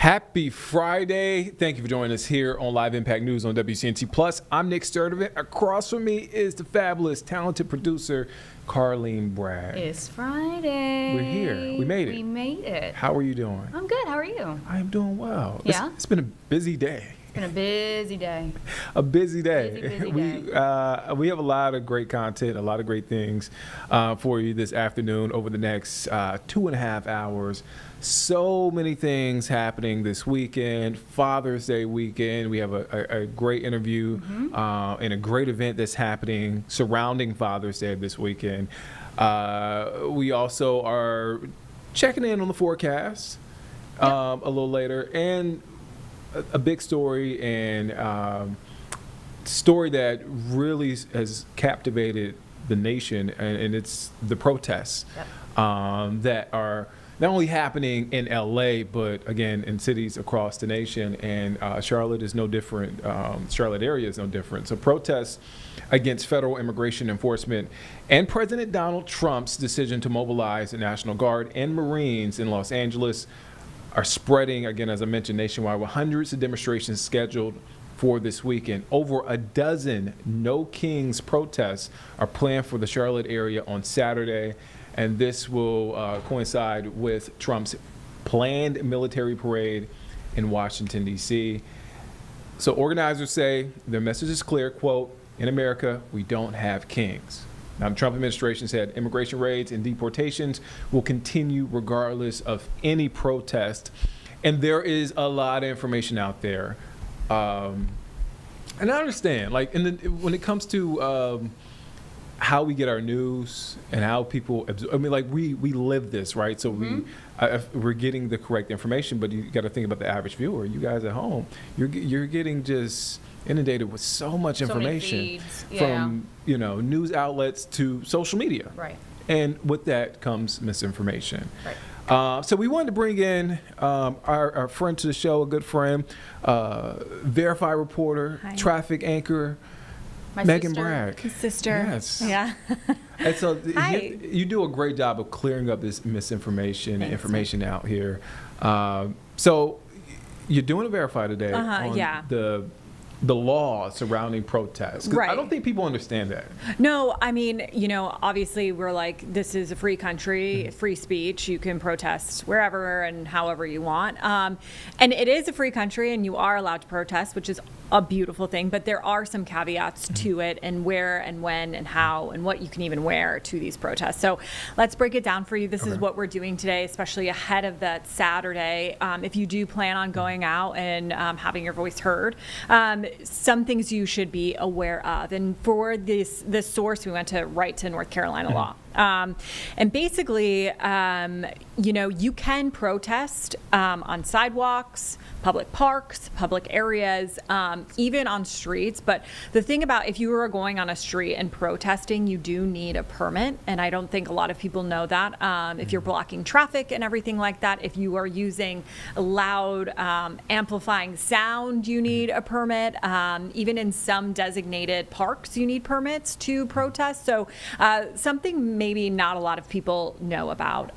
Happy Friday. Thank you for joining us here on Live Impact News on WCNT Plus. I'm Nick Sturdivant. Across from me is the fabulous, talented producer, Carlene Bragg. It's Friday. We're here. We made it. We made it. How are you doing? I'm good. How are you? I am doing well. Yeah? It's been a busy day. It's been a busy day. A busy day. Busy We have a lot of great content, a lot of great things for you this afternoon over the next 2.5 hours. So many things happening this weekend, Father's Day weekend. We have a great interview and a great event that's happening surrounding Father's Day this weekend. We also are checking in on the forecast a little later, and a big story and story that really has captivated the nation, and it's the protests that are not only happening in LA, but again in cities across the nation. And Charlotte is no different. Charlotte area is no different. So protests against federal immigration enforcement and President Donald Trump's decision to mobilize the National Guard and Marines in Los Angeles are spreading, again, as I mentioned, nationwide, with hundreds of demonstrations scheduled for this weekend. Over a dozen No Kings protests are planned for the Charlotte area on Saturday, and this will coincide with Trump's planned military parade in Washington, D.C. So organizers say their message is clear, quote, "In America, we don't have kings." Now, the Trump administration said immigration raids and deportations will continue regardless of any protest. And there is a lot of information out there. And I understand, like, when it comes to how we get our news and how people absorb, I mean, like, we live this, right? So we're getting the correct information, but you got to think about the average viewer. You guys at home, you're getting just inundated with so much information from news outlets to social media, Right. and with that comes misinformation. Right. So we wanted to bring in our friend to the show, a good friend, Verify reporter, Hi. traffic anchor, My Megan sister. Bragg. His sister. Yes. Yeah. And so Hi. you do a great job of clearing up this misinformation and Thanks. information out here. So you're doing a Verify today on yeah. the law surrounding protests. 'Cause I Right. don't think people understand that. No, I mean, obviously we're like, this is a free country, free speech. You can protest wherever and however you want. And it is a free country and you are allowed to protest, which is a beautiful thing. But there are some caveats to it, and where and when and how and what you can even wear to these protests. So let's break it down for you. This is what we're doing today, especially ahead of that Saturday. If you do plan on going out and having your voice heard, some things you should be aware of. And for this source, we went to Right to North Carolina Law. And basically, you can protest on sidewalks, public parks, public areas, even on streets. But the thing about if you are going on a street and protesting, you do need a permit. And I don't think a lot of people know that. If you're blocking traffic and everything like that, if you are using loud amplifying sound, you need a permit. Even in some designated parks, you need permits to protest. So something maybe not a lot of people know about.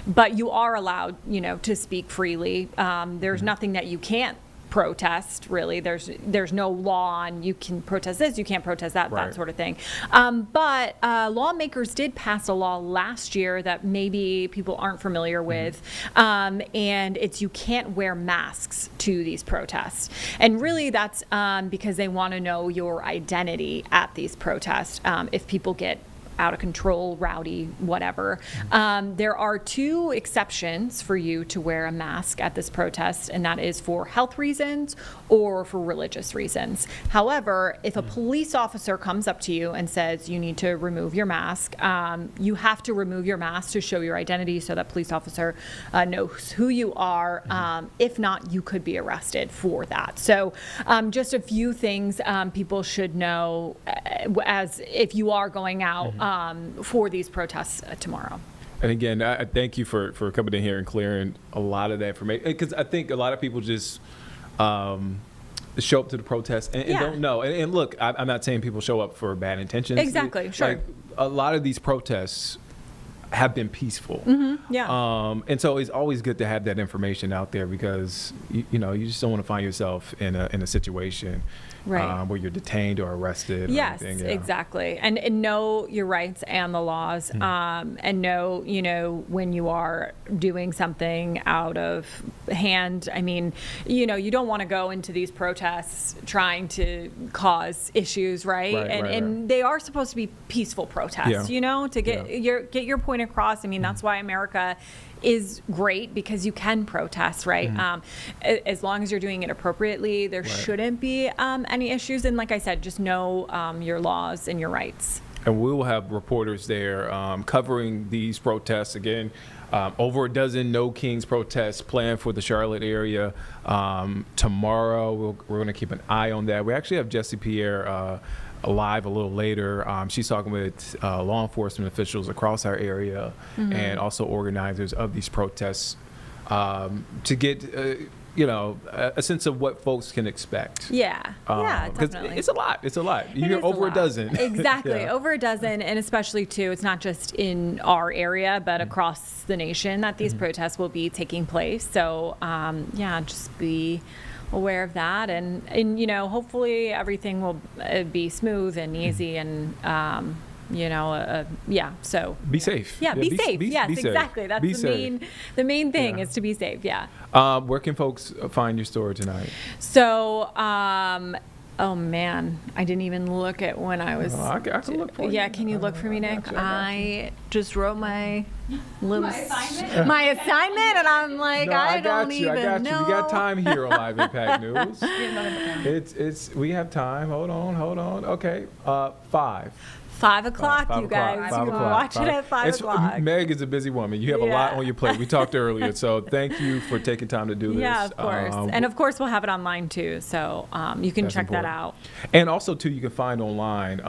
But you are allowed, to speak freely. There's nothing that you can't protest, really. There's no law on you can protest this, you can't protest that, Right. that sort of thing. But lawmakers did pass a law last year that maybe people aren't familiar with, and it's you can't wear masks to these protests. And really that's because they want to know your identity at these protests. If people get out of control, rowdy, whatever. There are two exceptions for you to wear a mask at this protest, and that is for health reasons or for religious reasons. However, if a police officer comes up to you and says you need to remove your mask, you have to remove your mask to show your identity so that police officer knows who you are. If not, you could be arrested for that. So just a few things people should know as if you are going out for these protests tomorrow. And again, I thank you for coming in here and clearing a lot of that information, because I think a lot of people just show up to the protest and don't know. And look, I'm not saying people show up for bad intentions. Exactly, sure. Like, a lot of these protests, have been peaceful. Yeah. And so it's always good to have that information out there because you know you just don't want to find yourself in a situation Right. where you're detained or arrested. Yes, or anything. exactly. And know your rights and the laws, and know, you know, when you are doing something out of hand. I mean, you know, you don't want to go into these protests trying to cause issues, right? Right, And they are supposed to be peaceful protests, Yeah. you know, to get your point across. I mean, that's why America is great, because you can protest, right? As long as you're doing it appropriately, there shouldn't be any issues. And like I said, just know your laws and your rights. And we will have reporters there covering these protests again. Over a dozen No Kings protests planned for the Charlotte area tomorrow. We're going to keep an eye on that. We actually have Jessie Pierre live a little later. She's talking with law enforcement officials across our area and also organizers of these protests to get you know, a sense of what folks can expect. Yeah, yeah, 'cause definitely. it's a lot. It's a lot. You It hear is over a lot. dozen. Exactly, Yeah. over a dozen, and especially too, it's not just in our area, but across the nation that these protests will be taking place. So, yeah, just be aware of that, and you know, hopefully everything will be smooth and easy, and you know, yeah. So Be safe. yeah, be safe. Yes, be safe. exactly. That's Be the safe. main thing Yeah. is to be safe. Yeah. Where can folks find your store tonight? So, oh man, I didn't even look at when I was. I can look for you. Yeah, can you look for me, Nick? got you. I just wrote my little my assignment, and I'm like, No, I got don't you. even I got know. you. We got time here on Live Impact News. It's we have time. Hold on. Okay, 5. 5 o'clock, you guys. You 5 can o'clock. watch it at 5 o'clock. Meg is a busy woman. You have a lot Yeah. on your plate. We talked earlier, so thank you for taking time to do this. Yeah, of course. And of course, we'll have it online too, so you can That's check that important. out. And also, too, you can find online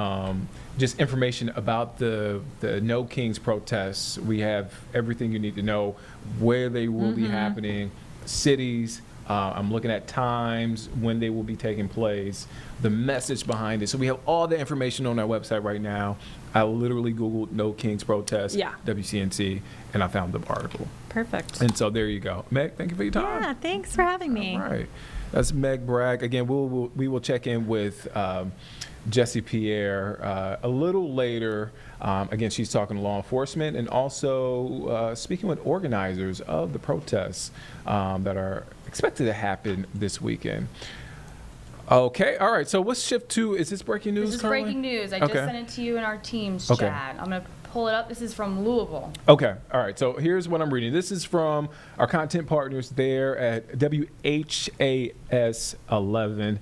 just information about the No Kings protests. We have everything you need to know, where they will be happening, cities. I'm looking at times when they will be taking place, the message behind it. So we have all the information on our website right now. I literally Googled No Kings protests, Yeah. WCNC, and I found the article. Perfect. And so there you go. Meg, thank you for your time. Yeah, thanks for having me. All right. That's Meg Bragg. Again, we will check in with Jessie Pierre a little later. Again, she's talking to law enforcement and also speaking with organizers of the protests that are expected to happen this weekend. Okay. All right. So let's shift to, is this breaking news, This is Carly? breaking news. I Okay. just sent it to you in our Teams Okay. chat. I'm going to pull it up. This is from Louisville. Okay. All right. So here's what I'm reading. This is from our content partners there at WHAS 11.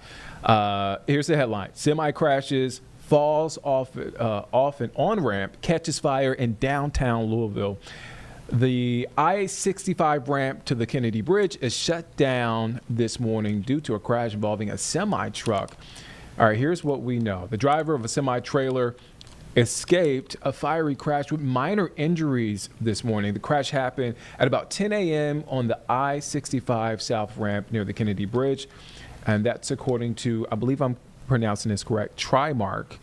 Here's the headline. Semi crashes, falls off an on-ramp, catches fire in downtown Louisville. The I-65 ramp to the Kennedy Bridge is shut down this morning due to a crash involving a semi-truck. All right, here's what we know. The driver of a semi-trailer escaped a fiery crash with minor injuries this morning. The crash happened at about 10 a.m. on the I-65 South ramp near the Kennedy Bridge. And that's according to, I believe I'm pronouncing this correct, Trimark.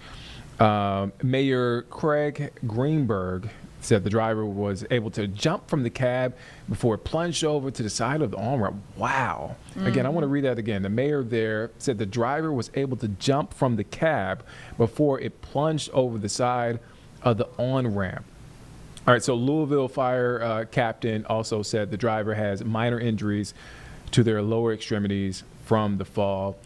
Mayor Craig Greenberg said the driver was able to jump from the cab before it plunged over to the side of the on-ramp. Wow. Again, I want to read that again. The mayor there said the driver was able to jump from the cab before it plunged over the side of the on-ramp. All right, so Louisville Fire Captain also said the driver has minor injuries to their lower extremities from the fall.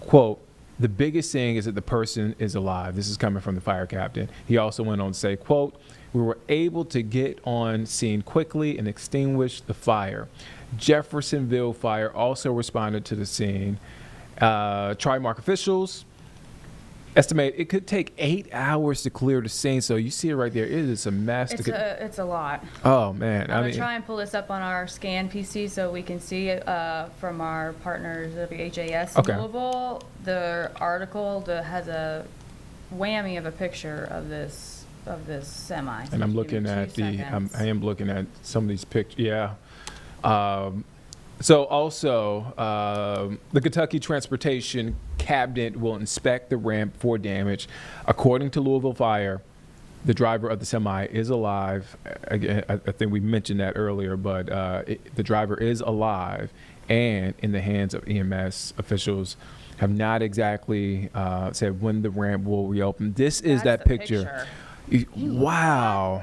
Quote, the biggest thing is that the person is alive. This is coming from the fire captain. He also went on to say, quote, we were able to get on scene quickly and extinguish the fire. Jeffersonville Fire also responded to the scene. Trimark officials estimate it could take 8 hours to clear the scene. So you see it right there. It is a mess. It's a lot. Oh, man. I'm going to try and pull this up on our scan PC so we can see it from our partners, WHAS in Okay. Louisville. The article has a whammy of a picture of this semi. So And I'm just give looking me at 2 I seconds. am looking at some of these pictures. Yeah. So also, the Kentucky Transportation Cabinet will inspect the ramp for damage. According to Louisville Fire, The driver of the semi is alive. Again, I think we mentioned that earlier, but the driver is alive and in the hands of EMS. Officials have not exactly said when the ramp will reopen. This is That's that the picture. Wow.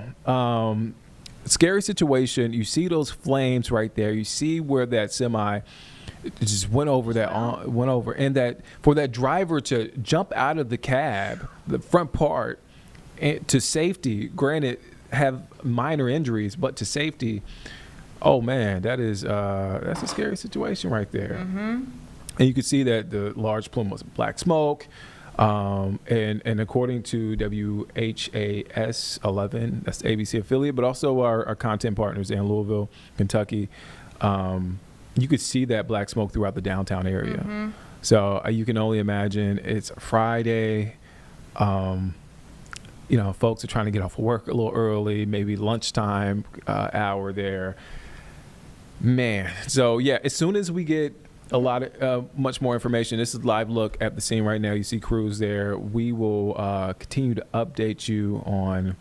Scary situation. You see those flames right there. You see where that semi just went over and that for that driver to jump out of the cab, the front part, and to safety, granted have minor injuries, but to safety, oh man, that's a scary situation right there. And you could see that the large plume was black smoke. And according to WHAS 11, that's the ABC affiliate, but also our content partners in Louisville, Kentucky, you could see that black smoke throughout the downtown area. So you can only imagine it's a Friday. Folks are trying to get off of work a little early, maybe lunchtime hour there. Man, so yeah, as soon as we get a lot of much more information, this is live look at the scene right now. You see crews there. We will continue to update you on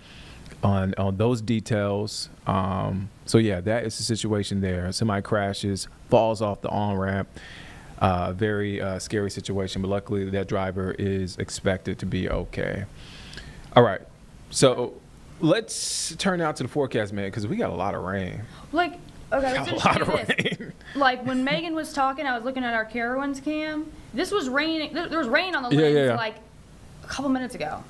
those details. So yeah, that is the situation there. Somebody crashes, falls off the on-ramp. Very scary situation, but luckily that driver is expected to be okay. All right, so let's turn out to the forecast, man, because we got a lot of rain. Okay, let's A just lot do of this. rain. Like when Megan was talking, I was looking at our Carowinds cam. This was raining. There was rain on the Yeah, lens yeah. like a couple minutes ago,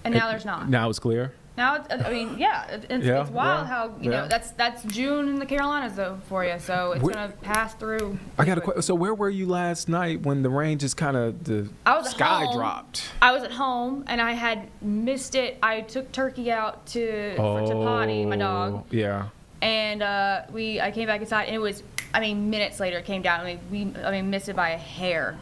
and now there's not. Now it's clear. Now, it's wild how that's June in the Carolinas though for you. So it's gonna pass through. I got a question. So where were you last night when the rain just kind of the I was at sky home. dropped? I was at home and I had missed it. I took Turkey out to potty, my dog, Yeah. and I came back inside and it was minutes later it came down. Missed it by a hair,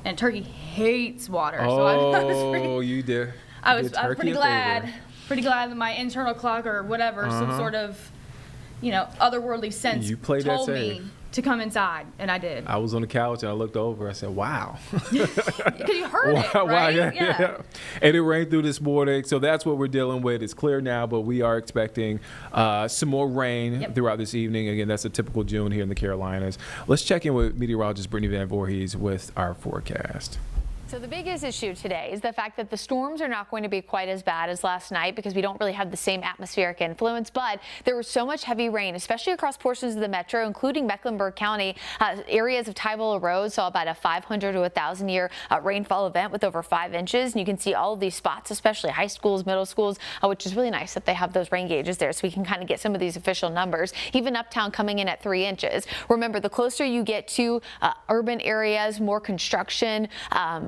and Turkey hates water. So I was You did. I was did Turkey pretty a glad. favor. Pretty glad that my internal clock or whatever, some sort of, otherworldly sense You played that told me safe. to come inside, and I did. I was on the couch and I looked over. I said, "Wow." Because you heard it, Wow, right? yeah. And it rained through this morning, so that's what we're dealing with. It's clear now, but we are expecting some more rain throughout this evening. Again, that's a typical June here in the Carolinas. Let's check in with meteorologist Brittany Van Voorhees with our forecast. So the biggest issue today is the fact that the storms are not going to be quite as bad as last night because we don't really have the same atmospheric influence, but there was so much heavy rain, especially across portions of the metro, including Mecklenburg County. Areas of Tybola Road saw about a 500 to 1,000 year rainfall event with over 5 inches. And you can see all of these spots, especially high schools, middle schools, which is really nice that they have those rain gauges there so we can kind of get some of these official numbers. Even Uptown coming in at 3 inches. Remember, the closer you get to urban areas, more construction,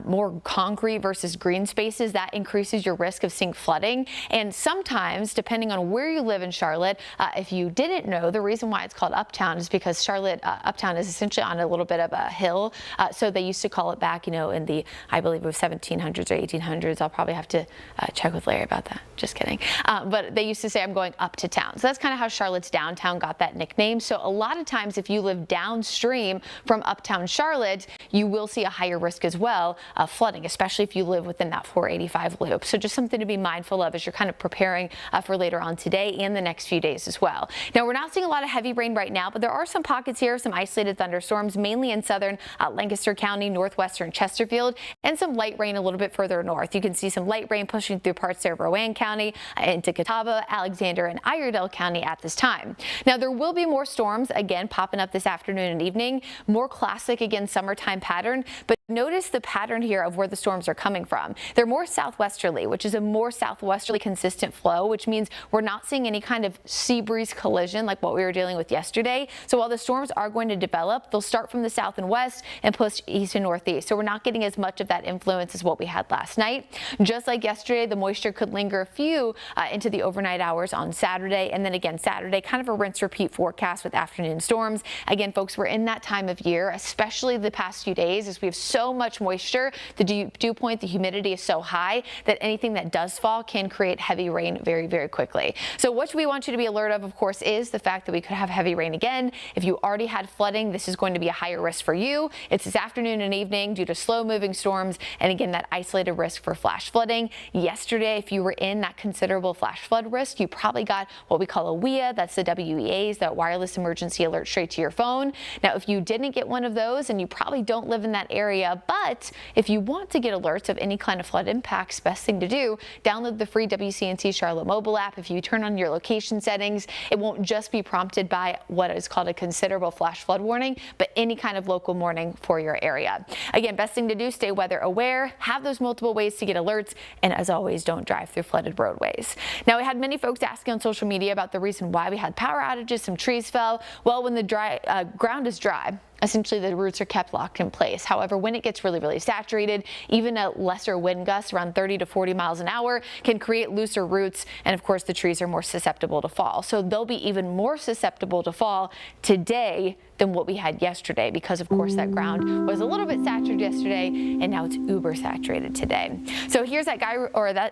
more concrete versus green spaces, that increases your risk of seeing flooding. And sometimes, depending on where you live in Charlotte, if you didn't know, the reason why it's called Uptown is because Charlotte, Uptown is essentially on a little bit of a hill. So they used to call it back, in the, I believe it was 1700s or 1800s. I'll probably have to check with Larry about that. Just kidding. But they used to say, I'm going up to town. So that's kind of how Charlotte's downtown got that nickname. So a lot of times, if you live downstream from Uptown Charlotte, you will see a higher risk as well of flooding, especially if you live within that 485 loop. So just something to be mindful of as you're kind of preparing for later on today and the next few days as well. Now, we're not seeing a lot of heavy rain right now, but there are some pockets here, some isolated thunderstorms, mainly in southern Lancaster County, northwestern Chesterfield, and some light rain a little bit further north. You can see some light rain pushing through parts of Rowan County into Catawba, Alexander, and Iredell County at this time. Now, there will be more storms again popping up this afternoon and evening, more classic again summertime pattern, but notice the pattern here of where the storms are coming from. They're more southwesterly, which is a more southwesterly consistent flow, which means we're not seeing any kind of sea breeze collision like what we were dealing with yesterday. So while the storms are going to develop, they'll start from the south and west and push east and northeast. So we're not getting as much of that influence as what we had last night. Just like yesterday, the moisture could linger a few into the overnight hours on Saturday. And then again, Saturday, kind of a rinse repeat forecast with afternoon storms. Again, folks, we're in that time of year, especially the past few days as we have so so much moisture. The dew point, the humidity is so high that anything that does fall can create heavy rain very, very quickly. So what we want you to be alert of course, is the fact that we could have heavy rain again. If you already had flooding, this is going to be a higher risk for you. It's this afternoon and evening due to slow-moving storms, and again, that isolated risk for flash flooding. Yesterday, if you were in that considerable flash flood risk, you probably got what we call a WEA. That's the WEAs, that wireless emergency alert straight to your phone. Now, if you didn't get one of those, and you probably don't live in that area, but if you want to get alerts of any kind of flood impacts, best thing to do, download the free WCNC Charlotte mobile app. If you turn on your location settings, it won't just be prompted by what is called a considerable flash flood warning, but any kind of local warning for your area. Again, best thing to do, stay weather aware, have those multiple ways to get alerts, and as always, don't drive through flooded roadways. Now, we had many folks asking on social media about the reason why we had power outages, some trees fell. Well, when the ground is dry, essentially the roots are kept locked in place. However, when it gets really, really saturated, even a lesser wind gust around 30 to 40 miles an hour can create looser roots, and of course the trees are more susceptible to fall. So they'll be even more susceptible to fall today than what we had yesterday, because of course that ground was a little bit saturated yesterday and now it's uber saturated today. So here's that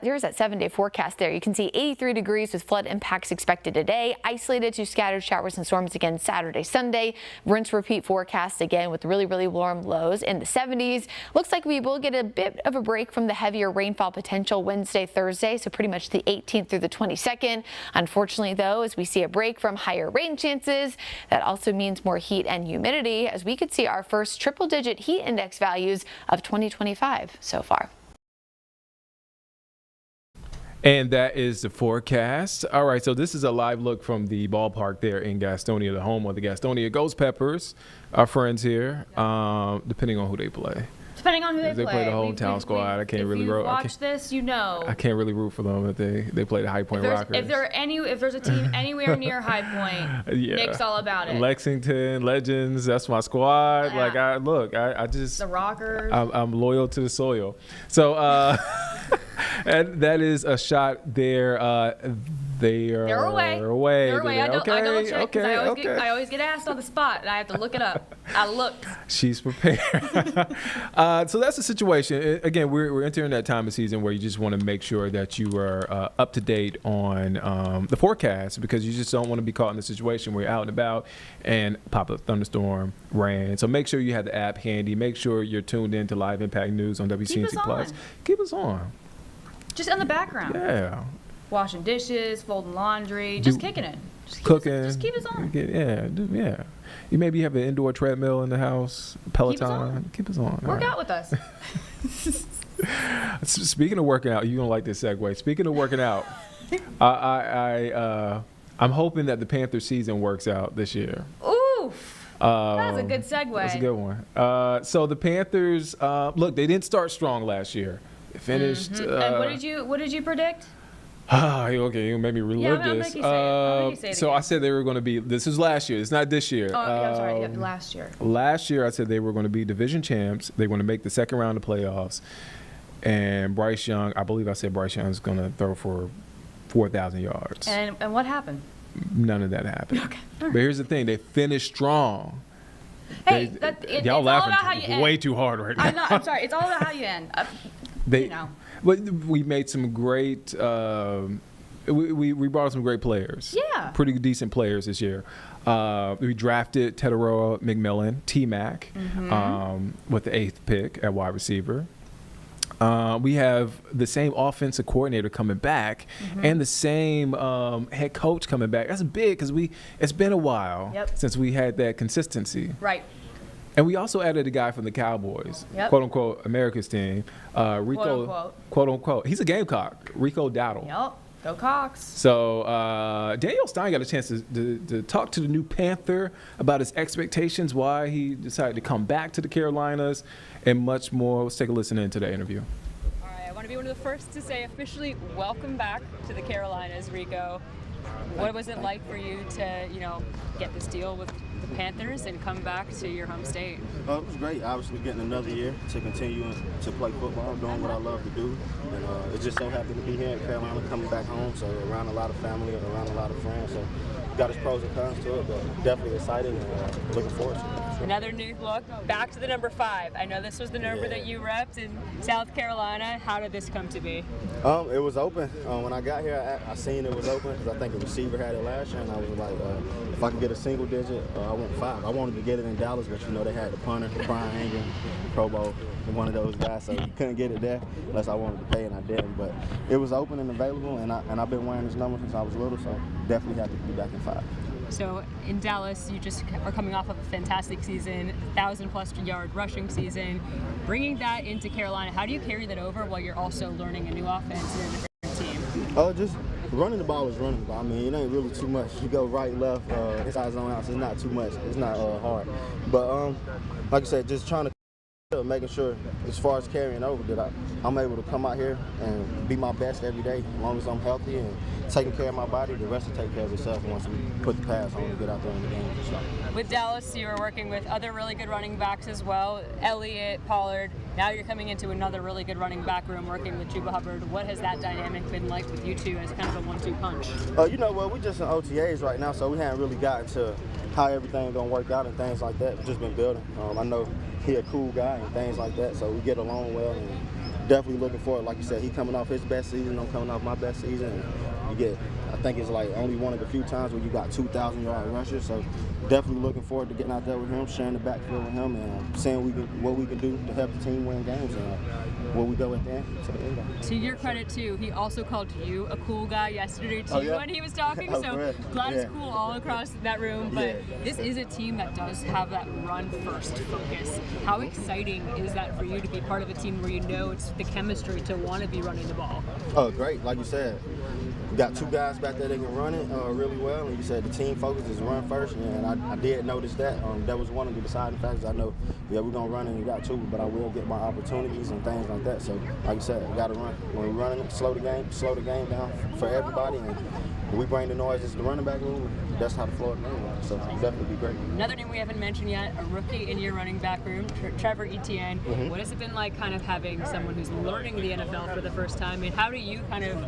here's that 7-day forecast there. You can see 83 degrees with flood impacts expected today, isolated to scattered showers and storms again Saturday, Sunday. Rinse repeat forecast again with really, really warm lows in the 70s. Looks like we will get a bit of a break from the heavier rainfall potential Wednesday, Thursday, so pretty much the 18th through the 22nd. Unfortunately though, as we see a break from higher rain chances, that also means more heat and humidity, as we could see our first triple-digit heat index values of 2025 so far. And that is the forecast. All right, so this is a live look from the ballpark there in Gastonia, the home of the Gastonia Ghost Peppers, our friends here, depending on who they play. Depending on who they play. They play the hometown squad. I can't really root. Watch this, you know. I can't really root for them if they play the High Point Rockers. If there's a team anywhere near High Point, yeah. Nick's all about it. Lexington Legends, that's my squad. Yeah. Like I just the Rockers. I'm loyal to the soil. So and that is a shot there. They're away. I double check, 'cause Okay. I always get asked on the spot, and I have to look it up. I looked. She's prepared. So that's the situation. Again, we're entering that time of season where you just want to make sure that you are up to date on the forecast, because you just don't want to be caught in the situation where you're out and about and pop up thunderstorm, rain. So make sure you have the app handy. Make sure you're tuned in to Live Impact News on WCNC Plus. Keep us on. Just in the background. Yeah. Washing dishes, folding laundry, just kicking it. Cooking. Just keep us on. Yeah. You maybe have an indoor treadmill in the house, Peloton. Keep us on. Work out with us. Speaking of working out, you're going to like this segue. Speaking of working out, I'm hoping that the Panther season works out this year. Ooh. That's a good segue. That's a good one. So the Panthers, look, they didn't start strong last year. They finished. And what did you predict? Okay, you made me relive this. I'll make you say it so again. I said they were going to be. This is last year. It's not this year. Oh, I'm sorry. Yeah, last year. Last year, I said they were going to be division champs. They were going to make the second round of playoffs. And Bryce Young, I believe I said Bryce Young is going to throw for 4,000 yards. And what happened? None of that happened. Okay. All right. But here's the thing: they finished strong. Hey, y'all it's laughing all about how you end. way too hard right now. I'm sorry. It's all about how you end. But we made some great. We brought some great players. Yeah. Pretty decent players this year. We drafted Teteroa McMillan, T-Mac, with the 8th pick at wide receiver. We have the same offensive coordinator coming back and the same head coach coming back. That's big because it's been a while since we had that consistency. Right. And we also added a guy from the Cowboys, quote unquote, America's team, Rico, quote unquote. He's a Gamecock, Rico Dowdle. Yep. Go Cox. So Daniel Stein got a chance to talk to the new Panther about his expectations, why he decided to come back to the Carolinas, and much more. Let's take a listen into the interview. All right, I want to be one of the first to say officially welcome back to the Carolinas, Rico. What was it like for you to, get this deal with the Panthers and come back to your home state? It was great. Obviously, getting another year to continue to play football, doing what I love to do. And it's just so happy to be here in Carolina, coming back home. So around a lot of family, around a lot of friends. So got its pros and cons to it, but definitely exciting and looking forward to it. Another new look, back to the number 5. I know this was the number that you repped in South Carolina. How did this come to be? It was open. When I got here, I seen it was open because I think a receiver had it last year, and I was like, if I could get a single digit, I want 5. I wanted to get it in Dallas, but you know they had the punter, Brian Ingram, Pro Bowl, one of those guys, so you couldn't get it there unless I wanted to pay, and I didn't. But it was open and available, and I've been wearing this number since I was little, so definitely happy to be back in 5. So in Dallas, you just are coming off of a fantastic season, 1,000-plus yard rushing season. Bringing that into Carolina, how do you carry that over while you're also learning a new offense and a different team? Just running the ball is running the ball. I mean, it ain't really too much. You go right, left, inside zone, out. It's not too much. It's not hard. But like I said, just trying to making sure, as far as carrying over, that I'm able to come out here and be my best every day. As long as I'm healthy and taking care of my body, the rest will take care of itself once we put the pass on and get out there in the game. So. With Dallas, you were working with other really good running backs as well, Elliott, Pollard. Now you're coming into another really good running back room working with Chuba Hubbard. What has that dynamic been like with you two as kind of a 1-2 punch? You know what, we're just in OTAs right now, so we haven't really gotten to how everything's going to work out and things like that. We've just been building. I know he's a cool guy and things like that, so we get along well, and definitely looking forward. Like you said, he's coming off his best season, I'm coming off my best season, and you get, I think it's like only one of the few times where you got 2,000-yard rushers, so definitely looking forward to getting out there with him, sharing the backfield with him, and seeing what we can do to help the team win games, and where we go at the end. To your credit, too, he also called you a cool guy yesterday, too, when he was talking, so glad it's cool all across that room, but this is a team that does have that run-first focus. How exciting is that for you to be part of a team where you know it's the chemistry to want to be running the ball? Oh, great. Like you said, we got 2 guys back there that can run it really well, and you said the team focus is run first, and I did notice that. That was one of the deciding factors. I know, we're going to run and we got 2, but I will get my opportunities and things like that. So, like you said, we got to run. When we're running, slow the game down for everybody, and when we bring the noise into the running back room, that's how the floor of the game runs. So, it'll definitely be great. Another name we haven't mentioned yet, a rookie in your running back room, Trevor Etienne. Mm-hmm. What has it been like kind of having someone who's learning the NFL for the first time, and how do you kind of,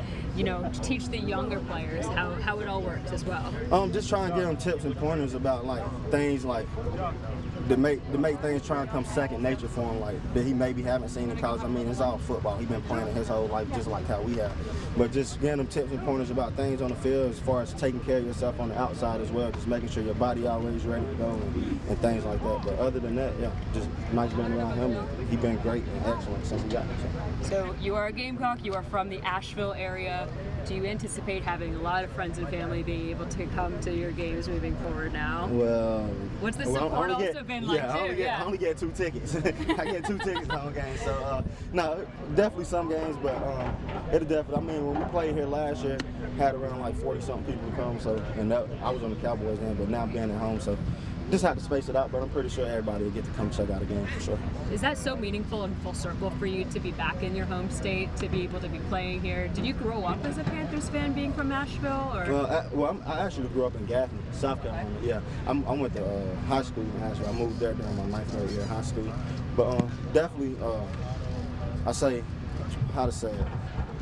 teach the younger players how it all works as well? Just trying to give them tips and pointers about things to make things try and come second nature for him, that he maybe haven't seen in college. I mean, it's all football. He's been playing it his whole life, just like how we have. But just giving them tips and pointers about things on the field, as far as taking care of yourself on the outside as well, just making sure your body always ready to go and things like that. But other than that, just nice being around him. And he's been great and excellent since we got him. So you are a Gamecock. You are from the Asheville area. Do you anticipate having a lot of friends and family being able to come to your games moving forward now? Well, what's the support also been like too? I only get 2 tickets. I get 2 tickets on games. So no, definitely some games, but it'll definitely. I mean, when we played here last year, had around 40-something people come. So I was on the Cowboys then, but now being at home, so. Just have to space it out, but I'm pretty sure everybody will get to come check out a game for sure. Is that so meaningful and full circle for you to be back in your home state, to be able to be playing here? Did you grow up as a Panthers fan being from Asheville? Or? I actually grew up in Gaffney, South Carolina. Yeah, I went to high school in Asheville. I moved there during my 9th grade year of high school. But definitely,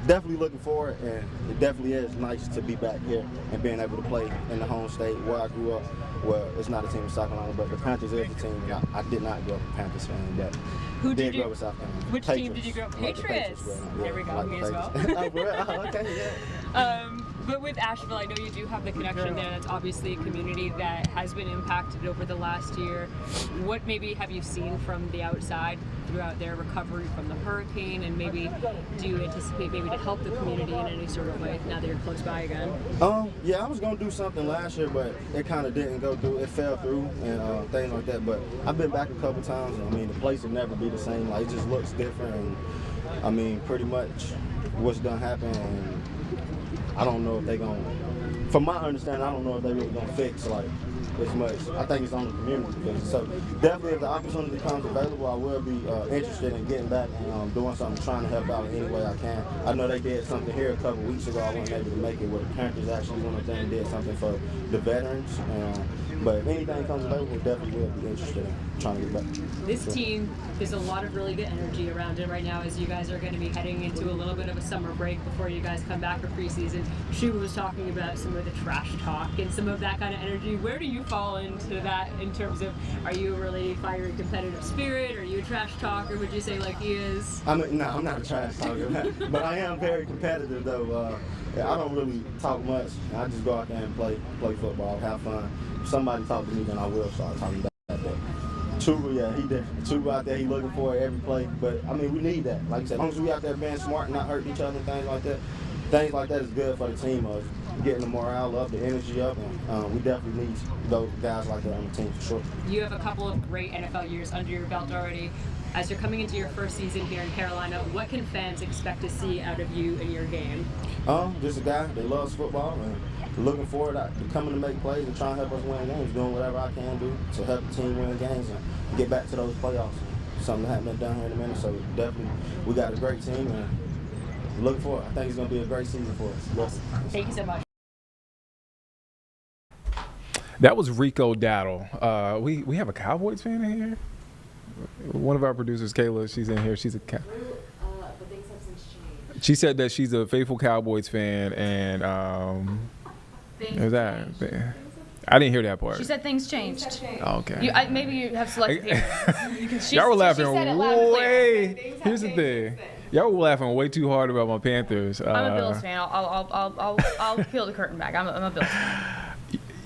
definitely looking forward, and it definitely is nice to be back here and being able to play in the home state where I grew up. Well, it's not a team in South Carolina, but the Panthers is the team. I did not grow up a Panthers fan, but who did you grow up in South Carolina. Which Patriots. team did you grow up? Patriots. There we go. Me as well. Okay, yeah. But with Asheville, I know you do have the connection there. That's obviously a community that has been impacted over the last year. What maybe have you seen from the outside throughout their recovery from the hurricane, and maybe do you anticipate maybe to help the community in any sort of way now that you're close by again? Yeah, I was gonna do something last year, but it kind of didn't go through. It fell through and things like that. But I've been back a couple times, and I mean, the place will never be the same. It just looks different, and I mean, pretty much what's gonna happen. And I don't know if they're going to, from my understanding, I don't know if they're really going to fix as much. I think it's on the community to fix it. So definitely if the opportunity becomes available, I will be interested in getting back and doing something, trying to help out in any way I can. I know they did something here a couple weeks ago. I wasn't able to make it, where the Panthers actually went up there and did something for the veterans. But if anything comes available, definitely will be interested in trying to get back. This team, there's a lot of really good energy around it right now as you guys are going to be heading into a little bit of a summer break before you guys come back for preseason. Shuba was talking about some of the trash talk and some of that kind of energy. Where do you fall into that in terms of, are you a really fiery competitive spirit? Are you a trash talker? Would you say like he is? No, I'm not a trash talker, but I am very competitive though. Yeah, I don't really talk much. I just go out there and play football, have fun. If somebody talk to me, then I will start talking back. But Chuba, yeah, he different. Chuba out there, he looking for it every play. But I mean, we need that. Like I said, as long as we out there being smart and not hurting each other, things like that is good for the team. Getting the morale up, the energy up, and we definitely need those guys like that on the team for sure. You have a couple of great NFL years under your belt already. As you're coming into your first season here in Carolina, what can fans expect to see out of you in your game? Just a guy that loves football and looking forward to coming to make plays and trying to help us win games, doing whatever I can do to help the team win games and get back to those playoffs. Something that hasn't been done here in a minute, so definitely we got a great team and looking forward. I think it's going to be a great season for us. Yes. Thank you so much. That was Rico Dowdle. We have a Cowboys fan in here. One of our producers, Kayla, she's in here. She's a She said that she's a faithful Cowboys fan, and is that? I didn't hear that part. She said things changed. Oh, okay. Maybe you have selective hearing. Y'all were laughing she said it loud and clear. way. Here's the thing. Y'all were laughing way too hard about my Panthers. I'm a Bills fan. I'll peel the curtain back. I'm a Bills fan.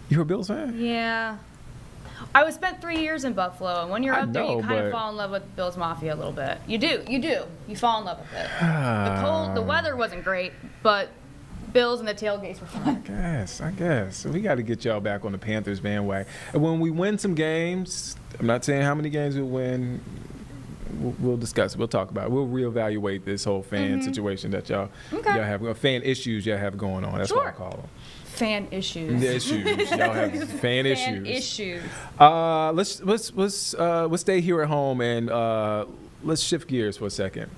You're a Bills fan? Yeah. I was spent 3 years in Buffalo, and when you're up there, you kind of fall in love with Bills Mafia a little bit. You do. You fall in love with it. The weather wasn't great, but Bills and the tailgates were fun. I guess. We got to get y'all back on the Panthers bandwagon. And when we win some games, I'm not saying how many games we'll win. We'll discuss it. We'll talk about it. We'll reevaluate this whole fan situation that y'all have, fan issues y'all have going on. That's what I call them. Fan issues. Y'all have fan issues. Let's stay here at home and let's shift gears for a second.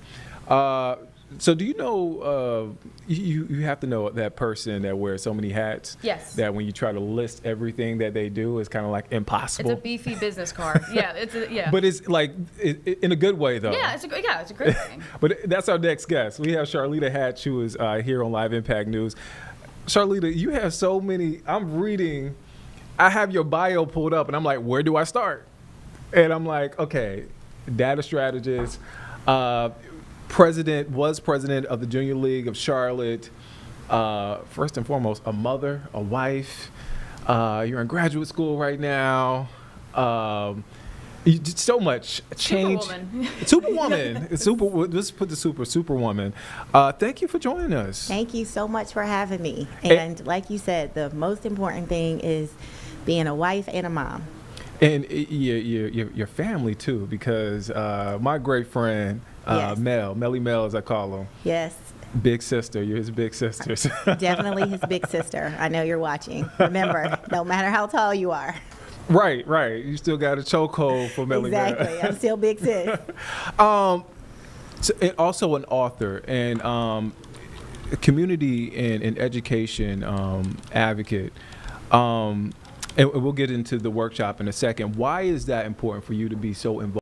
So do you know you have to know that person that wears so many hats? Yes. That when you try to list everything that they do, it's kind of like impossible. It's a beefy business card. Yeah. But it's like in a good way though. Yeah, it's a great thing. But that's our next guest. We have Charlita Hatch, who is here on Live Impact News. Charlita, you have so many. I'm reading. I have your bio pulled up, and I'm like, where do I start? And I'm like, okay, data strategist, president of the Junior League of Charlotte. First and foremost, a mother, a wife. You're in graduate school right now. You did so much change. Superwoman. Let's put the superwoman. Thank you for joining us. Thank you so much for having me. And like you said, the most important thing is being a wife and a mom. And your family too, because my great friend Yes. Melly Mel, as I call him. Yes. Big sister. You're his big sister. Definitely his big sister. I know you're watching. Remember, no matter how tall you are. Right. You still got a chokehold for Melly Mel. Exactly. I'm still big sis. And also an author and a community and education advocate. And we'll get into the workshop in a second. Why is that important for you to be so involved?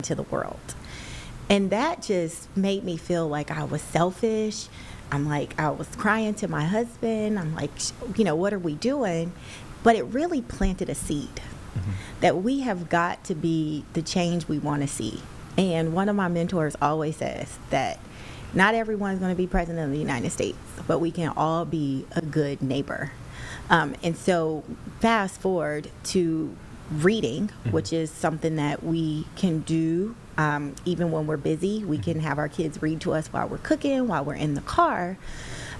To the world. And that just made me feel like I was selfish. I'm like, I was crying to my husband. I'm like, what are we doing? But it really planted a seed that we have got to be the change we want to see. And one of my mentors always says that not everyone's going to be president of the United States, but we can all be a good neighbor. And so fast forward to reading, which is something that we can do even when we're busy. We can have our kids read to us while we're cooking, while we're in the car.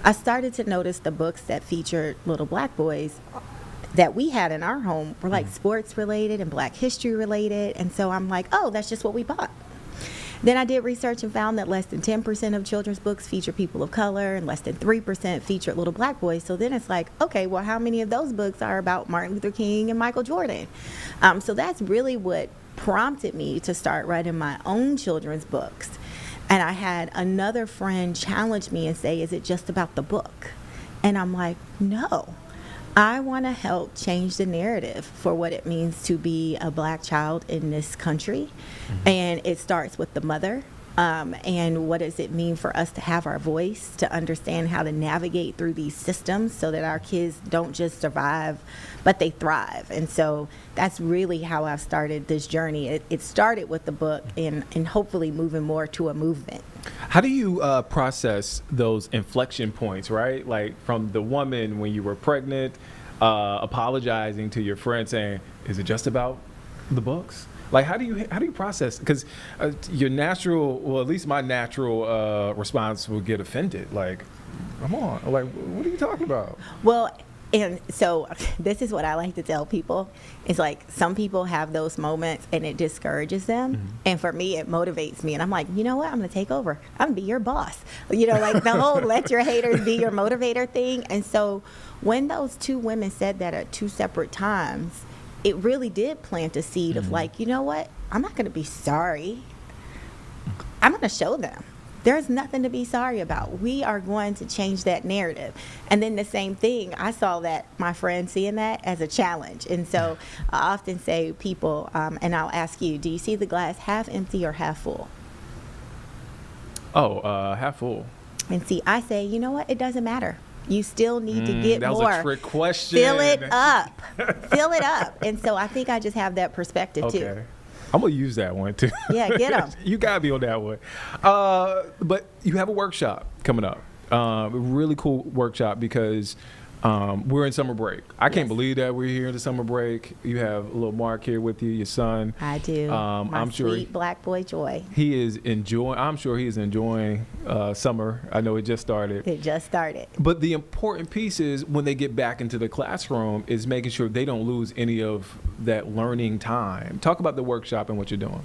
I started to notice the books that featured little black boys that we had in our home were like sports related and black history related. And so I'm like, oh, that's just what we bought. Then I did research and found that less than 10% of children's books feature people of color and less than 3% feature little black boys. So then it's like, okay, well, how many of those books are about Martin Luther King and Michael Jordan? So that's really what prompted me to start writing my own children's books. And I had another friend challenge me and say, is it just about the book? And I'm like, no. I want to help change the narrative for what it means to be a black child in this country. And it starts with the mother. And what does it mean for us to have our voice, to understand how to navigate through these systems so that our kids don't just survive, but they thrive. And so that's really how I've started this journey. It started with the book and hopefully moving more to a movement. How do you process those inflection points, right? Like from the woman when you were pregnant, apologizing to your friend saying, is it just about the books? Like, how do you process? Because your natural, well, at least my natural response will get offended. Like, come on, like, what are you talking about? Well, and so this is what I like to tell people. It's like some people have those moments and it discourages them. And for me, it motivates me. And I'm like, you know what? I'm going to take over. I'm going to be your boss. You know, like the whole let your haters be your motivator thing. And so when those two women said that at two separate times, it really did plant a seed of like, you know what? I'm not going to be sorry. I'm going to show them. There's nothing to be sorry about. We are going to change that narrative. And then the same thing, I saw that my friend seeing that as a challenge. And so I often say people, and I'll ask you, do you see the glass half empty or half full? Oh, half full. And see, I say, you know what? It doesn't matter. You still need to get that more. was a trick question. Fill it up. Fill it up. And so I think I just have that perspective too. I'm going to use that one too. Yeah, get them. You got to be on that one. But you have a workshop coming up. A really cool workshop because we're in summer break. I can't believe that we're here in the summer break. You have a little Mark here with you, your son. I do. I'm sure sweet black boy joy. I'm sure he is enjoying summer. I know it just started. It just started. But the important piece is when they get back into the classroom is making sure they don't lose any of that learning time. Talk about the workshop and what you're doing.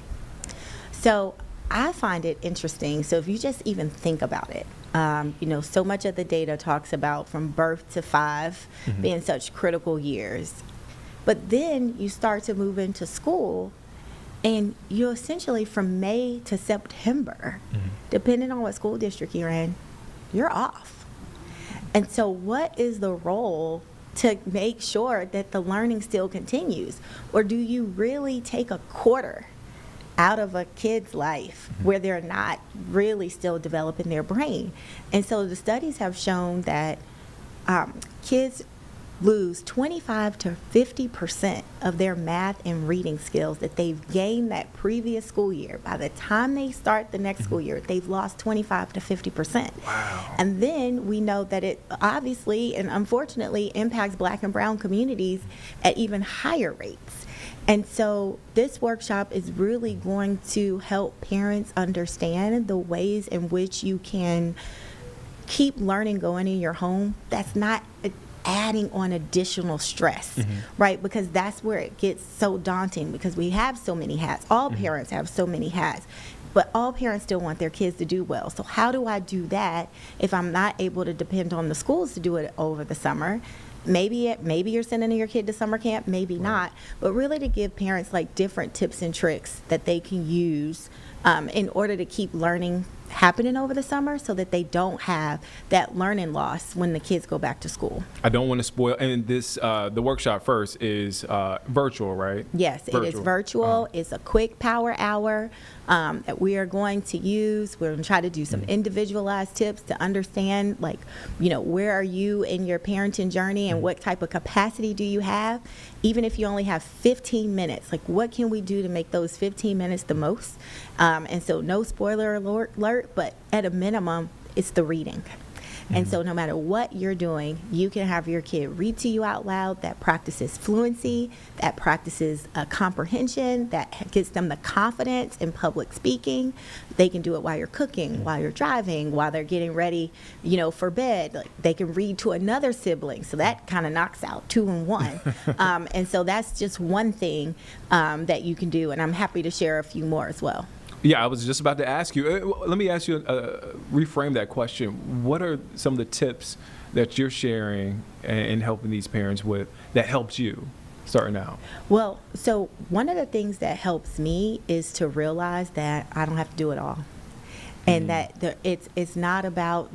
So I find it interesting. So if you just even think about it, you know, so much of the data talks about from birth to 5 being such critical years. But then you start to move into school and you essentially from May to September, depending on what school district you're in, you're off. And so what is the role to make sure that the learning still continues? Or do you really take a quarter out of a kid's life where they're not really still developing their brain? And so the studies have shown that kids lose 25 to 50% of their math and reading skills that they've gained that previous school year. By the time they start the next school year, they've lost 25 to 50%. Wow. And then we know that it obviously and unfortunately impacts Black and brown communities at even higher rates. And so this workshop is really going to help parents understand the ways in which you can keep learning going in your home. That's not adding on additional stress, right? Because that's where it gets so daunting because we have so many hats. All parents have so many hats, but all parents still want their kids to do well. So how do I do that if I'm not able to depend on the schools to do it over the summer? Maybe you're sending your kid to summer camp, maybe not, but really to give parents like different tips and tricks that they can use in order to keep learning happening over the summer so that they don't have that learning loss when the kids go back to school. I don't want to spoil, and this, the workshop first is virtual, right? Yes, it is virtual. It's a quick power hour that we are going to use. We're going to try to do some individualized tips to understand, like, you know, where are you in your parenting journey and what type of capacity do you have? Even if you only have 15 minutes, like what can we do to make those 15 minutes the most? And so no spoiler alert, but at a minimum, it's the reading. And so no matter what you're doing, you can have your kid read to you out loud. That practices fluency, that practices comprehension, that gives them the confidence in public speaking. They can do it while you're cooking, while you're driving, while they're getting ready, you know, for bed. Like, they can read to another sibling. So that kind of knocks out 2 in 1. And so that's just one thing that you can do. And I'm happy to share a few more as well. Yeah, I was just about to ask you. Let me ask you, reframe that question. What are some of the tips that you're sharing and helping these parents with that helped you starting out? Well, so one of the things that helps me is to realize that I don't have to do it all. And that it's not about,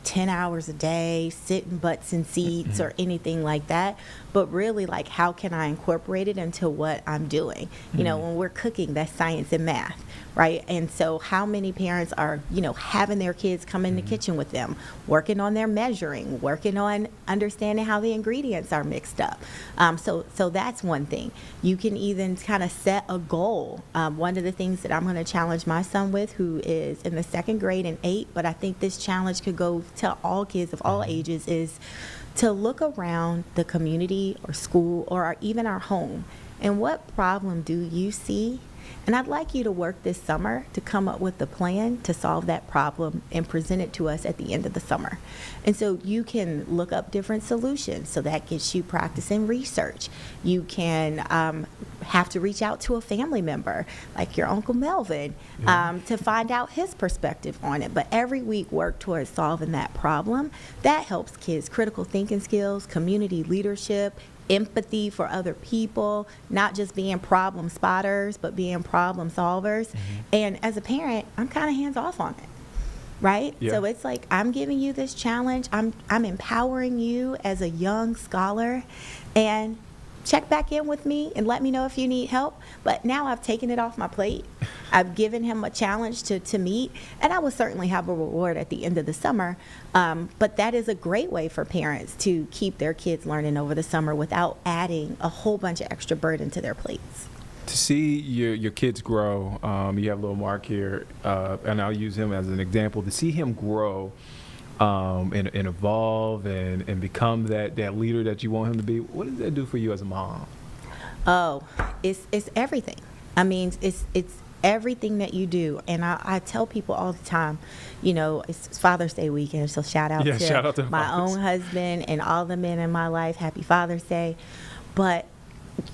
10 hours a day, sitting butts in seats or anything like that, but really like how can I incorporate it into what I'm doing? When we're cooking, that's science and math, right? And so how many parents are, having their kids come in the kitchen with them, working on their measuring, working on understanding how the ingredients are mixed up. So that's one thing. You can even kind of set a goal. One of the things that I'm going to challenge my son with, who is in the second grade and 8, but I think this challenge could go to all kids of all ages, is to look around the community or school or even our home, and what problem do you see? And I'd like you to work this summer to come up with a plan to solve that problem and present it to us at the end of the summer. And so you can look up different solutions. So that gets you practicing research. You can have to reach out to a family member, like your Uncle Melvin, to find out his perspective on it. But every week work towards solving that problem. That helps kids' critical thinking skills, community leadership, empathy for other people, not just being problem spotters, but being problem solvers. And as a parent, I'm kind of hands off on it, right? Yeah. So it's like, I'm giving you this challenge. I'm empowering you as a young scholar, and check back in with me and let me know if you need help. But now I've taken it off my plate. I've given him a challenge to meet, and I will certainly have a reward at the end of the summer. But that is a great way for parents to keep their kids learning over the summer without adding a whole bunch of extra burden to their plates. To see your kids grow, you have little Mark here, and I'll use him as an example. To see him grow and evolve and become that leader that you want him to be, what does that do for you as a mom? Oh, it's everything. I mean, it's everything that you do. And I tell people all the time, it's Father's Day weekend, so shout out to my own husband and all the men in my life. Happy Father's Day. But,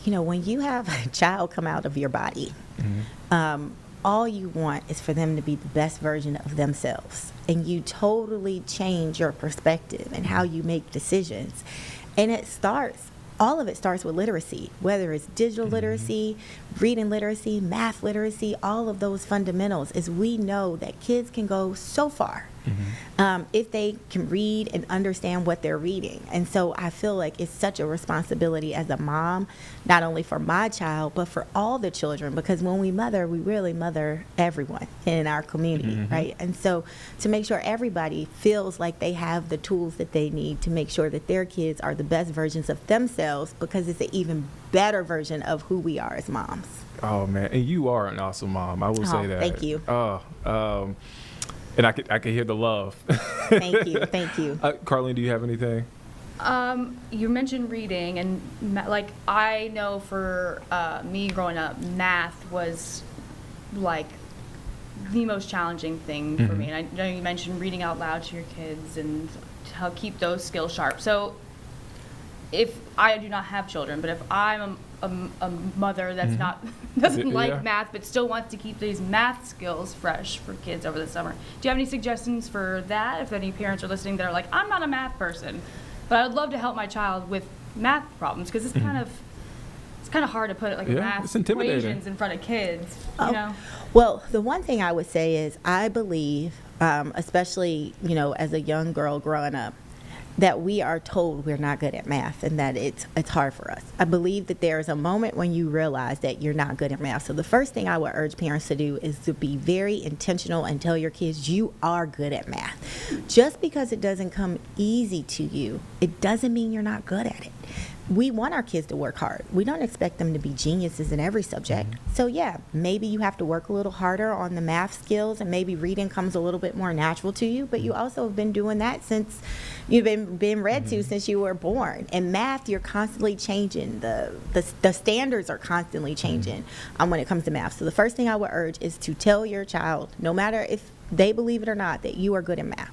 when you have a child come out of your body, all you want is for them to be the best version of themselves. And you totally change your perspective and how you make decisions. And all of it starts with literacy, whether it's digital literacy, reading literacy, math literacy, all of those fundamentals, is we know that kids can go so far if they can read and understand what they're reading. And so I feel like it's such a responsibility as a mom, not only for my child, but for all the children, because when we mother, we really mother everyone in our community, right? And so to make sure everybody feels like they have the tools that they need to make sure that their kids are the best versions of themselves, because it's an even better version of who we are as moms. Oh, man. And you are an awesome mom. I will say that. Thank you. And I could hear the love. Thank you. Thank you. Carlene, do you have anything? You mentioned reading, and I know for me growing up, math was like the most challenging thing for me. And I know you mentioned reading out loud to your kids and how keep those skills sharp. So if I do not have children, but if I'm a mother that's doesn't like math but still wants to keep these math skills fresh for kids over the summer, do you have any suggestions for that? If any parents are listening that are like, I'm not a math person, but I would love to help my child with math problems, because it's kind of hard to put math equations in front of kids. Well, the one thing I would say is I believe, especially as a young girl growing up, that we are told we're not good at math and that it's hard for us. I believe that there is a moment when you realize that you're not good at math. So the first thing I would urge parents to do is to be very intentional and tell your kids you are good at math. Just because it doesn't come easy to you, it doesn't mean you're not good at it. We want our kids to work hard. We don't expect them to be geniuses in every subject. So yeah, maybe you have to work a little harder on the math skills, and maybe reading comes a little bit more natural to you, but you also have been doing that since you've been read to since you were born. And math, you're constantly changing. The standards are constantly changing when it comes to math. So the first thing I would urge is to tell your child, no matter if they believe it or not, that you are good at math.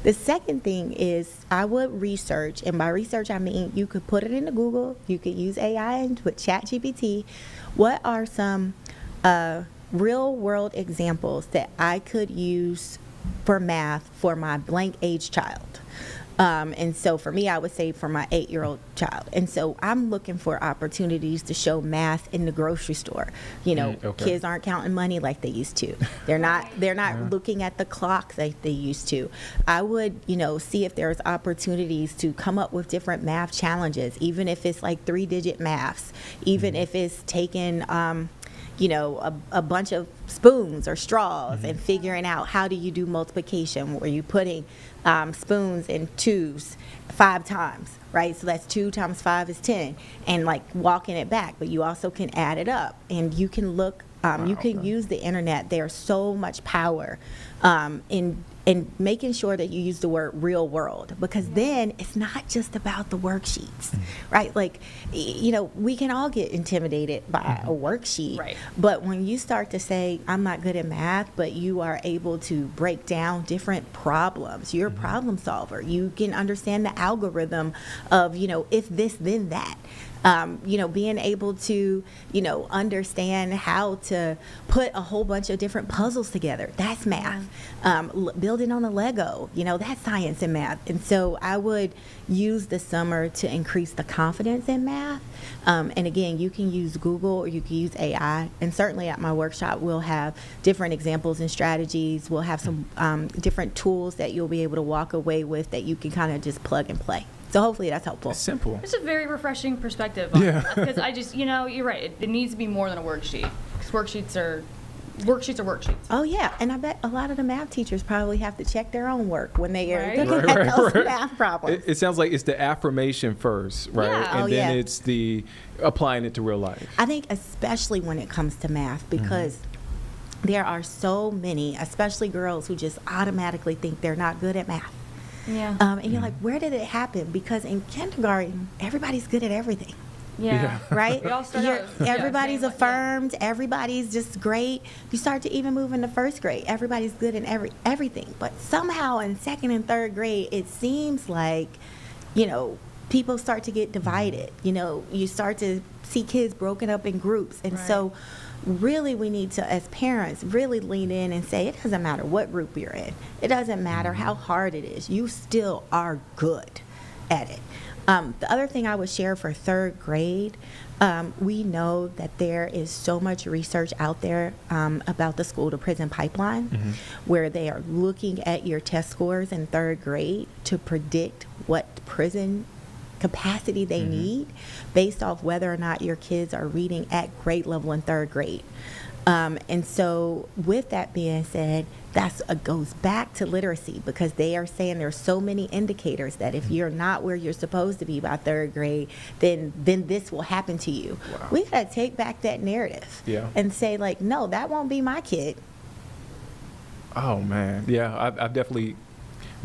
The second thing is I would research, and by research I mean you could put it into Google, you could use AI and put ChatGPT. What are some real world examples that I could use for math for my blank age child. And so for me, I would say for my 8-year-old child. And so I'm looking for opportunities to show math in the grocery store. Kids aren't counting money like they used to. They're not looking at the clock like they used to. I would, see if there's opportunities to come up with different math challenges, even if it's like 3-digit maths, even if it's taking, a bunch of spoons or straws and figuring out how do you do multiplication, where you putting spoons in 2s 5 times, right? So that's 2 times 5 is 10, and like walking it back, but you also can add it up, and you can look, you can use the internet. There's so much power in making sure that you use the word real world, because then it's not just about the worksheets, right? Like, we can all get intimidated by a worksheet, right? But when you start to say, I'm not good at math, but you are able to break down different problems, you're a problem solver. You can understand the algorithm of, if this, then that. Being able to, understand how to put a whole bunch of different puzzles together. That's math. Building on a Lego, that's science and math. And so I would use the summer to increase the confidence in math. And again, you can use Google or you can use AI. And certainly at my workshop, we'll have different examples and strategies. We'll have some different tools that you'll be able to walk away with that you can kind of just plug and play. So hopefully that's helpful. It's simple. It's a very refreshing perspective on that, because I just, you're right. It needs to be more than a worksheet, because worksheets are worksheets. Oh, yeah. And I bet a lot of the math teachers probably have to check their own work when they are Right. looking at those math problems. It sounds like it's the affirmation first, right? Yeah. And then it's the applying it to real life. I think especially when it comes to math, because there are so many, especially girls, who just automatically think they're not good at math. Yeah. And you're like, where did it happen? Because in kindergarten, everybody's good at everything. Yeah. Right? We all start out everybody's same, affirmed. Everybody's just great. You start to even move into first grade. Everybody's good in everything. But somehow in second and third grade, it seems like, people start to get divided. You start to see kids broken up in groups. And so really we need to, as parents, really lean in and say, it doesn't matter what group you're in. It doesn't matter how hard it is. You still are good at it. The other thing I would share for third grade, we know that there is so much research out there about the school to prison pipeline, where they are looking at your test scores in third grade to predict what prison capacity they need based off whether or not your kids are reading at grade level in third grade. And so with that being said, that goes back to literacy, because they are saying there's so many indicators that if you're not where you're supposed to be by third grade, then this will happen to you. Wow. We got to take back that narrative and say, like, no, that won't be my kid. Oh, man. Yeah, I've definitely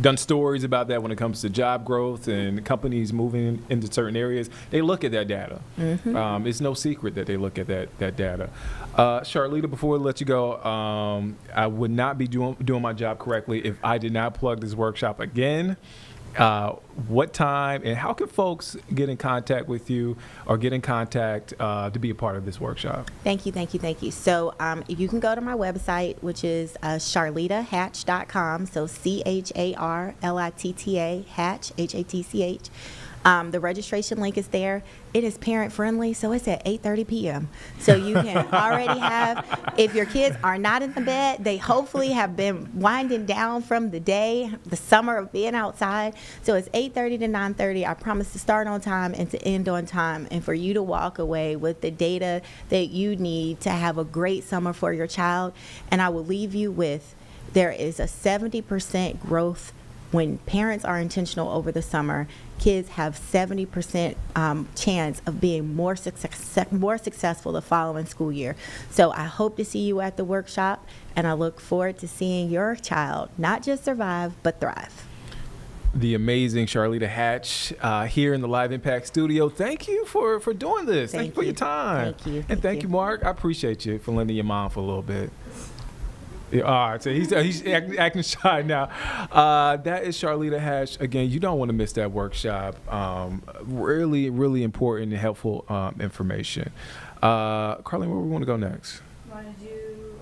done stories about that when it comes to job growth and companies moving into certain areas. They look at that data. It's no secret that they look at that data. Charlita, before we let you go, I would not be doing my job correctly if I did not plug this workshop again. What time and how can folks get in contact with you or get in contact to be a part of this workshop? Thank you. So you can go to my website, which is charlitahatch.com. So CHARLITTA Hatch, HATCH. The registration link is there. It is parent friendly, so it's at 8:30 p.m. So you can already have, if your kids are not in the bed, they hopefully have been winding down from the day, the summer of being outside. So it's 8:30 to 9:30. I promise to start on time and to end on time, and for you to walk away with the data that you need to have a great summer for your child. And I will leave you with, there is a 70% growth when parents are intentional over the summer. Kids have 70% chance of being more successful the following school year. So I hope to see you at the workshop, and I look forward to seeing your child not just survive, but thrive. The amazing Charlita Hatch here in the Live Impact studio. Thank you for doing this. Thank you for your time. Thank you. And thank you, Mark. I appreciate you for lending your mom for a little bit. Yeah, all right, so he's acting shy now. That is Charlita Hatch. Again, you don't want to miss that workshop. Really, really important and helpful information. Carlene, where we want to go next? Want to do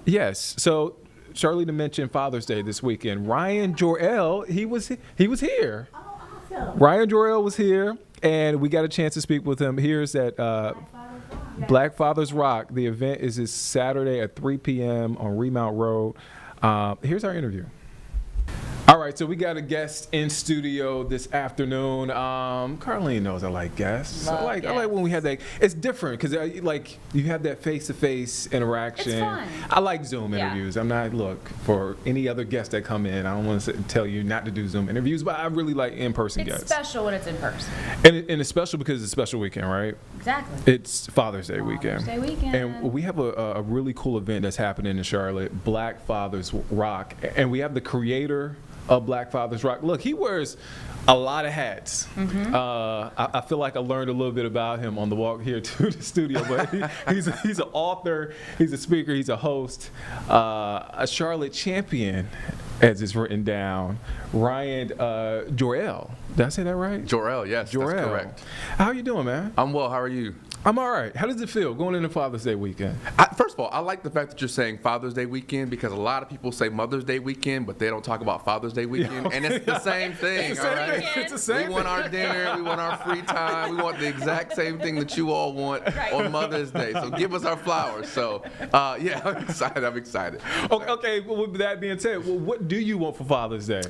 Yes. So Charlene mentioned Father's Day this weekend. Ryan Jor-El, he was here. Oh, awesome. Ryan Jor-El was here, and we got a chance to speak with him. Here's at Black Fathers Rock. The event is this Saturday at 3 p.m. on Remount Road. Here's our interview. All right, so we got a guest in studio this afternoon. Carlene knows I like guests. I like when we have that. It's different because like you have that face-to-face interaction. It's fun. I like Zoom interviews. I'm not for any other guests that come in. I don't want to tell you not to do Zoom interviews, but I really like in-person It's guests. special when it's in person. And it's special because it's a special weekend, right? Exactly. It's Father's Day weekend. Father's Day weekend. And we have a really cool event that's happening in Charlotte, Black Fathers Rock. And we have the creator of Black Fathers Rock. Look, he wears a lot of hats. I feel like I learned a little bit about him on the walk here to the studio, but he's an author, he's a speaker, he's a host, a Charlotte champion, as it's written down, Ryan Jor-El. Did I say that right? Jor-El, yes, Jor-El. that's correct. How are you doing, man? I'm well, how are you? I'm all right. How does it feel going into Father's Day weekend? First of all, I like the fact that you're saying Father's Day weekend because a lot of people say Mother's Day weekend, but they don't talk about Father's Day weekend. And it's the same thing, It's the same all right? thing. It's the same We want our dinner, we want our free time, we want the exact same thing that you all want on Mother's Day. So give us our flowers. So, yeah, I'm excited. Okay, well, with that being said, well, what do you want for Father's Day?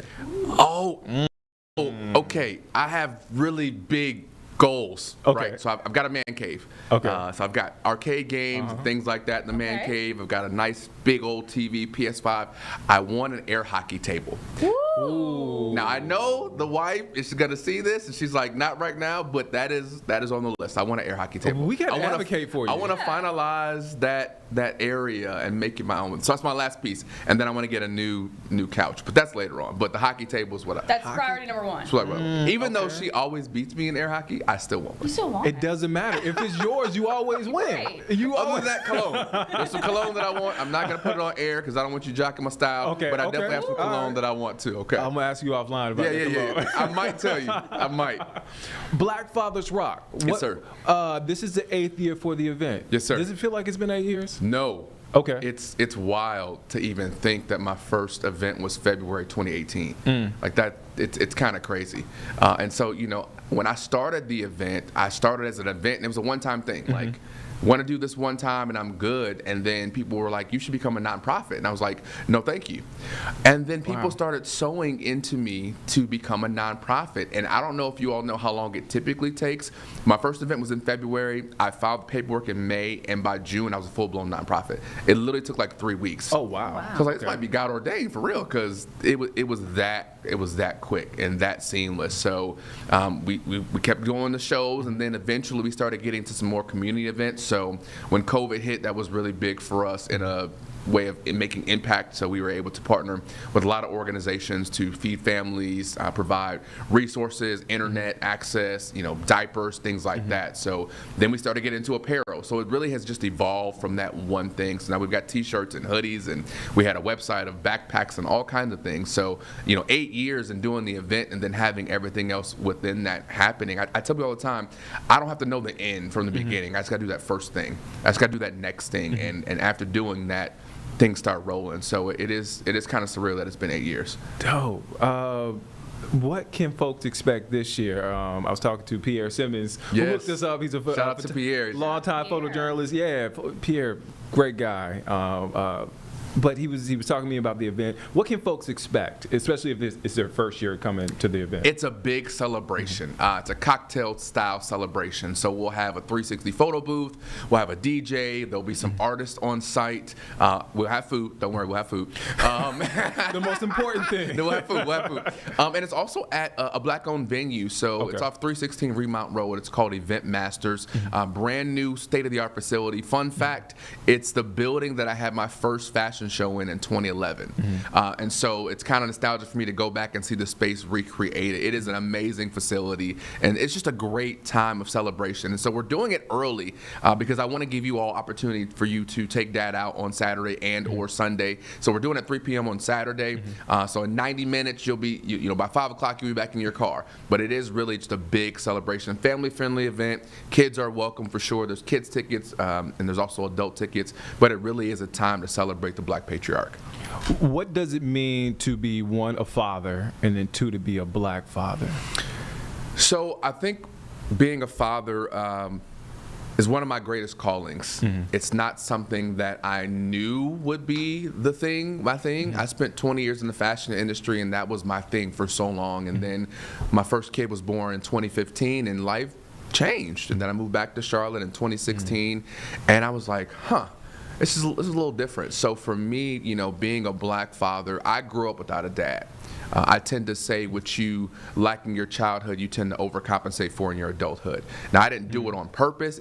Okay. I have really big goals, Okay. right? So I've got a man cave. Okay. So I've got arcade games and things like that in the man Okay. cave. I've got a nice big old TV, PS5. I want an air hockey table. Ooh. Now I know the wife is gonna see this and she's like, not right now, but that is on the list. I want an air hockey table. We gotta I wanna- advocate for you. I want to finalize that area and make it my own. So that's my last piece, and then I want to get a new couch, but that's later on. But the hockey table is what I. That's priority number one. That's what I want. Even though she always beats me in air hockey, I still want You one. still want It doesn't matter. If it's yours, you always win. Right. You Other always than that, cologne. There's some cologne that I want. I'm not gonna put it on air because I don't want you jocking my style. Okay, But I okay. definitely have some All cologne right. that I want to. Okay. I'm gonna ask you offline about that. Yeah. I might tell you. I might. Black Fathers Rock. Yes, sir. This is the 8th year for the event. Yes, sir. Does it feel like it's been 8 years? No. Okay. It's wild to even think that my first event was February 2018. Like that, it's kind of crazy. And so, when I started the event, I started as an event, and it was a one-time thing. Like, want to do this one time and I'm good. And then people were like, you should become a nonprofit. And I was like, no, thank you. And then people started sewing into me to become a nonprofit. And I don't know if you all know how long it typically takes. My first event was in February. I filed the paperwork in May. And by June, I was a full-blown nonprofit. It literally took like 3 weeks. Oh, wow. So I was like, this might be God ordained for real, because it was that quick and that seamless. So we kept going to shows, and then eventually we started getting to some more community events. So when COVID hit, that was really big for us in a way of making impact. So we were able to partner with a lot of organizations to feed families, provide resources, internet access, diapers, things like that. So then we started getting into apparel. So it really has just evolved from that one thing. So now we've got t-shirts and hoodies, and we had a website of backpacks and all kinds of things. So 8 years in doing the event and then having everything else within that happening. I tell people all the time, I don't have to know the end from the beginning. I just got to do that first thing. I just got to do that next thing. And after doing that, things start rolling. So it is kind of surreal that it's been 8 years. Dope. What can folks expect this year? I was talking to Pierre Simmons, who Yes. looked this up. He's a Shout out to Pierre. longtime Pierre. photojournalist. Yeah, Pierre, great guy. But he was talking to me about the event. What can folks expect, especially if it's their first year coming to the event? It's a big celebration. It's a cocktail-style celebration. So we'll have a 360 photo booth. We'll have a DJ. There'll be some artists on site. We'll have food. Don't worry, we'll have food. The most important thing. We'll have food. And it's also at a black-owned venue. So it's Okay. off 316 Remount Road. It's called Event Masters. Brand new state-of-the-art facility. Fun fact, it's the building that I had my first fashion fashion show in 2011. And so it's kind of nostalgic for me to go back and see the space recreated. It is an amazing facility, and it's just a great time of celebration. And so we're doing it early because I want to give you all opportunity for you to take Dad out on Saturday and or Sunday. So we're doing it at 3 p.m. on Saturday. So in 90 minutes, you'll be, by 5 o'clock, you'll be back in your car. But it is really just a big celebration, family-friendly event. Kids are welcome for sure. There's kids tickets, and there's also adult tickets. But it really is a time to celebrate the Black patriarch. What does it mean to be, one, a father, and then two, to be a Black father? So I think being a father is one of my greatest callings. It's not something that I knew would be my thing. I spent 20 years in the fashion industry, and that was my thing for so long. And then my first kid was born in 2015, and life changed. And then I moved back to Charlotte in 2016, and I was like, this is a little different. So for me, being a Black father, I grew up without a dad. I tend to say what you lack in your childhood, you tend to overcompensate for in your adulthood. Now, I didn't do it on purpose.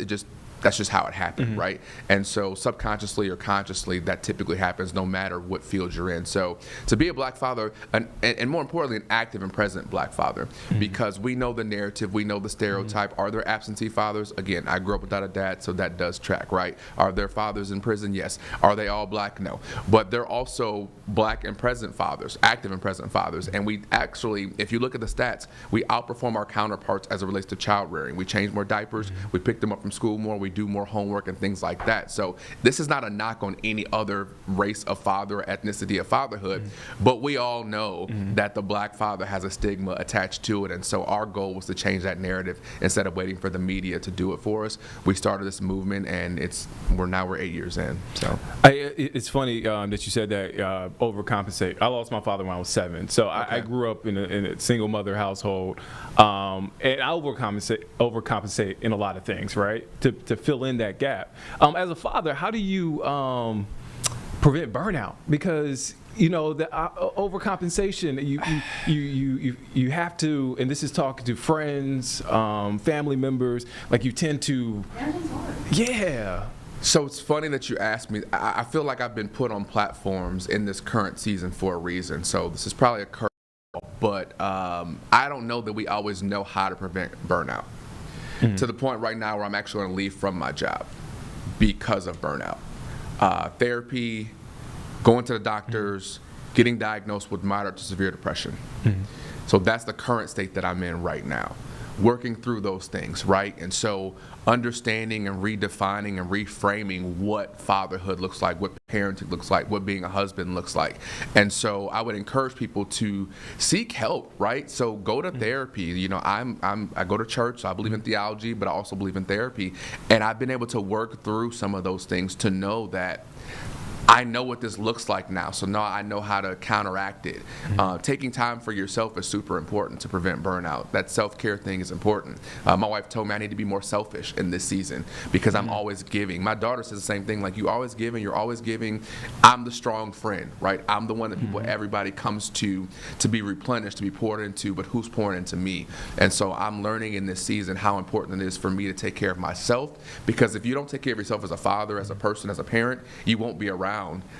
That's just how it happened, right? And so subconsciously or consciously, that typically happens no matter what field you're in. So to be a Black father, and more importantly, an active and present Black father, because we know the narrative, we know the stereotype. Are there absentee fathers? Again, I grew up without a dad, so that does track, right? Are there fathers in prison? Yes. Are they all Black? No. But they're also Black and present fathers, active and present fathers. And we actually, if you look at the stats, we outperform our counterparts as it relates to child rearing. We change more diapers, we pick them up from school more, we do more homework and things like that. So this is not a knock on any other race of father or ethnicity of fatherhood, but we all know that the Black father has a stigma attached to it. And so our goal was to change that narrative instead of waiting for the media to do it for us. We started this movement, and we're 8 years in. So it's funny that you said that overcompensate. I lost my father when I was 7, so I grew up in a single mother household, and I overcompensate in a lot of things, right? To fill in that gap. As a father, how do you prevent burnout? Because the overcompensation, you have to, and this is talking to friends, family members, like you tend to, So it's funny that you asked me. I feel like I've been put on platforms in this current season for a reason. So this is probably a curveball, but I don't know that we always know how to prevent burnout. To the point right now where I'm actually going to leave from my job because of burnout. Therapy, going to the doctors, getting diagnosed with moderate to severe depression. So that's the current state that I'm in right now. Working through those things, right? And so understanding and redefining and reframing what fatherhood looks like, what parenting looks like, what being a husband looks like. And so I would encourage people to seek help, right? So go to therapy. I go to church, so I believe in theology, but I also believe in therapy. And I've been able to work through some of those things to know that I know what this looks like now, so now I know how to counteract it. Taking time for yourself is super important to prevent burnout. That self-care thing is important. My wife told me I need to be more selfish in this season because I'm always giving. My daughter says the same thing, like, you always giving, you're always giving. I'm the strong friend, right? I'm the one that everybody comes to be replenished, to be poured into, but who's pouring into me? And so I'm learning in this season how important it is for me to take care of myself, because if you don't take care of yourself as a father, as a person, as a parent, you won't be around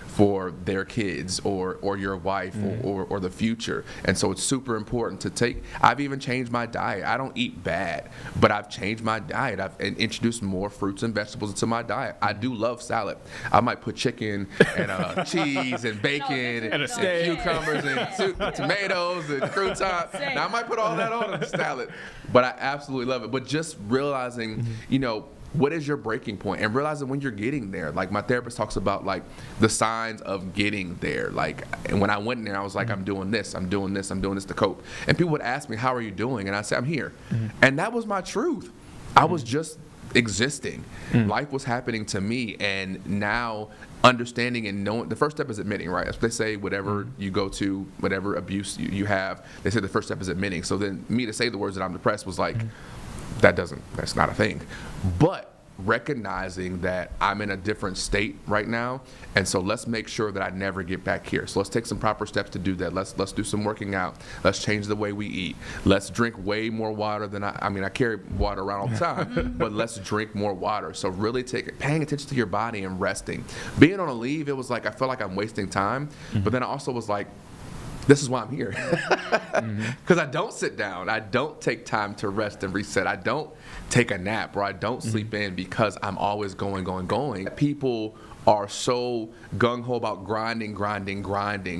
for their kids or your wife or the future. And so it's super important to take. I've even changed my diet. I don't eat bad, but I've changed my diet. I've introduced more fruits and vegetables into my diet. I do love salad. I might put chicken and cheese and bacon and cucumbers and tomatoes and croutons. Now I might put all that on a salad, but I absolutely love it. But just realizing, what is your breaking point? And realizing when you're getting there. Like, my therapist talks about, like, the signs of getting there. Like, and when I went in there, I was like, I'm doing this to cope. And people would ask me, how are you doing? And I said, I'm here. And that was my truth. I was just existing. Life was happening to me. And now understanding and knowing, the first step is admitting, right? That's what they say, whatever you go to, whatever abuse you have, they say the first step is admitting. So then me to say the words that I'm depressed was like, that's not a thing. But recognizing that I'm in a different state right now, and so let's make sure that I never get back here. So let's take some proper steps to do that. Let's do some working out. Let's change the way we eat. Let's drink way more water than I carry water around all the time, but let's drink more water. So really paying attention to your body and resting. Being on a leave, it was like I felt like I'm wasting time, but then I also was like, this is why I'm here. Because I don't sit down. I don't take time to rest and reset. I don't take a nap, or I don't sleep in, because I'm always going. People are so gung-ho about grinding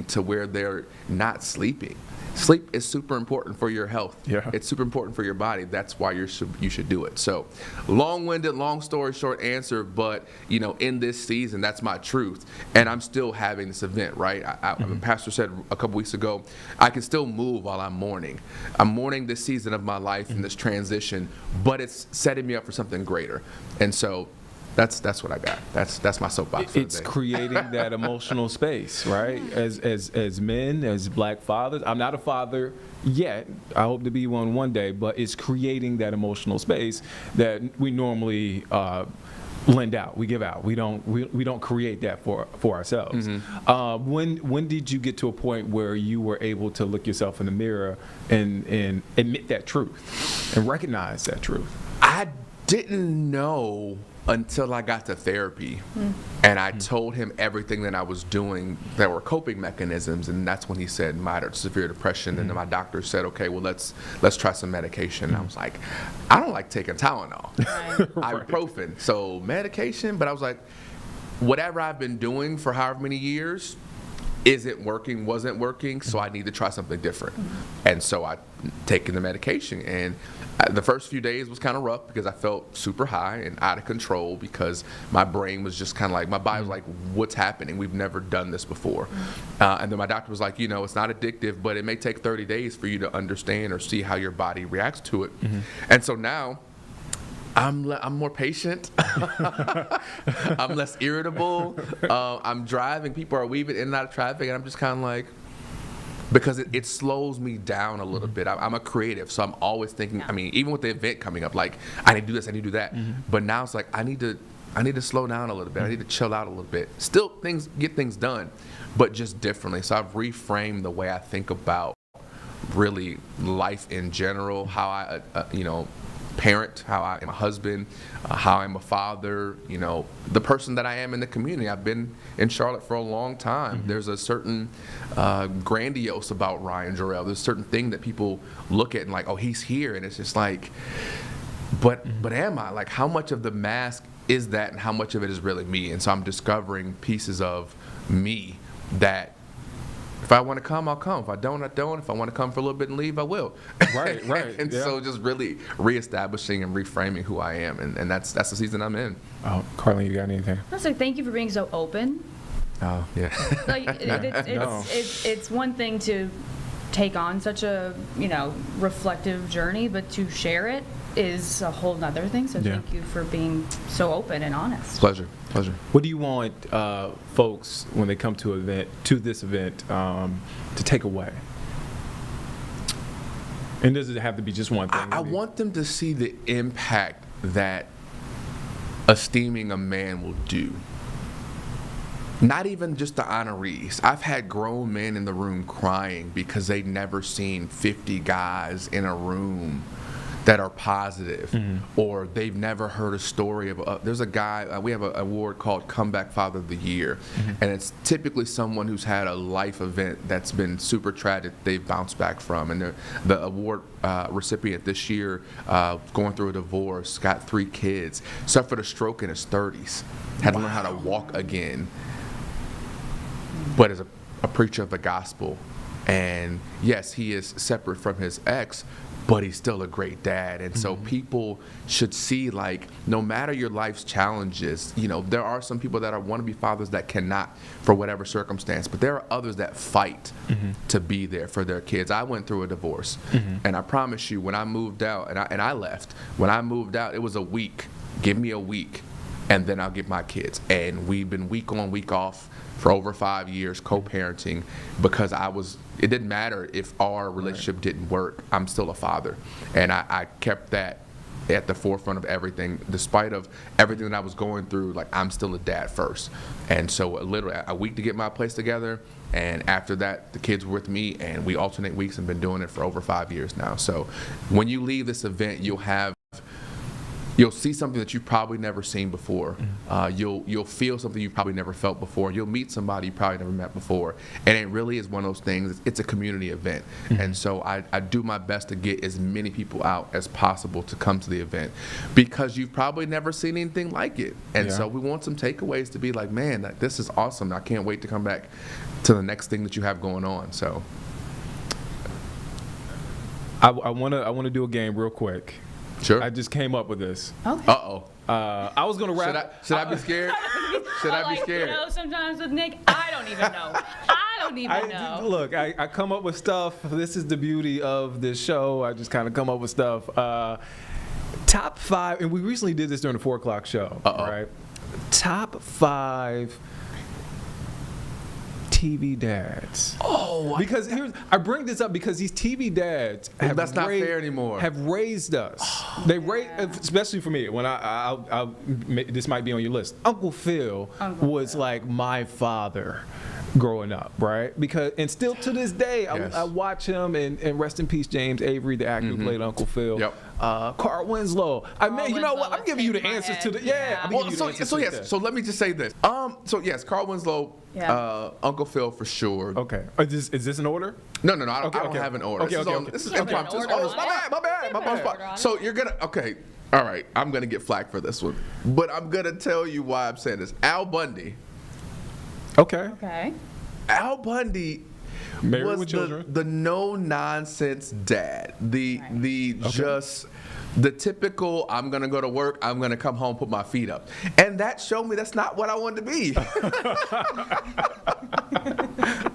to where they're not sleeping. Sleep is super important for your health. Yeah. It's super important for your body. That's why you should do it. So, long-winded, long story short answer, but in this season, that's my truth. And I'm still having this event, right? The pastor said a couple weeks ago, I can still move while I'm mourning. I'm mourning this season of my life and this transition, but it's setting me up for something greater. And so, that's what I got. That's my soapbox for the It's day. creating that emotional space, right? As men, as black fathers. I'm not a father yet. I hope to be one day, but it's creating that emotional space that we normally lend out. We give out. We don't create that for ourselves. When did you get to a point where you were able to look yourself in the mirror and admit that truth and recognize that truth? I didn't know until I got to therapy, and I told him everything that I was doing that were coping mechanisms, and that's when he said moderate to severe depression. And then my doctor said, okay, well, let's try some medication. And I was like, I don't like taking Tylenol, ibuprofen, so medication. But I was like, whatever I've been doing for however many years wasn't working, so I need to try something different. And so I taken the medication, and the first few days was kind of rough because I felt super high and out of control, because my brain was just kind of like, my body was like, what's happening? We've never done this before. And then my doctor was like, it's not addictive, but it may take 30 days for you to understand or see how your body reacts to it. And so now I'm more patient. I'm less irritable. I'm driving. People are weaving in and out of traffic, and I'm just kind of like, because it slows me down a little bit. I'm a creative, so I'm always thinking. I mean, even with the event coming up, like, I need to do this, I need to do that. But now it's like I need to slow down a little bit. I need to chill out a little bit. Still get things done, but just differently. So I've reframed the way I think about really life in general, how I parent, how I am a husband, how I'm a father, the person that I am in the community. I've been in Charlotte for a long time. There's a certain grandiose about Ryan Jarrell. There's a certain thing that people look at and like, oh, he's here. And it's just like, but am I? Like, how much of the mask is that, and how much of it is really me? And so I'm discovering pieces of me that, if I want to come, I'll come. If I don't, I don't. If I want to come for a little bit and leave, I will. Right. And so just really reestablishing and reframing who I am. And that's the season I'm in. Oh, Carlene, you got anything? I was like, thank you for being so open. Oh, yeah. Like, it's one thing to take on such a, reflective journey, but to share it is a whole nother thing. So thank you for being so open and honest. Pleasure. What do you want folks, when they come to this event, to take away? And does it have to be just one thing? I want them to see the impact that esteeming a man will do. Not even just the honorees. I've had grown men in the room crying because they'd never seen 50 guys in a room that are positive, or they've never heard a story of. There's a guy, we have an award called Comeback Father of the Year, and it's typically someone who's had a life event that's been super tragic, they've bounced back from. And the award recipient this year, going through a divorce, got 3 kids, suffered a stroke in his 30s, had to learn how to walk again, but is a preacher of the gospel. And yes, he is separate from his ex, but he's still a great dad. And so people should see, like, no matter your life's challenges, there are some people that want to be fathers that cannot for whatever circumstance, but there are others that fight to be there for their kids. I went through a divorce, and I promise you, when I moved out, and I left, when I moved out, it was a week. Give me a week, and then I'll get my kids. And we've been week on, week off for over 5 years, co-parenting, because it didn't matter if our relationship didn't work. I'm still a father. And I kept that at the forefront of everything. Despite of everything that I was going through, like, I'm still a dad first. And so literally a week to get my place together, and after that, the kids were with me, and we alternate weeks and been doing it for over 5 years now. So when you leave this event, you'll see something that you've probably never seen before. You'll feel something you've probably never felt before. You'll meet somebody you probably never met before. And it really is one of those things. It's a community event. And so I do my best to get as many people out as possible to come to the event, because you've probably never seen anything like it. And so we want some takeaways to be like, man, this is awesome. I can't wait to come back to the next thing that you have going on. So I want to do a game real quick. Sure. I just came up with this. Okay. Uh-oh. I was gonna wrap. Should I be scared? Should I be scared? You know, sometimes with Nick, I don't even know. I don't even know. Look, I come up with stuff. This is the beauty of this show. I just kind of come up with stuff. Top 5, and we recently did this during the 4 o'clock show. Right? Top 5 TV dads. Because I bring this up because these TV dads that's not fair anymore. Have raised us. Especially for me. When this might be on your list. Uncle Phil was like my father growing up, right? And still to this day, I watch him, and rest in peace, James Avery, the actor who played Uncle Phil. Yep. Carl Winslow. You know what? I'm giving you the answers to the. So let me just say this. So yes, Carl Winslow, Uncle Phil for sure. Okay. Is this an order? No. I don't have an order. This is impromptu. My bad. So you're gonna All right. I'm gonna get flack for this one, but I'm gonna tell you why I'm saying this. Al Bundy. Okay. Al Bundy Married was with children. the no nonsense dad. Just the typical, I'm gonna go to work, I'm gonna come home, put my feet up. And that showed me that's not what I wanted to be.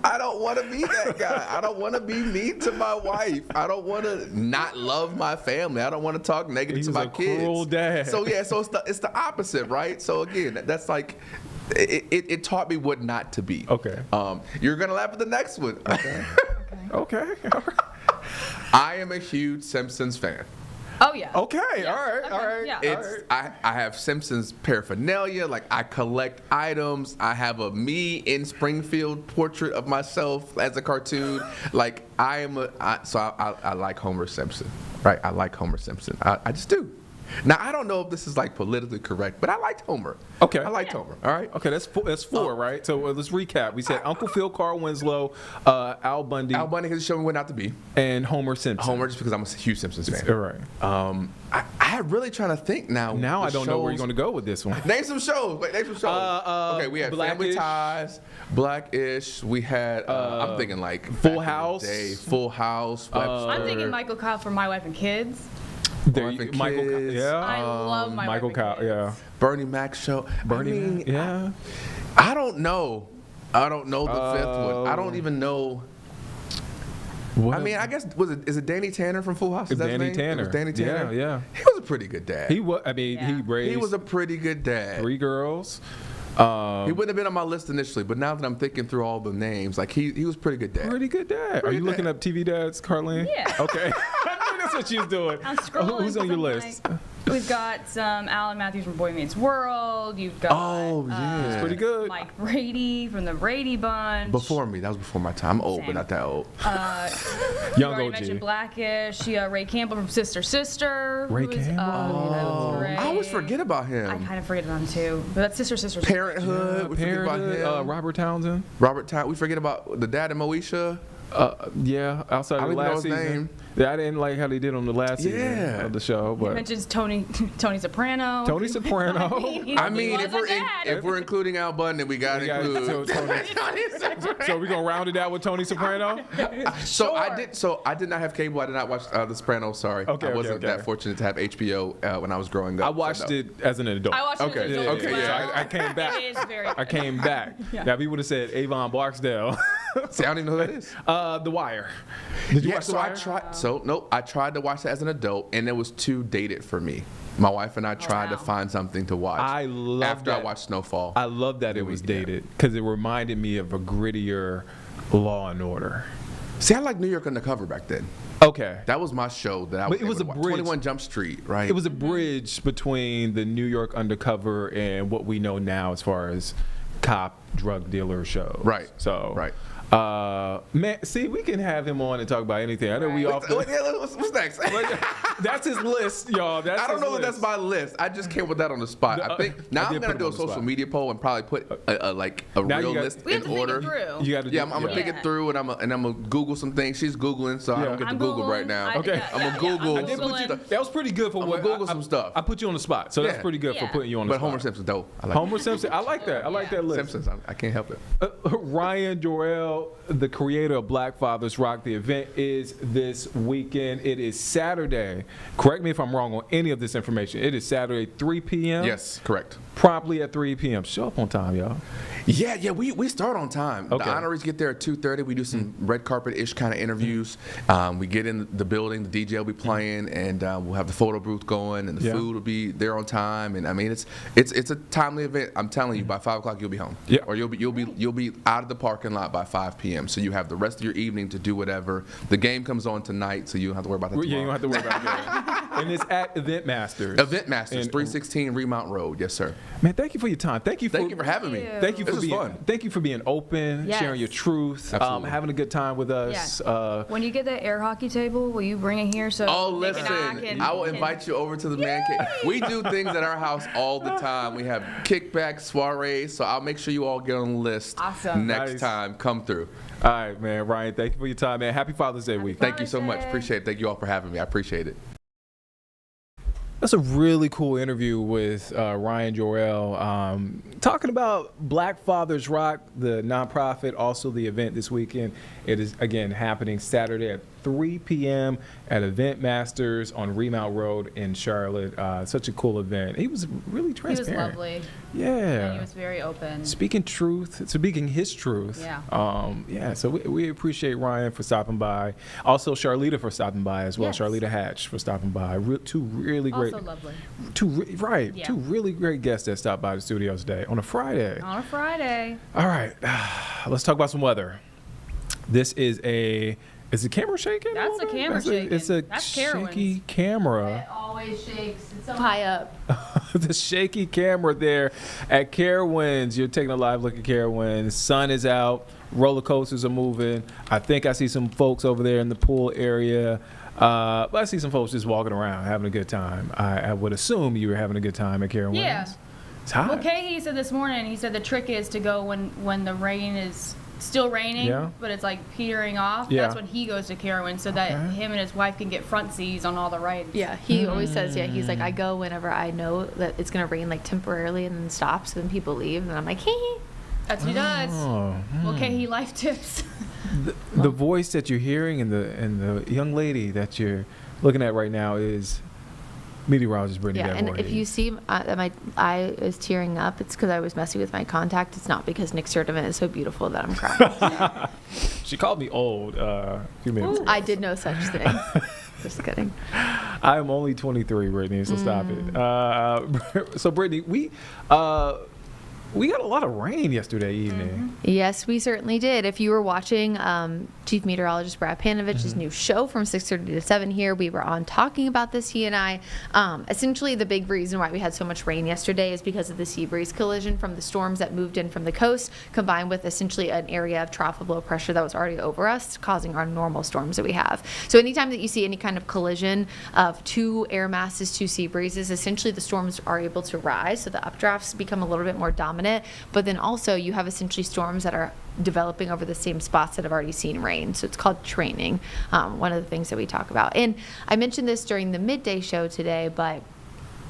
I don't want to be that guy. I don't want to be mean to my wife. I don't want to not love my family. I don't want to talk negative to my kids. Cruel dad. So it's the opposite, right? So again, that's like, it taught me what not to be. Okay. You're gonna laugh at the next one. Okay. I am a huge Simpsons fan. Oh yeah. Okay. Yeah. All right. Yeah. I have Simpsons paraphernalia. Like, I collect items. I have a me in Springfield portrait of myself as a cartoon. Like, I like Homer Simpson. Right. I like Homer Simpson. I just do. Now, I don't know if this is like politically correct, but I liked Homer. Okay. I liked Homer. All right. Okay, that's four, right? So let's recap. We said Uncle Phil, Carl Winslow, Al Bundy. Al Bundy, because the show went out to be. And Homer Simpson. Homer, just because I'm a huge Simpsons fan. All right. I'm really trying to think now. Now I don't know where you're going to go with this one. Name some shows. Wait, name some shows. Okay, we had Family Ties, Black-ish. We had, I'm thinking like Full House. Full House, Webster. I'm thinking Michael Kyle for My Wife and Kids. Michael, yeah. I love My Michael Wife and Kids. Yeah. Bernie Mac show. Mac, yeah. I don't know. The fifth one. I don't even know. I guess is it Danny Tanner from Full House? Is that Danny his name? Tanner. It was Danny Tanner. Yeah. He was a pretty good dad. He was. He raised. He was a pretty good dad. 3 girls. He wouldn't have been on my list initially, but now that I'm thinking through all the names, like he was pretty good dad. Pretty good dad. Are you looking up TV dads, Carlene? Yeah. Okay. I knew that's what she was doing. I'm scrolling. Who's on your list? We've got some Alan Matthews from Boy Meets World. You've got It's pretty good. Mike Brady from the Brady Bunch. Before me, that was before my time. I'm old, but not that old. You Young already OG. mentioned Blackish. Ray Campbell from Sister Sister. Ray who Campbell? That was great. I always forget about I him. kind of forget about him too. But that's Sister Sister. Parenthood. We forget about him. Robert Townsend. We forget about the dad of Moesha. Yeah, outside I of the don't even know last his season. name. Yeah, I didn't like how they did on the last season of the show. He But mentions Tony Soprano. Tony Soprano. If we're including Al Bundy, we got to include Tony. So we're gonna round it out with Tony Soprano. So I did not have cable. I did not watch The Sopranos. Sorry, I wasn't that fortunate to have HBO when I was growing up. I watched it as an adult. I watched it as an adult. So I came back. It is very good. I came back. Now, if you would have said Avon Barksdale. See, I don't even know who that is. The Wire. Did you watch The Wire? I tried to watch it as an adult, and it was too dated for me. My wife and I tried to find something to watch. I watched Snowfall. I love that it was dated because it reminded me of a grittier Law and Order. See, I liked New York Undercover back then. Okay. That was my show that I But it was able a to watch. bridge. 21 Jump Street, right? It was a bridge between the New York Undercover and what we know now as far as cop drug dealer shows. Right. So. Right. Man, see, we can have him on and talk about anything. I know we often. What's next? That's his list, y'all. I don't know if that's my list. I just came with that on the spot. I think now I'm gonna do a social media poll and probably put a real list We have in to order. think it through. You got to. Yeah, I'm gonna think it through, and I'm gonna Google some things. She's Googling, so I don't get to I'm Google Googling. right now. Okay. I'm gonna Google. I did put you, that was pretty good for I'm what gonna Google some stuff. I put you on the spot, so that's Yeah. pretty good for Yeah. putting you on the But spot. Homer Simpson, though. I like Homer Simpson. I like that. I like that list. Simpsons. I can't help it. Ryan Jorel, the creator of Black Fathers Rock. The event is this weekend. It is Saturday. Correct me if I'm wrong on any of this information. It is Saturday, 3 p.m. Yes, correct. Promptly at 3 p.m. Show up on time, y'all. Yeah, we start on time. Okay. The honorees get there at 2:30. We do some red carpet-ish kind of interviews. We get in the building, the DJ will be playing, and we'll have the photo booth going, and the food will be there on time. And I mean, it's a timely event. I'm telling you, by 5 o'clock you'll be home. Yeah. Or you'll be out of the parking lot by 5 p.m. So you have the rest of your evening to do whatever. The game comes on tonight, so you don't have to worry about that tomorrow. Yeah, you don't have to worry about that. And it's at Event Masters. Event Masters, And- 316 Remount Road. Yes, sir. Man, thank you for your time. Thank you for having me. Thank you This for is being fun. Thank you for being open, Yes. sharing your truth, Absolutely. having a good time with us. When you get that air hockey table, will you bring it here so Oh, Nick and I listen, can- I will invite you over to the man cave. We do things at our house all the time. We have kickbacks, soirees, so I'll make sure you all get on the list Awesome. next Nice. time. Come through. All right, man. Ryan, thank you for your time, man. Happy Father's Day week. Thank you so much. Father's Day. Appreciate it. Thank you all for having me. I appreciate it. That's a really cool interview with Ryan Jorel, talking about Black Fathers Rock, the nonprofit, also the event this weekend. It is, again, happening Saturday at 3 p.m. at Event Masters on Remount Road in Charlotte. Such a cool event. He was really He was transparent. lovely. Yeah. And he was very open. Speaking his truth. Yeah. So we appreciate Ryan for stopping by. Also, Charlita for stopping by as well. Yes. Charlita Hatch for stopping by. Two really great. Also lovely. Two Yeah. really great guests that stopped by the studio today on a Friday. On a Friday. All right, let's talk about some weather. This is is the camera shaking? That's a little the bit? camera shaking. It's a That's Carowinds. shaky camera. It always shakes. It's so high up. The shaky camera there at Carowinds. You're taking a live look at Carowinds. Sun is out. Roller coasters are moving. I think I see some folks over there in the pool area. But I see some folks just walking around having a good time. I would assume you were having a good time at Carowinds. Yeah. It's hot. Well, Kay, said this morning, he said the trick is to go when the rain is still raining, Yeah. but it's like petering off. Yeah. That's when he goes to Carowinds so that Okay. him and his wife can get front seats on all the rides. Yeah, he always says, he's like, I go whenever I know that it's going to rain like temporarily and then stops and people leave. And I'm like, hey. That's what he does. Oh, Well, Kay, life tips. the voice that you're hearing and the young lady that you're looking at right now is meteorologist Brittany Yeah, and Devoy. if you see that my eye is tearing up, it's because I was messing with my contact. It's not because Nick Sturdivant is so beautiful that I'm crying. She called me old a few minutes ago. I did no such thing. Just kidding. I am only 23, Brittany, so stop it. So, Brittany, we got a lot of rain yesterday evening. Yes, we certainly did. If you were watching Chief Meteorologist Brad Panovich's new show from 6:30 to 7 here, we were on talking about this, he and I. Essentially, the big reason why we had so much rain yesterday is because of the sea breeze collision from the storms that moved in from the coast, combined with essentially an area of trough of low pressure that was already over us, causing our normal storms that we have. So anytime that you see any kind of collision of two air masses, two sea breezes, essentially the storms are able to rise, so the updrafts become a little bit more dominant. But then also you have essentially storms that are developing over the same spots that have already seen rain. So it's called training, one of the things that we talk about. And I mentioned this during the midday show today, but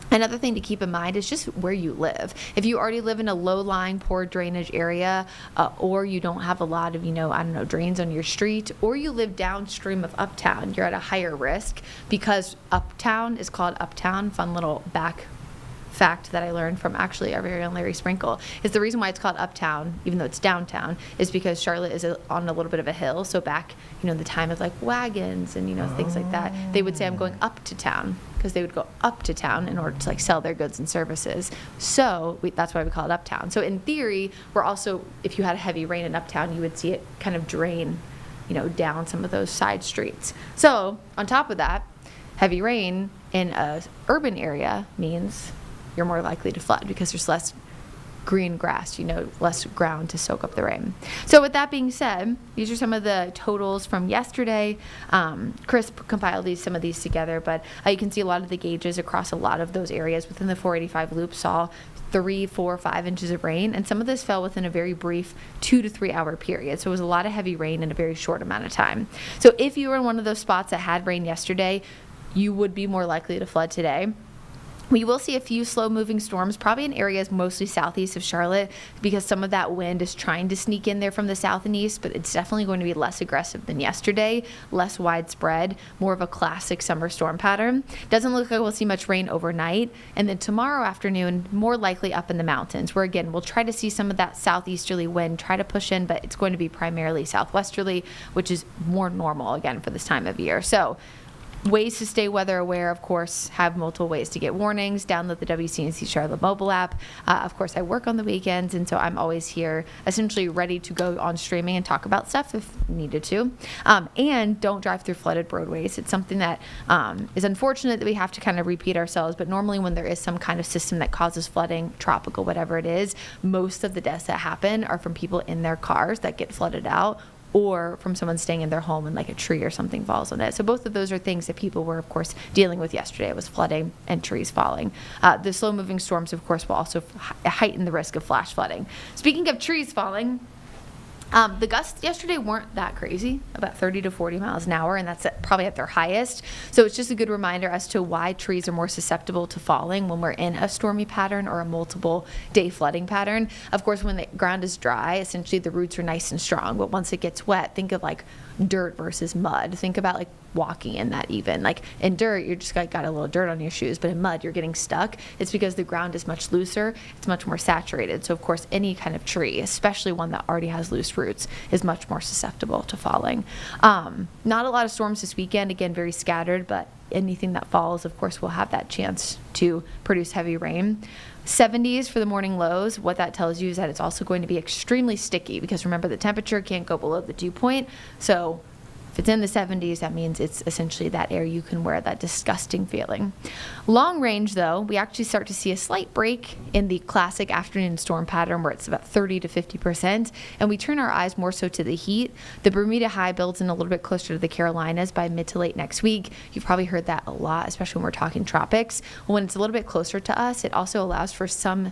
another thing to keep in mind is just where you live. If you already live in a low-lying, poor drainage area, or you don't have a lot of, drains on your street, or you live downstream of Uptown, you're at a higher risk because Uptown is called Uptown. Fun little back fact that I learned from actually our very own Larry Sprinkle is the reason why it's called Uptown, even though it's downtown, is because Charlotte is on a little bit of a hill. So back, the time of like wagons and, things like that, they would say, I'm going up to town, because they would go up to town in order to like sell their goods and services. So that's why we call it Uptown. So in theory, we're also, if you had a heavy rain in Uptown, you would see it kind of drain down some of those side streets. So on top of that, heavy rain in a urban area means you're more likely to flood because there's less green grass, less ground to soak up the rain. So with that being said, these are some of the totals from yesterday. Chris compiled some of these together, but you can see a lot of the gauges across a lot of those areas within the 485 loop saw 3, 4, 5 inches of rain, and some of this fell within a very brief 2 to 3 hour period. So it was a lot of heavy rain in a very short amount of time. So if you were in one of those spots that had rain yesterday, you would be more likely to flood today. We will see a few slow-moving storms, probably in areas mostly southeast of Charlotte, because some of that wind is trying to sneak in there from the south and east, but it's definitely going to be less aggressive than yesterday, less widespread, more of a classic summer storm pattern. Doesn't look like we'll see much rain overnight, and then tomorrow afternoon, more likely up in the mountains, where again, we'll try to see some of that southeasterly wind try to push in, but it's going to be primarily southwesterly, which is more normal, again, for this time of year. So ways to stay weather aware, of course, have multiple ways to get warnings. Download the WCNC Charlotte mobile app. Of course, I work on the weekends, and so I'm always here essentially ready to go on streaming and talk about stuff if needed to. And don't drive through flooded roadways. It's something that is unfortunate that we have to kind of repeat ourselves, but normally when there is some kind of system that causes flooding, tropical, whatever it is, most of the deaths that happen are from people in their cars that get flooded out, or from someone staying in their home and like a tree or something falls on it. So both of those are things that people were, of course, dealing with yesterday. It was flooding and trees falling. The slow-moving storms, of course, will also heighten the risk of flash flooding. Speaking of trees falling, the gusts yesterday weren't that crazy, about 30 to 40 miles an hour, and that's probably at their highest. So it's just a good reminder as to why trees are more susceptible to falling when we're in a stormy pattern or a multiple day flooding pattern. Of course, when the ground is dry, essentially the roots are nice and strong, but once it gets wet, think of like dirt versus mud. Think about like walking in that even. Like in dirt, you're just got a little dirt on your shoes, but in mud, you're getting stuck. It's because the ground is much looser. It's much more saturated. So of course, any kind of tree, especially one that already has loose roots, is much more susceptible to falling. Not a lot of storms this weekend. Again, very scattered, but anything that falls, of course, will have that chance to produce heavy rain. 70s for the morning lows. What that tells you is that it's also going to be extremely sticky, because remember, the temperature can't go below the dew point. So if it's in the 70s, that means it's essentially that air you can wear, that disgusting feeling. Long range, though, we actually start to see a slight break in the classic afternoon storm pattern where it's about 30 to 50%, and we turn our eyes more so to the heat. The Bermuda high builds in a little bit closer to the Carolinas by mid to late next week. You've probably heard that a lot, especially when we're talking tropics. When it's a little bit closer to us, it also allows for some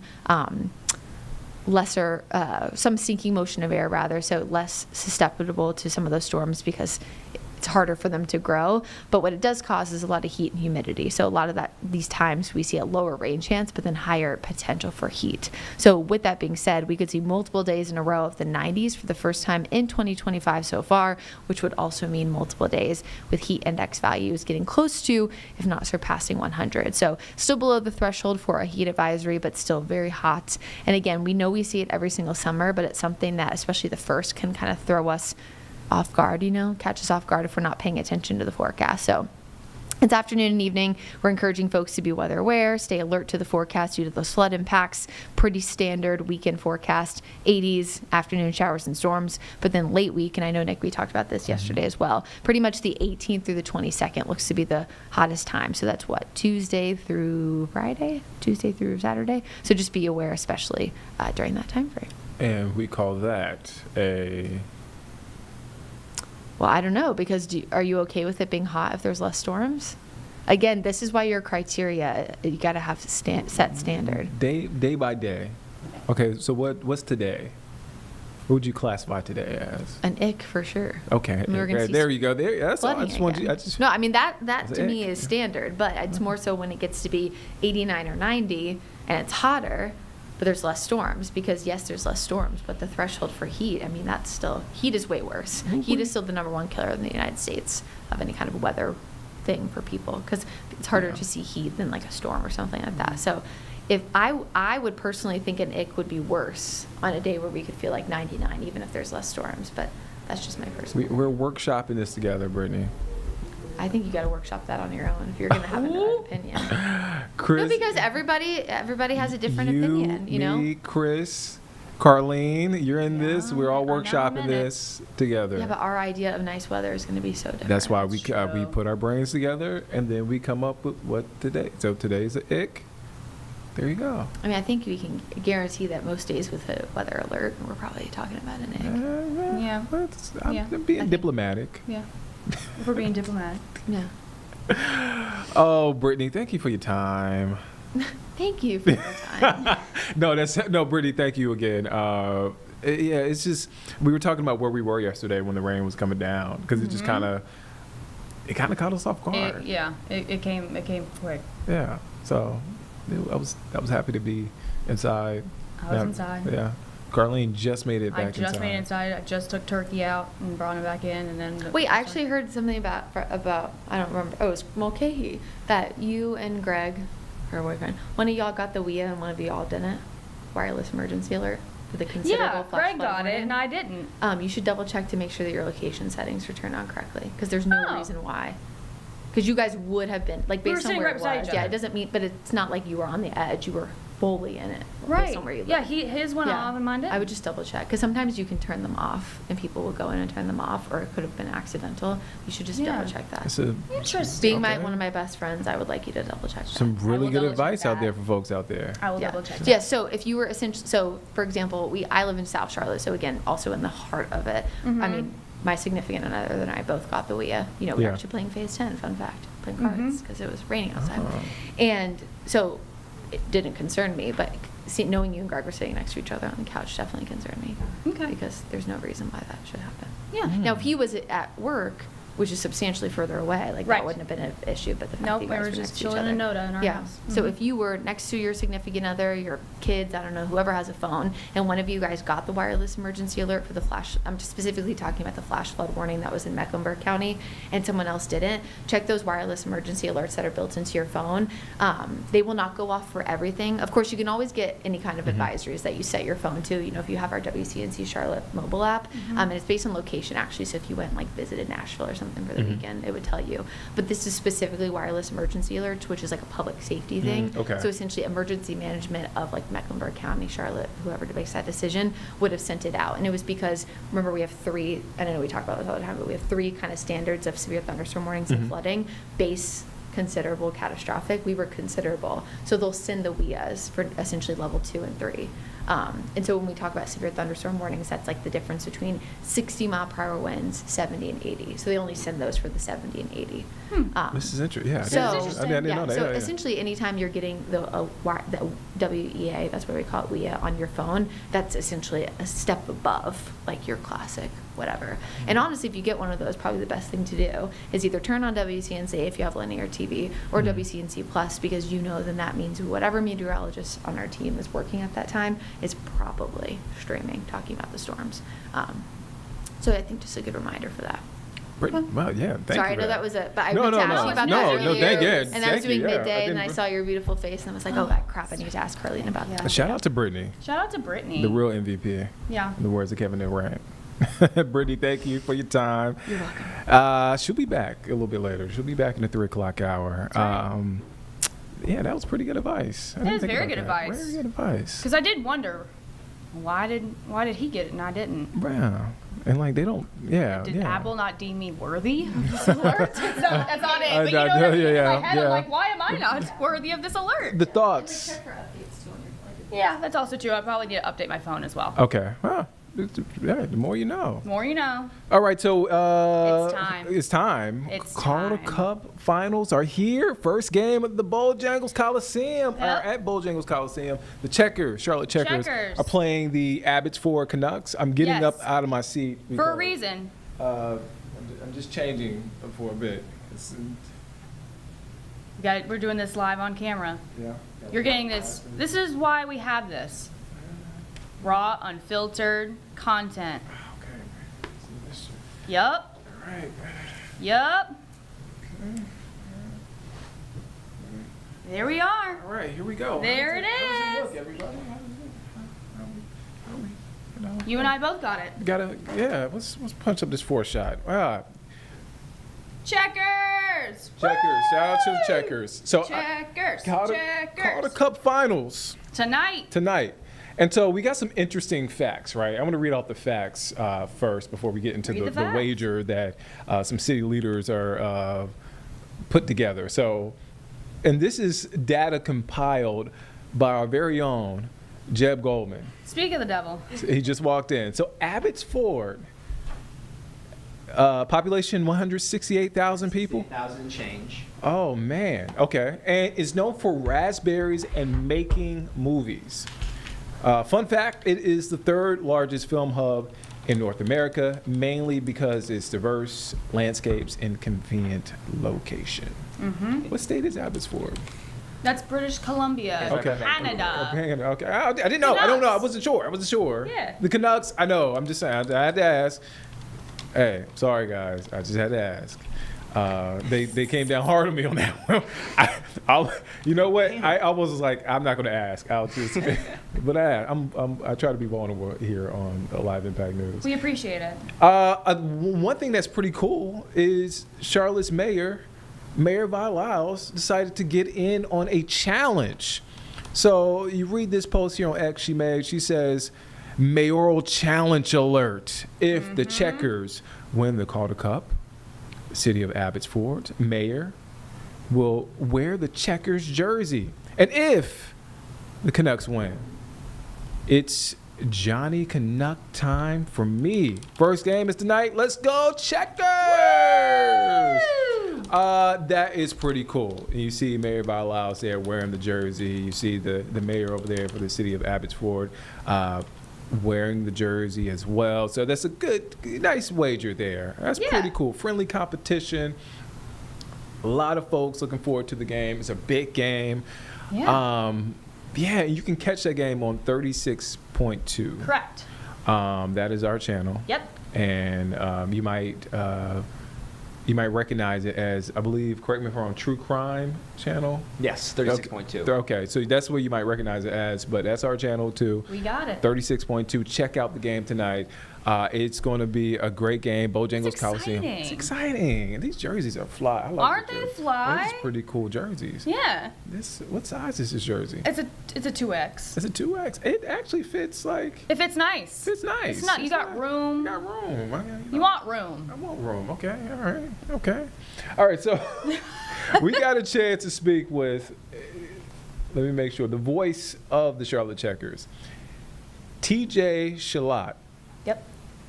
some sinking motion of air, rather, so less susceptible to some of those storms because it's harder for them to grow. But what it does cause is a lot of heat and humidity. So a lot of these times we see a lower rain chance, but then higher potential for heat. So with that being said, we could see multiple days in a row of the 90s for the first time in 2025 so far, which would also mean multiple days with heat index values getting close to, if not surpassing 100. So still below the threshold for a heat advisory, but still very hot. And again, we know we see it every single summer, but it's something that, especially the first, can kind of throw us off guard, catch us off guard if we're not paying attention to the forecast. So it's afternoon and evening. We're encouraging folks to be weather aware, stay alert to the forecast due to those flood impacts. Pretty standard weekend forecast, 80s, afternoon showers and storms, but then late week, and I know, Nick, we talked about this yesterday as well, pretty much the 18th through the 22nd looks to be the hottest time. So that's what, Tuesday through Saturday. So just be aware, especially during that time frame. And we call that a... Well, I don't know, because are you okay with it being hot if there's less storms? Again, this is why your criteria, you got to have set standard. Day by day. Okay, so what's today? What would you classify today as? An ick for sure. Okay, there you go. That's all. I just want you. No, I mean that to me is standard, but it's more so when it gets to be 89 or 90 and it's hotter, but there's less storms, because yes, there's less storms, but the threshold for heat, I mean, that's still, heat is way worse. Heat is still the #1 killer in the United States of any kind of weather thing for people, because it's harder to see heat than like a storm or something like that. So if I would personally think an ick would be worse on a day where we could feel like 99, even if there's less storms, but that's just my personal. We're workshopping this together, Brittany. I think you got to workshop that on your own if you're going to have another opinion. Chris, no, because everybody has a different opinion, me, Chris, Carlene, you're in this. Yeah, We're all I know I'm workshopping in it. this together. Yeah, but our idea of nice weather is going to be so different. That's why we true. put our brains together, and then we come up with what today. So today's a ick. There you go. I mean, I think we can guarantee that most days with a weather alert, we're probably talking about an egg. Yeah. I'm Yeah, being diplomatic. Yeah. If we're being diplomatic. Yeah. Oh, Brittany, thank you for your time. Thank you for your time. No, Brittany, thank you again. Yeah, it's just we were talking about where we were yesterday when the rain was coming down because it just kind of caught us off guard. It came quick. Yeah, so I was happy to be inside. I was inside. Yeah, Carlene just made it I back just inside. made it inside. I just took Turkey out and brought him back in, and then. Wait, I actually heard something about I don't remember. Oh, it was Mulcahy that you and Greg, her boyfriend, one of y'all got the WIA and one of y'all didn't. Wireless emergency alert for the considerable Yeah, flash Greg flood got it, warning. and I didn't. You should double check to make sure that your location settings were turned on correctly, because there's no Oh. reason why. Because you guys would have been like We were based on sitting where right it beside was. each Yeah, other. it doesn't mean, but it's not like you were on the edge. You were fully in it. Right. Based on where you Yeah, live. his went off and mine didn't. I would just double check, because sometimes you can turn them off, and people will go in and turn them off, or it could have been accidental. You should just Yeah. double check that. It's a, Interesting. Being Okay. one of my best friends, I would like you to double check that. some really will good double check advice out that. there for folks out there. I will Yeah. double check. Yeah, so if you were essentially, so for example, I live in South Charlotte, so again, also in the heart of it. I mean, my significant other and I both got the WIA. You know, we were Yeah. actually playing Phase 10, fun fact, playing cards, because it was raining outside. Oh. And so it didn't concern me, but knowing you and Greg were sitting next to each other on the couch definitely concerned me. Okay. Because there's no reason why that should happen. Yeah. Now, if he was at work, which is substantially further away, like Right. that wouldn't have been an issue, but the fact Nope, that you we guys were were just next to each chilling in other. Noda in our Yeah. house. So Mhm. if you were next to your significant other, your kids, I don't know, whoever has a phone, and one of you guys got the wireless emergency alert for the flash, I'm just specifically talking about the flash flood warning that was in Mecklenburg County, and someone else didn't, check those wireless emergency alerts that are built into your phone. They will not go off for everything. Of course, you can always get any kind of advisories that you set your phone to. You know, if you have our WCNC Charlotte mobile app, and it's based on location actually. So if you went and like visited Nashville or something for the weekend, it would tell you. But this is specifically wireless emergency alerts, which is like a public safety thing. okay. So essentially, emergency management of like Mecklenburg County, Charlotte, whoever makes that decision would have sent it out. And it was because, remember, we have three, I know we talk about this all the time, but we have three kind of standards of severe thunderstorm warnings and flooding. Base, considerable, catastrophic. We were considerable. So they'll send the WIAs for essentially level 2 and 3. And so when we talk about severe thunderstorm warnings, that's like the difference between 60-mile-per-hour winds, 70 and 80. So they only send those for the 70 and 80. This is interesting. Yeah, So, I didn't know that. so Yeah, yeah. essentially, anytime you're getting the WEA, that's what we call it, WIA, on your phone, that's essentially a step above, like, your classic whatever. And honestly, if you get one of those, probably the best thing to do is either turn on WCNC if you have linear TV, or WCNC Plus, because you know then that means whatever meteorologist on our team is working at that time is probably streaming, talking about the storms. So I think just a good reminder for that. Well, yeah. Thank Sorry, you I know for that was a, but I No, meant no, to ask no. you about No, that no, earlier. thank you. And I was Thank you, doing yeah. midday, I and I didn't- saw your beautiful face, and I was like, oh, crap, I need to ask Carlene about that. Shout out to Brittany, Shout out to Brittany. the real MVP. Yeah. In the words of Kevin Durant. Brittany, thank you for your time. You're welcome. She'll be back a little bit later. She'll be back in the 3 o'clock hour. right. Yeah, that was pretty good advice. I That didn't is think very about good that. advice. Very good advice. Because I did wonder, why did he get it and I didn't? Yeah. And like they don't. Yeah. Did yeah. Apple not deem me worthy of this alert? That's not it. But you know I- what I mean? yeah, In yeah, my head, I'm yeah. like, why am I not worthy of this alert? The thoughts. Yeah, that's also true. I probably need to update my phone as well. Okay. Well, yeah, the more you know. More you know. All right, so It's time. It's time. It's Calder time. Cup finals are here. First game of the Bojangles Coliseum, or Yep. at Bojangles Coliseum. The Checkers, Charlotte Checkers, Checkers. are playing the Abbotsford Canucks. I'm getting Yes. up out of my seat For a because, reason. I'm just changing for a bit. We're doing this live on camera. Yeah. You're getting this. This is why we have this. Raw, unfiltered content. Okay. Yup. All right. Yup. There we are. All right. Here we go. There it How does is. look, everybody? How we, you know, You and I both got it. yeah. Let's punch up this 4 shot. Checkers. Checkers. Shout out to the Checkers. So Checkers. Calder Checkers. Cup finals Tonight. tonight. And so we got some interesting facts, right? I'm going to read out the facts first before we get into the wager that some city leaders are put together. So, and this is data compiled by our very own Jeb Goldman. Speak of the devil. He just walked in. So Abbotsford, population 168,000 people. 1,000 change. Oh man. Okay. And is known for raspberries and making movies. Fun fact: it is the third largest film hub in North America, mainly because it's diverse landscapes and convenient location. Mm-hmm. What state is Abbotsford? That's British Columbia. Okay. Canada. Okay. I didn't know. Canucks. I don't know. I wasn't sure. Yeah. The Canucks. I know. I'm just saying. I had to ask. Hey, sorry guys. I just had to ask. They came down hard on me on that one. You know what? I was like, I'm not going to ask. I'll just. But I try to be vulnerable here on Live Impact News. We appreciate it. One thing that's pretty cool is Charlotte's Mayor Vi Lyles, decided to get in on a challenge. So you read this post here on X she made. She says, mayoral challenge alert. If the Checkers win the Calder Cup, the city of Abbotsford mayor will wear the Checkers jersey. And if the Canucks win, it's Johnny Canuck time for me. First game is tonight. Let's go Checkers! That is pretty cool. You see Mayor Vi Lyles there wearing the jersey. You see the mayor over there for the city of Abbotsford wearing the jersey as well. So that's a nice wager there. That's pretty cool. Friendly competition. A lot of folks looking forward to the game. It's a big game. Yeah. You can catch that game on 36.2. Correct. That is our channel. Yep. And you might recognize it as, I believe, correct me if I'm wrong, True Crime channel? Yes, 36.2. Okay, so that's where you might recognize it as, but that's our channel too. We got it. 36.2. Check out the game tonight. It's going to be a great game. Bojangles Coliseum. It's exciting. And these jerseys are fly. I like Aren't they fly? These are pretty cool jerseys. Yeah. What size is this jersey? It's a 2X. It's a 2X. It actually fits like. If it's nice. It's nice. It's not. You got room. You got room. You want room. I want room. Okay. All right. Okay. All right. So we got a chance to speak with. Let me make sure the voice of the Charlotte Checkers, TJ Shalat. Yep.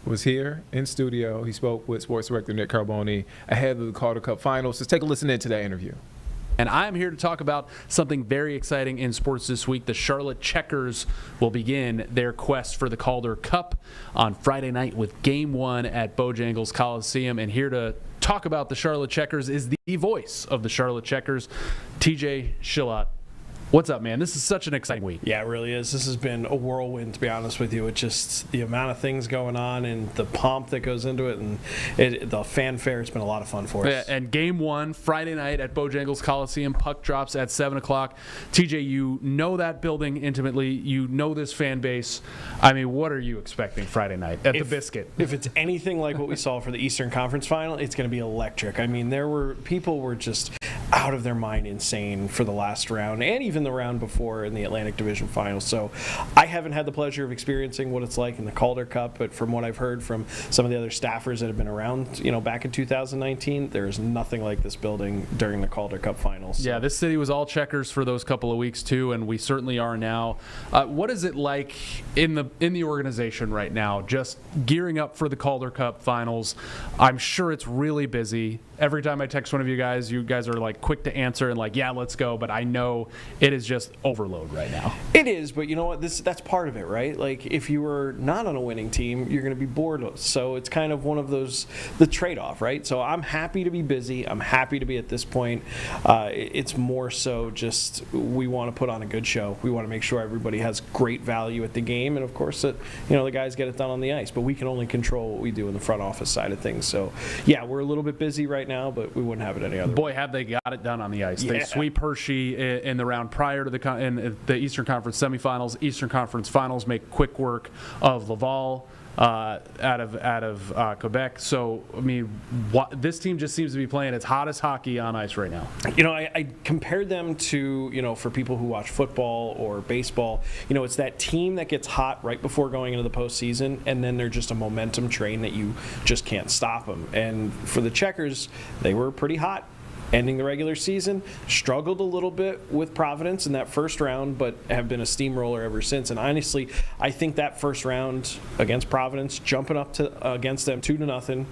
Was here in studio. He spoke with sports director Nick Carboni ahead of the Calder Cup finals. Let's take a listen into that interview. And I'm here to talk about something very exciting in sports this week. The Charlotte Checkers will begin their quest for the Calder Cup on Friday night with Game 1 at Bojangles Coliseum. And here to talk about the Charlotte Checkers is the voice of the Charlotte Checkers, TJ Shalat. What's up, man? This is such an exciting week. Yeah, it really is. This has been a whirlwind, to be honest with you. It's just the amount of things going on and the pomp that goes into it, and the fanfare. It's been a lot of fun for us. Yeah, and Game 1, Friday night at Bojangles Coliseum. Puck drops at 7 o'clock. TJ, you know that building intimately. You know this fan base. I mean, what are you expecting Friday night at the Biscuit? If it's anything like what we saw for the Eastern Conference Final, it's going to be electric. I mean, people were just out of their mind insane for the last round, and even the round before in the Atlantic Division Finals. So I haven't had the pleasure of experiencing what it's like in the Calder Cup, but from what I've heard from some of the other staffers that have been around, back in 2019, there is nothing like this building during the Calder Cup Finals. Yeah, this city was all Checkers for those couple of weeks too, and we certainly are now. What is it like in the organization right now, just gearing up for the Calder Cup Finals? I'm sure it's really busy. Every time I text one of you guys are like quick to answer and like, yeah, let's go. But I know it is just overload right now. It is, but you know what? That's part of it, right? Like if you were not on a winning team, you're going to be bored. So it's kind of one of those, the trade-off, right? So I'm happy to be busy. I'm happy to be at this point. It's more so just we want to put on a good show. We want to make sure everybody has great value at the game, and of course that the guys get it done on the ice. But we can only control what we do in the front office side of things. So yeah, we're a little bit busy right now, but we wouldn't have it any other way. Boy, have they got it done on the ice. Yeah. They sweep Hershey in the round prior to the Eastern Conference semifinals. Eastern Conference finals make quick work of Laval. out of Quebec. So I mean, this team just seems to be playing its hottest hockey on ice right now. I compared them to, for people who watch football or baseball, it's that team that gets hot right before going into the postseason, and then they're just a momentum train that you just can't stop them. And for the Checkers, they were pretty hot ending the regular season, struggled a little bit with Providence in that first round, but have been a steamroller ever since. And honestly, I think that first round against Providence, jumping up against them 2-0,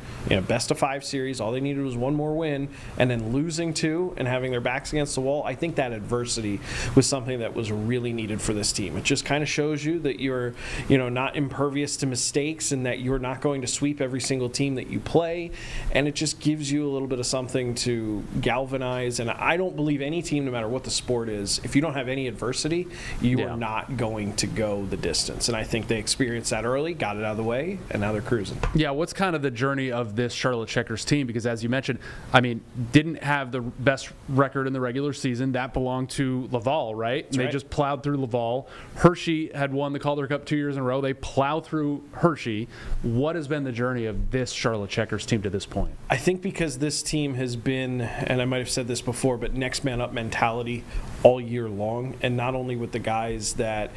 best of 5 series, all they needed was one more win, and then losing 2 and having their backs against the wall, I think that adversity was something that was really needed for this team. It just kind of shows you that you're, not impervious to mistakes and that you're not going to sweep every single team that you play, and it just gives you a little bit of something to galvanize. And I don't believe any team, no matter what the sport is, if you don't have any adversity, you are not going to go the distance. And I think they experienced that early, got it out of the way, and now they're cruising. Yeah, what's kind of the journey of this Charlotte Checkers team? Because as you mentioned, didn't have the best record in the regular season. That belonged to Laval, right? And they just plowed through Laval. Hershey had won the Calder Cup 2 years in a row. They plow through Hershey. What has been the journey of this Charlotte Checkers team to this point? I think because this team has been, and I might have said this before, but next man up mentality all year long, and not only with the guys that,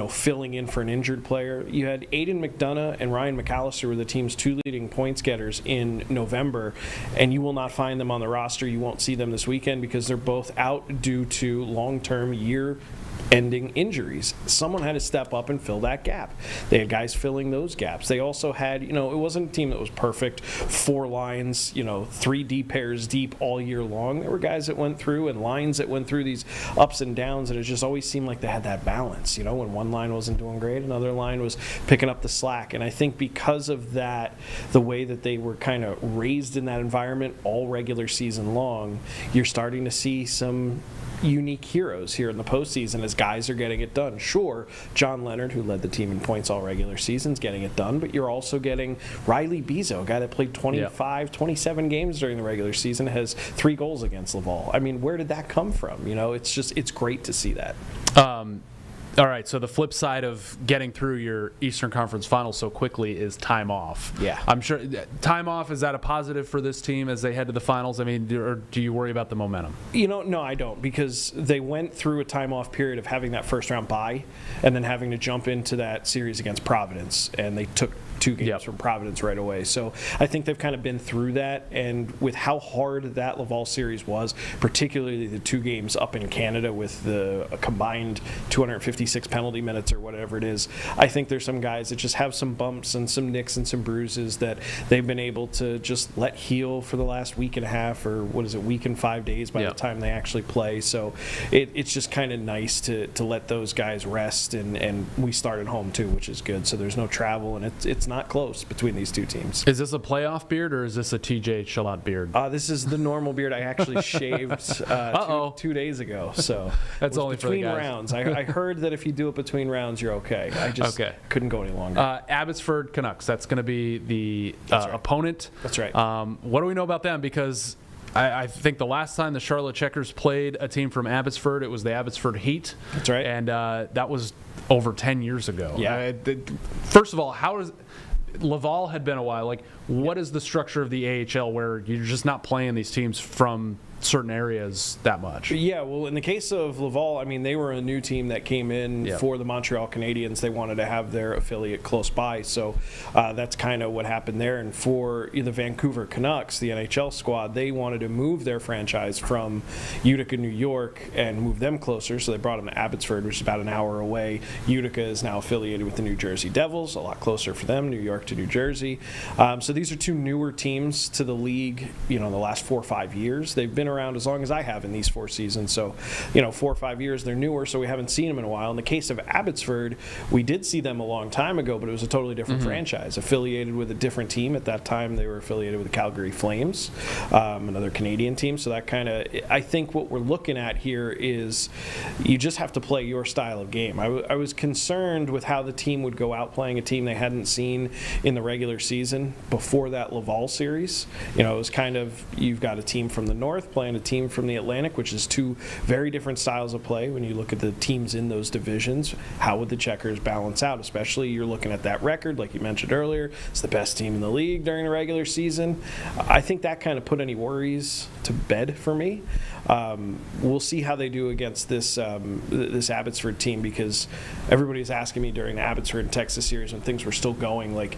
filling in for an injured player. You had Aiden McDonough and Ryan McAllister were the team's 2 leading points getters in November, and you will not find them on the roster. You won't see them this weekend because they're both out due to long-term year-ending injuries. Someone had to step up and fill that gap. They had guys filling those gaps. They also had, it wasn't a team that was perfect, 4 lines, 3 deep pairs deep all year long. There were guys that went through and lines that went through these ups and downs, and it just always seemed like they had that balance. When one line wasn't doing great, another line was picking up the slack. And I think because of that, the way that they were kind of raised in that environment all regular season long, you're starting to see some unique heroes here in the postseason as guys are getting it done. Sure, John Leonard, who led the team in points all regular seasons, getting it done, but you're also getting Riley Bezo, a guy that played 27 games during the regular season, has 3 goals against Laval. Where did that come from? It's great to see that. All right, so the flip side of getting through your Eastern Conference Finals so quickly is time off. Yeah. I'm sure time off, is that a positive for this team as they head to the finals? Or do you worry about the momentum? No, I don't, because they went through a time off period of having that first round bye and then having to jump into that series against Providence, and they took 2 games from Providence right away. So I think they've kind of been through that, and with how hard that Laval series was, particularly the 2 games up in Canada with the combined 256 penalty minutes or whatever it is, I think there's some guys that just have some bumps and some nicks and some bruises that they've been able to just let heal for the last week and a half, or week and 5 days by the time they actually play. So it's just kind of nice to let those guys rest, and we start at home too, which is good. So there's no travel, and it's not close between these 2 teams. Is this a playoff beard or is this a TJ Shalott beard? This is the normal beard I actually shaved 2 days ago. So that's only for the guys. Between rounds. I heard that if you do it between rounds, you're okay. I just couldn't go any longer. Abbotsford Canucks, that's going to be the opponent. That's right. What do we know about them? Because I think the last time the Charlotte Checkers played a team from Abbotsford, it was the Abbotsford Heat. That's right. And that was over 10 years ago. Yeah. First of all, how is Laval had been a while. What is the structure of the AHL where you're just not playing these teams from certain areas that much? Yeah, well, in the case of Laval, they were a new team that came in for the Montreal Canadiens. They wanted to have their affiliate close by, so that's kind of what happened there. And for the Vancouver Canucks, the NHL squad, they wanted to move their franchise from Utica, New York, and move them closer, so they brought them to Abbotsford, which is about an hour away. Utica is now affiliated with the New Jersey Devils, a lot closer for them, New York to New Jersey. So these are 2 newer teams to the league, in the last 4 or 5 years. They've been around as long as I have in these 4 seasons. So, 4 or 5 years, they're newer, so we haven't seen them in a while. In the case of Abbotsford, we did see them a long time ago, but it was a totally different franchise, affiliated with a different team. At that time, they were affiliated with the Calgary Flames, another Canadian team. So that I think what we're looking at here is you just have to play your style of game. I was concerned with how the team would go out playing a team they hadn't seen in the regular season before that Laval series. It was kind of, you've got a team from the north playing playing a team from the Atlantic, which is two very different styles of play. When you look at the teams in those divisions, how would the Checkers balance out? Especially you're looking at that record, like you mentioned earlier. It's the best team in the league during the regular season. I think that kind of put any worries to bed for me. We'll see how they do against this this Abbotsford team, because everybody's asking me during the Abbotsford and Texas series when things were still going, like,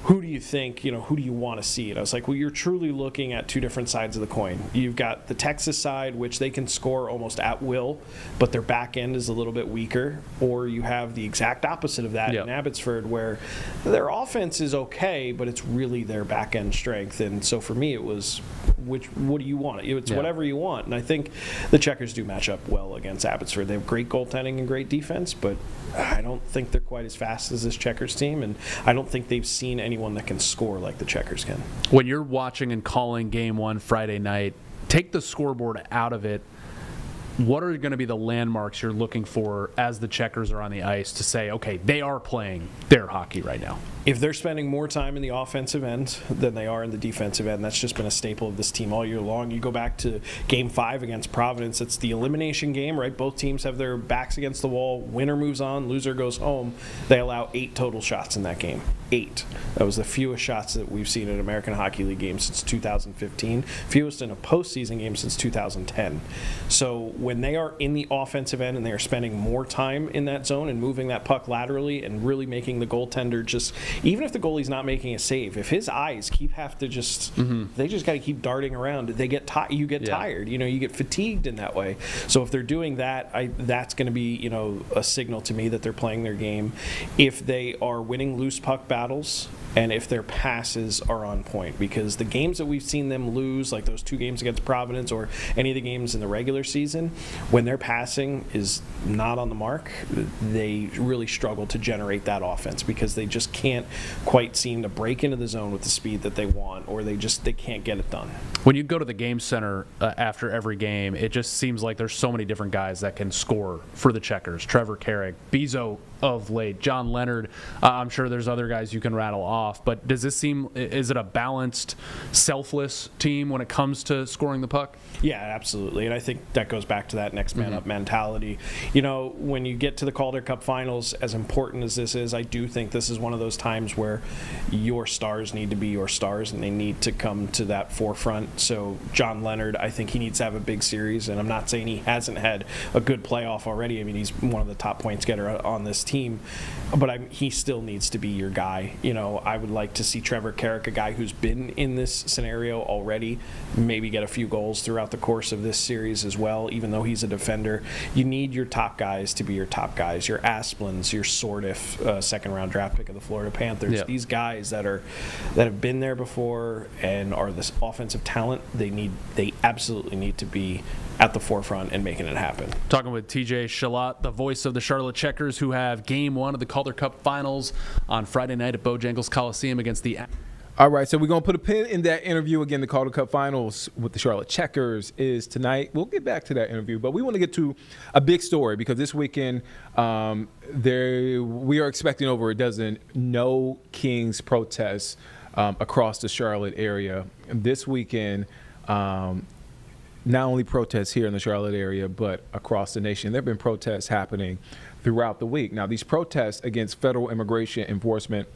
who do you think, who do you want to see? And I was like, well, you're truly looking at two different sides of the coin. You've got the Texas side, which they can score almost at will, but their back end is a little bit weaker. Or you have the exact opposite of that in Abbotsford, where their offense is okay, but it's really their back end strength. And so for me, it was, what do you want? It's whatever you want. And I think the Checkers do match up well against Abbotsford. They have great goaltending and great defense, but I don't think they're quite as fast as this Checkers team, and I don't think they've seen anyone that can score like the Checkers can. When you're watching and calling game one Friday night, take the scoreboard out of it. What are going to be the landmarks you're looking for as the Checkers are on the ice to say, okay, they are playing their hockey right now? If they're spending more time in the offensive end than they are in the defensive end, that's just been a staple of this team all year long. You go back to Game 5 against Providence, it's the elimination game, right? Both teams have their backs against the wall. Winner moves on, loser goes home. They allow 8 total shots in that game. 8. That was the fewest shots that we've seen in an American Hockey League game since 2015. Fewest in a postseason game since 2010. So when they are in the offensive end and they are spending more time in that zone and moving that puck laterally and really making the goaltender just, even if the goalie's not making a save, if his eyes have to just, they just got to keep darting around. They get you get tired. You get fatigued in that way. So if they're doing that, that's going to be a signal to me that they're playing their game. If they are winning loose puck battles, and if their passes are on point, because the games that we've seen them lose, like those 2 games against Providence or any of the games in the regular season, when their passing is not on the mark, they really struggle to generate that offense, because they just can't quite seem to break into the zone with the speed that they want, or they can't get it done. When you go to the game center after every game, it just seems like there's so many different guys that can score for the Checkers. Trevor Carrick, Bezo of late, John Leonard. I'm sure there's other guys you can rattle off, but is it a balanced, selfless team when it comes to scoring the puck? Yeah, absolutely. And I think that goes back to that next man up mentality. When you get to the Calder Cup finals, as important as this is, I do think this is one of those times where your stars need to be your stars, and they need to come to that forefront. So John Leonard, I think he needs to have a big series, and I'm not saying he hasn't had a good playoff already. I mean, he's one of the top points getter on this team, but he still needs to be your guy. I would like to see Trevor Carrick, a guy who's been in this scenario already, maybe get a few goals throughout the course of this series as well, even though he's a defender. You need your top guys to be your top guys. Your Asplins, your Sordiff, second-round draft pick of the Florida Panthers. Yeah. These guys that have been there before and are this offensive talent, they absolutely need to be at the forefront and making it happen. Talking with TJ Shalott, the voice of the Charlotte Checkers, who have Game 1 of the Calder Cup Finals on Friday night at Bojangles Coliseum against the... All right, so we're going to put a pin in that interview. Again, the Calder Cup Finals with the Charlotte Checkers is tonight. We'll get back to that interview, but we want to get to a big story, because this weekend we are expecting over a dozen No Kings protests across the Charlotte area. This weekend, not only protests here in the Charlotte area, but across the nation. There have been protests happening throughout the week. Now, these protests against federal immigration enforcement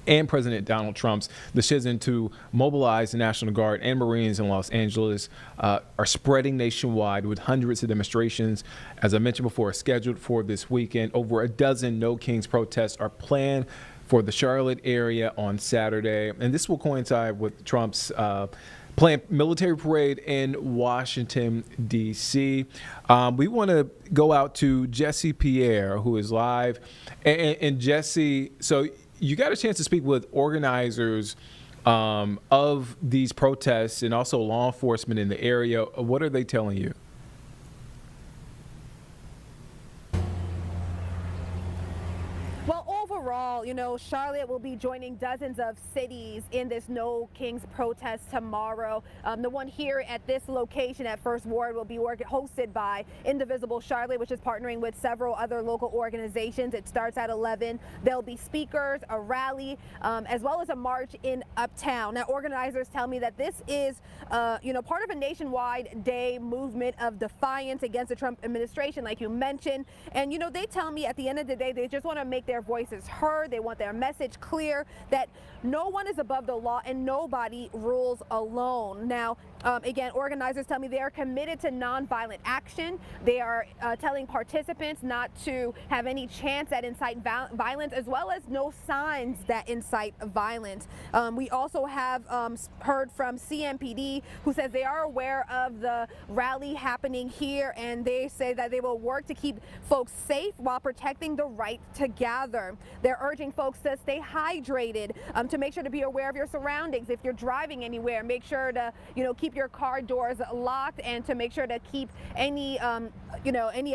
and President Donald Trump's decision to mobilize the National Guard and Marines in Los Angeles are spreading nationwide, with hundreds of demonstrations, as I mentioned before, scheduled for this weekend. Over a dozen No Kings protests are planned for the Charlotte area on Saturday, and this will coincide with Trump's planned military parade in Washington, D.C. We want to go out to Jesse Pierre, who is live. And Jesse, so you got a chance to speak with organizers of these protests and also law enforcement in the area. What are they telling you? Well, overall, Charlotte will be joining dozens of cities in this No Kings protest tomorrow. The one here at this location at First Ward will be hosted by Indivisible Charlotte, which is partnering with several other local organizations. It starts at 11. There'll be speakers, a rally, as well as a march in Uptown. Now, organizers tell me that this is, part of a nationwide day movement of defiance against the Trump administration, like you mentioned. And, they tell me at the end of the day, they just want to make their voices heard. They want their message clear that no one is above the law and nobody rules alone. Now, again, organizers tell me they are committed to nonviolent action. They are telling participants not to have any chants that incite violence, as well as no signs that incite violence. We also have heard from CMPD, who says they are aware of the rally happening here, and they say that they will work to keep folks safe while protecting the right to gather. They're urging folks to stay hydrated, to make sure to be aware of your surroundings. If you're driving anywhere, make sure to, keep your car doors locked, and to make sure to keep any of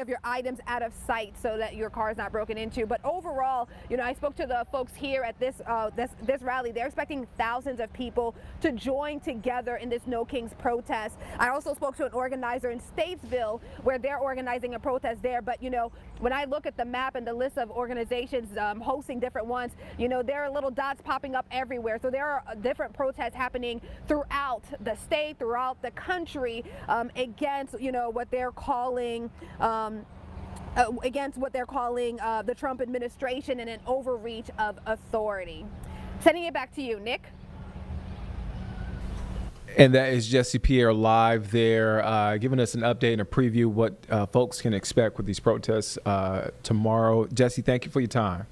your items out of sight so that your car is not broken into. But overall, I spoke to the folks here at this rally. They're expecting thousands of people to join together in this No Kings protest. I also spoke to an organizer in Statesville, where they're organizing a protest there. But when I look at the map and the list of organizations hosting different ones, there are little dots popping up everywhere. So there are different protests happening throughout the state, throughout the country, against what they're calling the Trump administration and an overreach of authority. Sending it back to you, Nick. And that is Jesse Pierre live there, giving us an update and a preview what folks can expect with these protests tomorrow. Jesse, thank you for your time.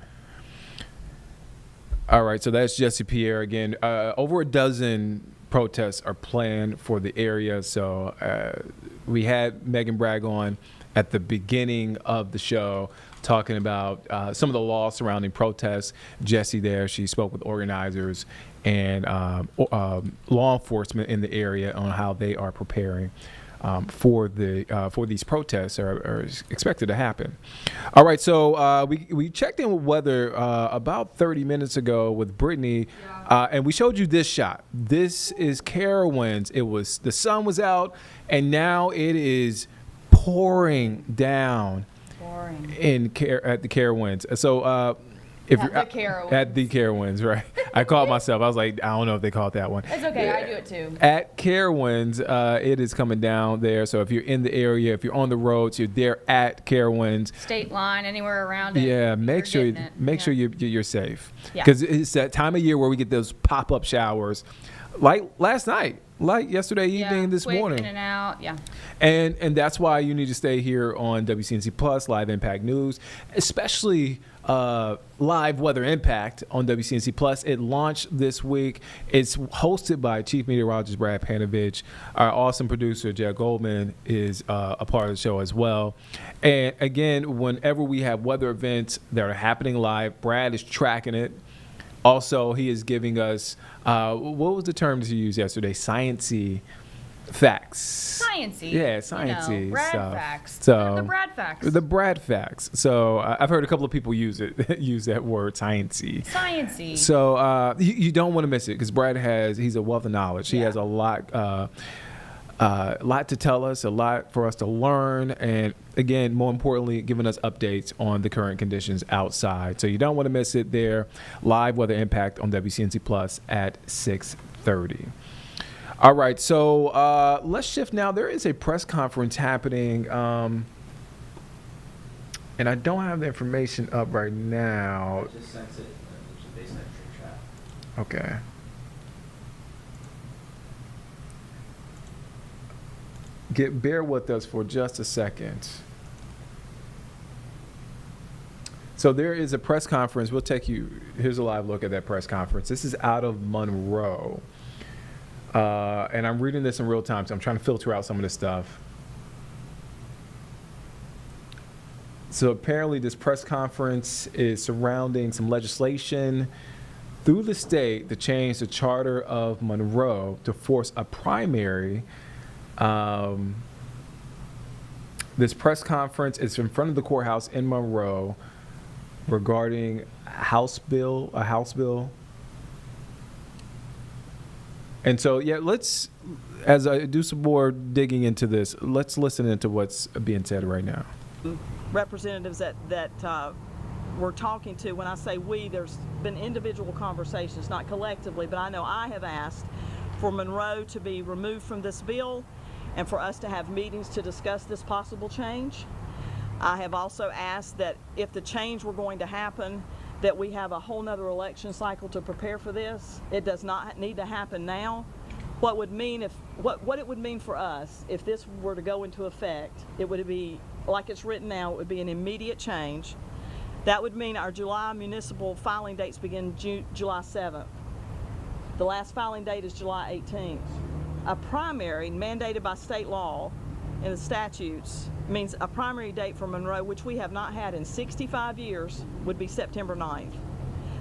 All right, so that's Jesse Pierre again. Over a dozen protests are planned for the area. So we had Megan Bragg on at the beginning of the show talking about some of the law surrounding protests. Jesse there, she spoke with organizers and law enforcement in the area on how they are preparing for these protests are expected to happen. All right, so we checked in with weather about 30 minutes ago with Brittany, and we showed you this shot. This is Carowinds. The sun was out, and now it is pouring down at the Carowinds. So if you're at the Carowinds, right? I called myself. I was like, I don't know if they call it that one. It's okay. I do it too. At Carowinds, it is coming down there. So if you're in the area, if you're on the roads, you're there at Carowinds. State line, anywhere around it. Yeah, make sure you're safe. Yeah. Because it's that time of year where we get those pop-up showers, like last night, like yesterday evening, this quick, morning. In and out, yeah. And that's why you need to stay here on WCNC Plus, Live Impact News, especially Live Weather Impact on WCNC Plus. It launched this week. It's hosted by Chief Meteorologist Brad Panovich. Our awesome producer, Jed Goldman, is a part of the show as well. And again, whenever we have weather events that are happening live, Brad is tracking it. Also, he is giving us, what was the term to use yesterday? Sciencey facts. Sciencey. Yeah, sciencey. Brad stuff. facts. So, the Brad facts. The Brad facts. So I've heard a couple of people use that word, sciencey. Sciencey. So you don't want to miss it because Brad he's a wealth of knowledge. He has a lot to tell us, a lot for us to learn, and again, more importantly, giving us updates on the current conditions outside. So you don't want to miss it there. Live Weather Impact on WCNC Plus at 6:30. All right, so let's shift now. There is a press conference happening, and I don't have the information up right now. I just sent it. They sent it to chat. Okay. Bear with us for just a second. So there is a press conference. We'll take you. Here's a live look at that press conference. This is out of Monroe. And I'm reading this in real time, so I'm trying to filter out some of this stuff. So apparently this press conference is surrounding some legislation through the state to change the charter of Monroe to force a primary. This press conference is in front of the courthouse in Monroe. regarding a House bill. And so, yeah, let's, as I do some more digging into this, let's listen into what's being said right now. Representatives that we're talking to, when I say we, there's been individual conversations, not collectively, but I know I have asked for Monroe to be removed from this bill and for us to have meetings to discuss this possible change. I have also asked that if the change were going to happen, that we have a whole nother election cycle to prepare for this. It does not need to happen now. What it would mean for us if this were to go into effect, it would be, like it's written now, it would be an immediate change. That would mean our July municipal filing dates begin July 7th. The last filing date is July 18th. A primary mandated by state law in the statutes means a primary date for Monroe, which we have not had in 65 years, would be September 9th.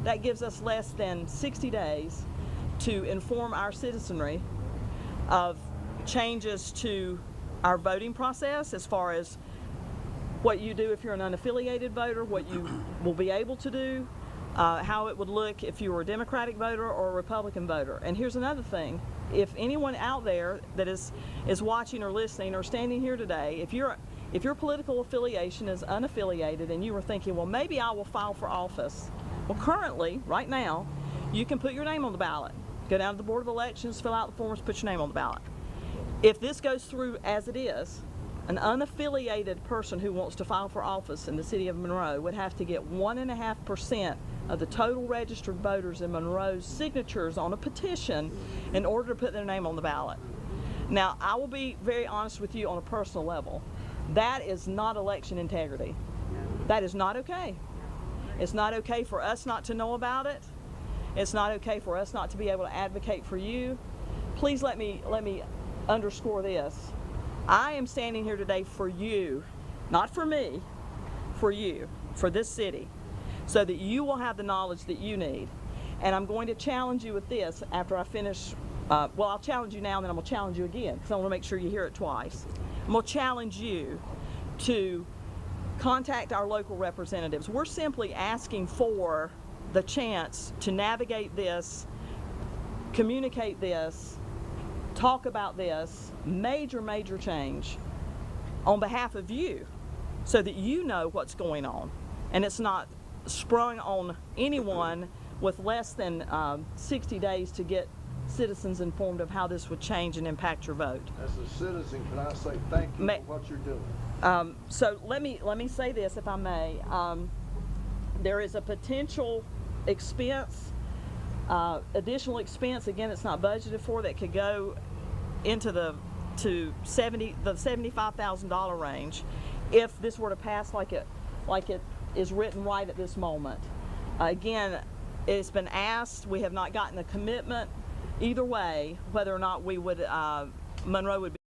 That gives us less than 60 days to inform our citizenry of changes to our voting process, as far as what you do if you're an unaffiliated voter, what you will be able to do, how it would look if you were a Democratic voter or a Republican voter. And here's another thing. If anyone out there that is watching or listening or standing here today, if your political affiliation is unaffiliated and you were thinking, well, maybe I will file for office. Well, currently, right now, you can put your name on the ballot. Go down to the Board of Elections, fill out the forms, put your name on the ballot. If this goes through as it is, an unaffiliated person who wants to file for office in the city of Monroe would have to get 1.5% of the total registered voters in Monroe's signatures on a petition in order to put their name on the ballot. Now, I will be very honest with you on a personal level. That is not election integrity. That is not okay. It's not okay for us not to know about it. It's not okay for us not to be able to advocate for you. Please let me underscore this. I am standing here today for you, not for me, for you, for this city, so that you will have the knowledge that you need. And I'm going to challenge you with this after I finish. Well, I'll challenge you now, and then I'm going to challenge you again, because I want to make sure you hear it twice. I'm going to challenge you to contact our local representatives. We're simply asking for the chance to navigate this, communicate this, talk about this major change on behalf of you, so that you know what's going on and it's not sprung on anyone with less than 60 days to get citizens informed of how this would change and impact your vote. As a citizen, can I say thank you for what you're doing? So let me say this, if I may. There is a potential expense, additional expense, again, it's not budgeted for, that could go into the $75,000 range if this were to pass like it is written right at this moment. Again, it's been asked. We have not gotten a commitment either way whether or not we would Monroe would be.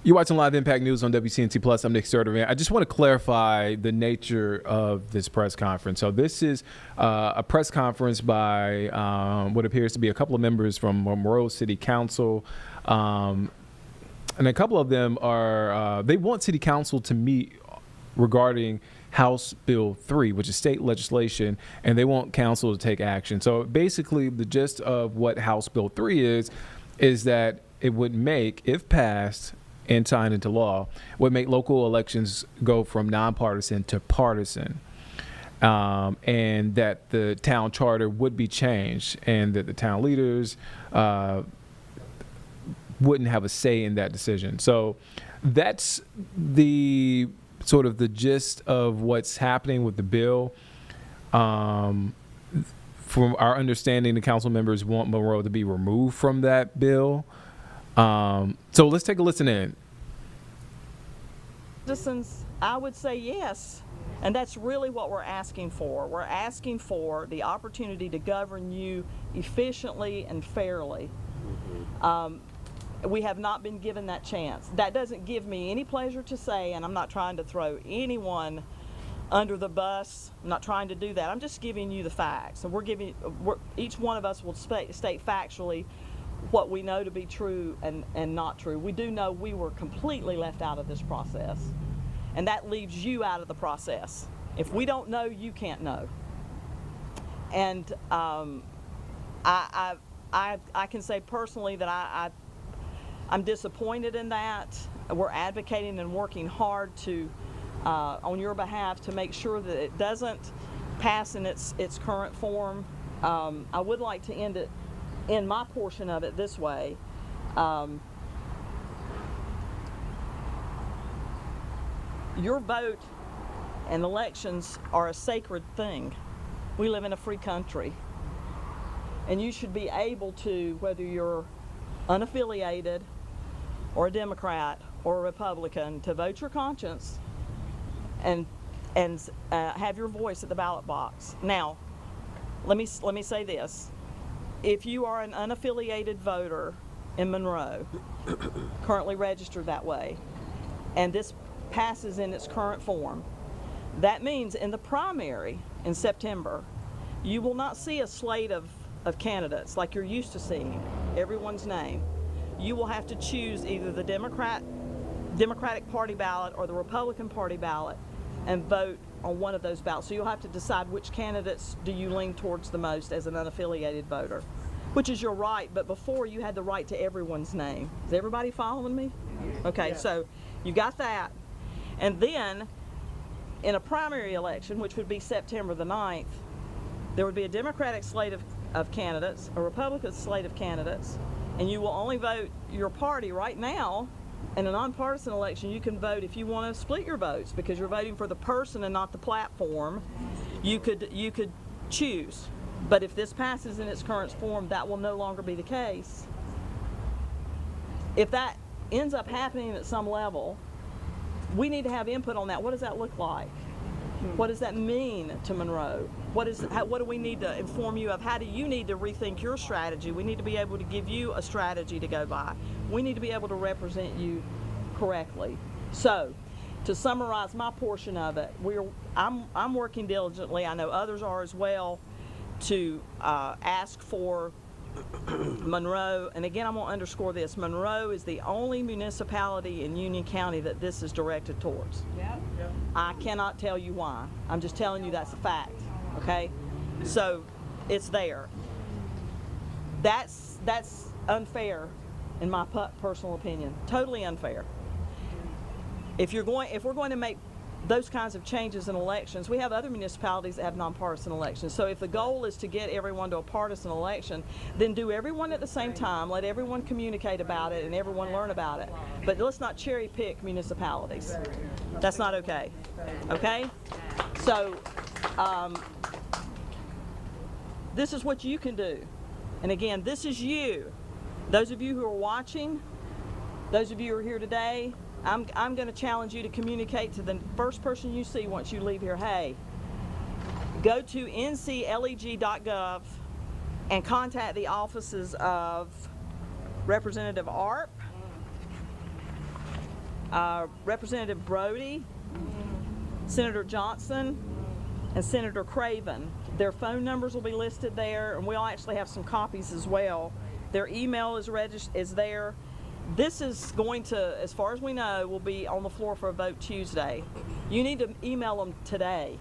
You're watching Live Impact News on WCNC Plus. I'm Nick Sturtevant. I just want to clarify the nature of this press conference. So this is a press conference by what appears to be a couple of members from Monroe City Council. And a couple of them are, they want City Council to meet regarding House Bill 3, which is state legislation, and they want council to take action. So basically the gist of what House Bill 3 is that it would make, if passed and signed into law, would make local elections go from nonpartisan to partisan. And that the town charter would be changed, and that the town leaders wouldn't have a say in that decision. So that's the sort of the gist of what's happening with the bill. From our understanding, the council members want Monroe to be removed from that bill. So let's take a listen in. Citizens, I would say yes. And that's really what we're asking for. We're asking for the opportunity to govern you efficiently and fairly. We have not been given that chance. That doesn't give me any pleasure to say, and I'm not trying to throw anyone under the bus. I'm not trying to do that. I'm just giving you the facts. And each one of us will state factually what we know to be true and not true. We do know we were completely left out of this process, and that leaves you out of the process. If we don't know, you can't know. And I can say personally that I'm disappointed in that. We're advocating and working hard to on your behalf to make sure that it doesn't pass in its current form. I would like to end it in my portion of it this way. Your vote and elections are a sacred thing. We live in a free country, and you should be able to, whether you're unaffiliated or a Democrat or a Republican, to vote your conscience and have your voice at the ballot box. Now, let me say this: if you are an unaffiliated voter in Monroe, currently registered that way, and this passes in its current form, that means in the primary in September, you will not see a slate of candidates like you're used to seeing, everyone's name. You will have to choose either the Democratic Party ballot or the Republican Party ballot and vote on one of those ballots. So you'll have to decide which candidates do you lean towards the most as an unaffiliated voter, which is your right, but before you had the right to everyone's name. Is everybody following me? Okay, yeah. So you got that. And then in a primary election, which would be September the 9th, there would be a Democratic slate of candidates, a Republican slate of candidates, and you will only vote your party. Right now. In a nonpartisan election, you can vote if you want to split your votes because you're voting for the person and not the platform. You could choose. But if this passes in its current form, that will no longer be the case. If that ends up happening at some level, we need to have input on that. What does that look like? What does that mean to Monroe? What do we need to inform you of? How do you need to rethink your strategy? We need to be able to give you a strategy to go by. We need to be able to represent you correctly. So, to summarize my portion of it, I'm working diligently. I know others are as well, to ask for Monroe, and again I'm going to underscore this, Monroe is the only municipality in Union County that this is directed towards. Yep. I cannot tell you why. I'm just telling you that's a fact, okay? So it's there. That's unfair in my personal opinion. Totally unfair. If we're going to make those kinds of changes in elections, we have other municipalities that have nonpartisan elections. So if the goal is to get everyone to a partisan election, then do everyone at the same time, let everyone communicate about it and everyone learn about it. But let's not cherry pick municipalities. That's not okay. Okay? So this is what you can do. And again, this is you. Those of you who are watching, those of you who are here today, I'm going to challenge you to communicate to the first person you see once you leave here. Hey, go to ncleg.gov and contact the offices of Representative Arp, Representative Brody, Senator Johnson, and Senator Craven. Their phone numbers will be listed there, and we'll actually have some copies as well. Their email is there. This is going to, as far as we know, will be on the floor for a vote Tuesday. You need to email them today.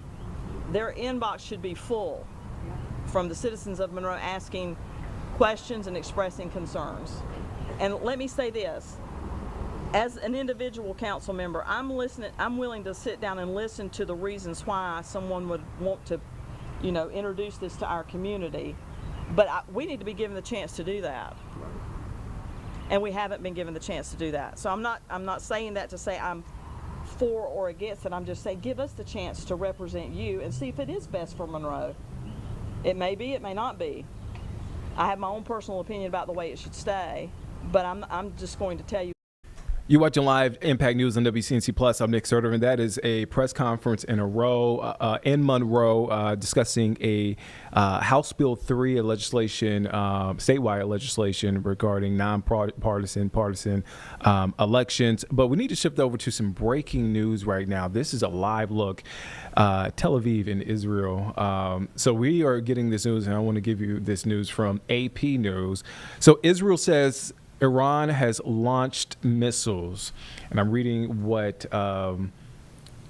Their inbox should be full from the citizens of Monroe asking questions and expressing concerns. And let me say this, as an individual council member, I'm willing to sit down and listen to the reasons why someone would want to, introduce this to our community. But we need to be given the chance to do that. And we haven't been given the chance to do that. So I'm not saying that to say I'm for or against it. I'm just saying give us the chance to represent you and see if it is best for Monroe. It may be, it may not be. I have my own personal opinion about the way it should stay, but I'm just going to tell you. You're watching live Impact News on WCNC Plus. I'm Nick Serter, and that is a press conference in Monroe discussing a House Bill 3, a legislation, statewide legislation regarding nonpartisan, partisan elections. But we need to shift over to some breaking news right now. This is a live look, Tel Aviv in Israel. So we are getting this news, and I want to give you this news from AP News. So Israel says Iran has launched missiles, and I'm reading what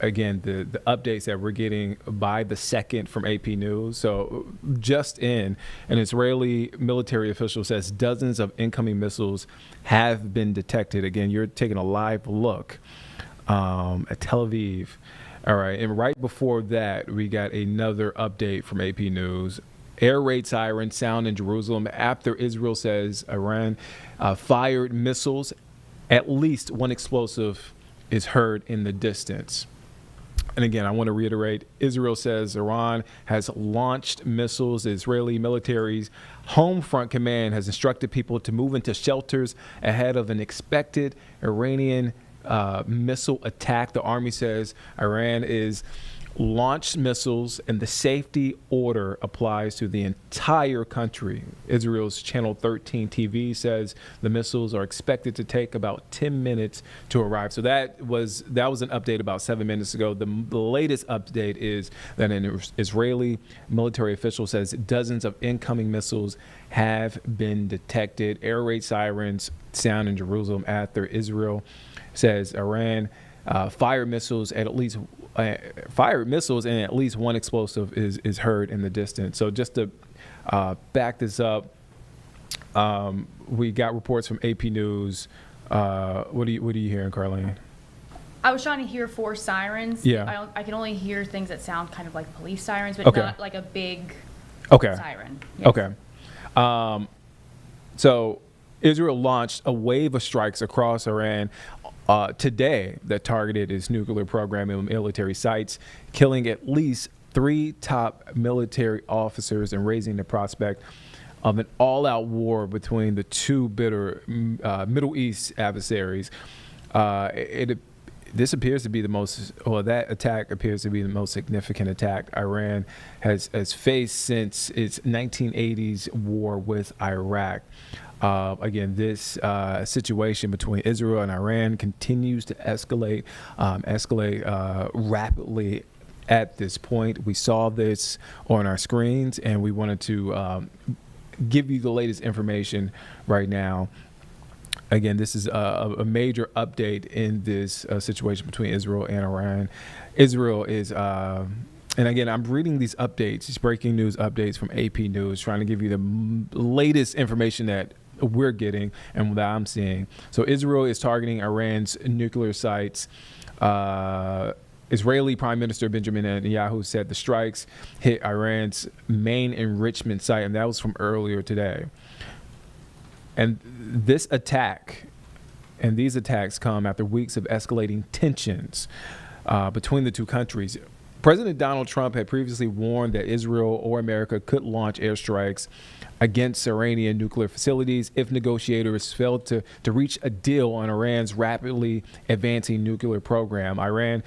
again, the updates that we're getting by the second from AP News. So just in, an Israeli military official says dozens of incoming missiles have been detected. Again, you're taking a live look at Tel Aviv. All right, and right before that, we got another update from AP News. Air raid sirens sound in Jerusalem after Israel says Iran fired missiles. At least one explosive is heard in the distance. And again, I want to reiterate, Israel says Iran has launched missiles. The Israeli military's home front command has instructed people to move into shelters ahead of an expected Iranian missile attack. The army says Iran is launched missiles and the safety order applies to the entire country. Israel's Channel 13 TV says the missiles are expected to take about 10 minutes to arrive. So that was an update about 7 minutes ago. The latest update is that an Israeli military official says dozens of incoming missiles have been detected. Air raid sirens sound in Jerusalem after Israel says Iran fired missiles and at least one explosive is heard in the distance. So just to back this up, we got reports from AP News. What are you hearing, Carlene? I was trying to hear 4 sirens. Yeah. I can only hear things that sound kind of like police sirens, but Okay. not like a big siren. Yes. Okay. So Israel launched a wave of strikes across Iran today that targeted its nuclear program and military sites, killing at least 3 top military officers and raising the prospect of an all-out war between the two bitter Middle East adversaries. This appears to be that attack appears to be the most significant attack Iran has faced since its 1980s war with Iraq. Again, this situation between Israel and Iran continues to escalate rapidly at this point. We saw this on our screens, and we wanted to give you the latest information right now. Again, this is a major update in this situation between Israel and Iran. Israel is... and again, I'm reading these updates, these breaking news updates from AP News, trying to give you the latest information that we're getting and that I'm seeing. So Israel is targeting Iran's nuclear sites. Israeli Prime Minister Benjamin Netanyahu said the strikes hit Iran's main enrichment site, and that was from earlier today. And this attack and these attacks come after weeks of escalating tensions between the two countries. President Donald Trump had previously warned that Israel or America could launch airstrikes against Iranian nuclear facilities if negotiators failed to reach a deal on Iran's rapidly advancing nuclear program. Iran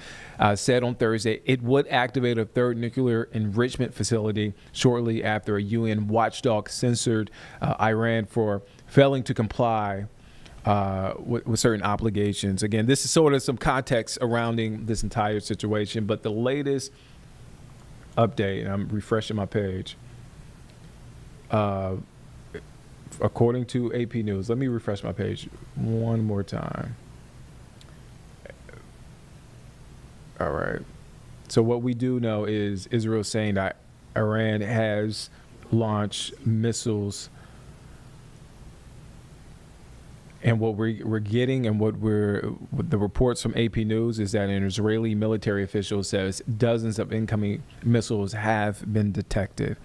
said on Thursday it would activate a third nuclear enrichment facility shortly after a UN watchdog censored Iran for failing to comply with certain obligations. Again, this is sort of some context surrounding this entire situation, but the latest update, and I'm refreshing my page, according to AP News, let me refresh my page one more time. All right. So what we do know is Israel saying that Iran has launched missiles. And what we're getting and what the reports from AP News is that an Israeli military official says dozens of incoming missiles have been detected.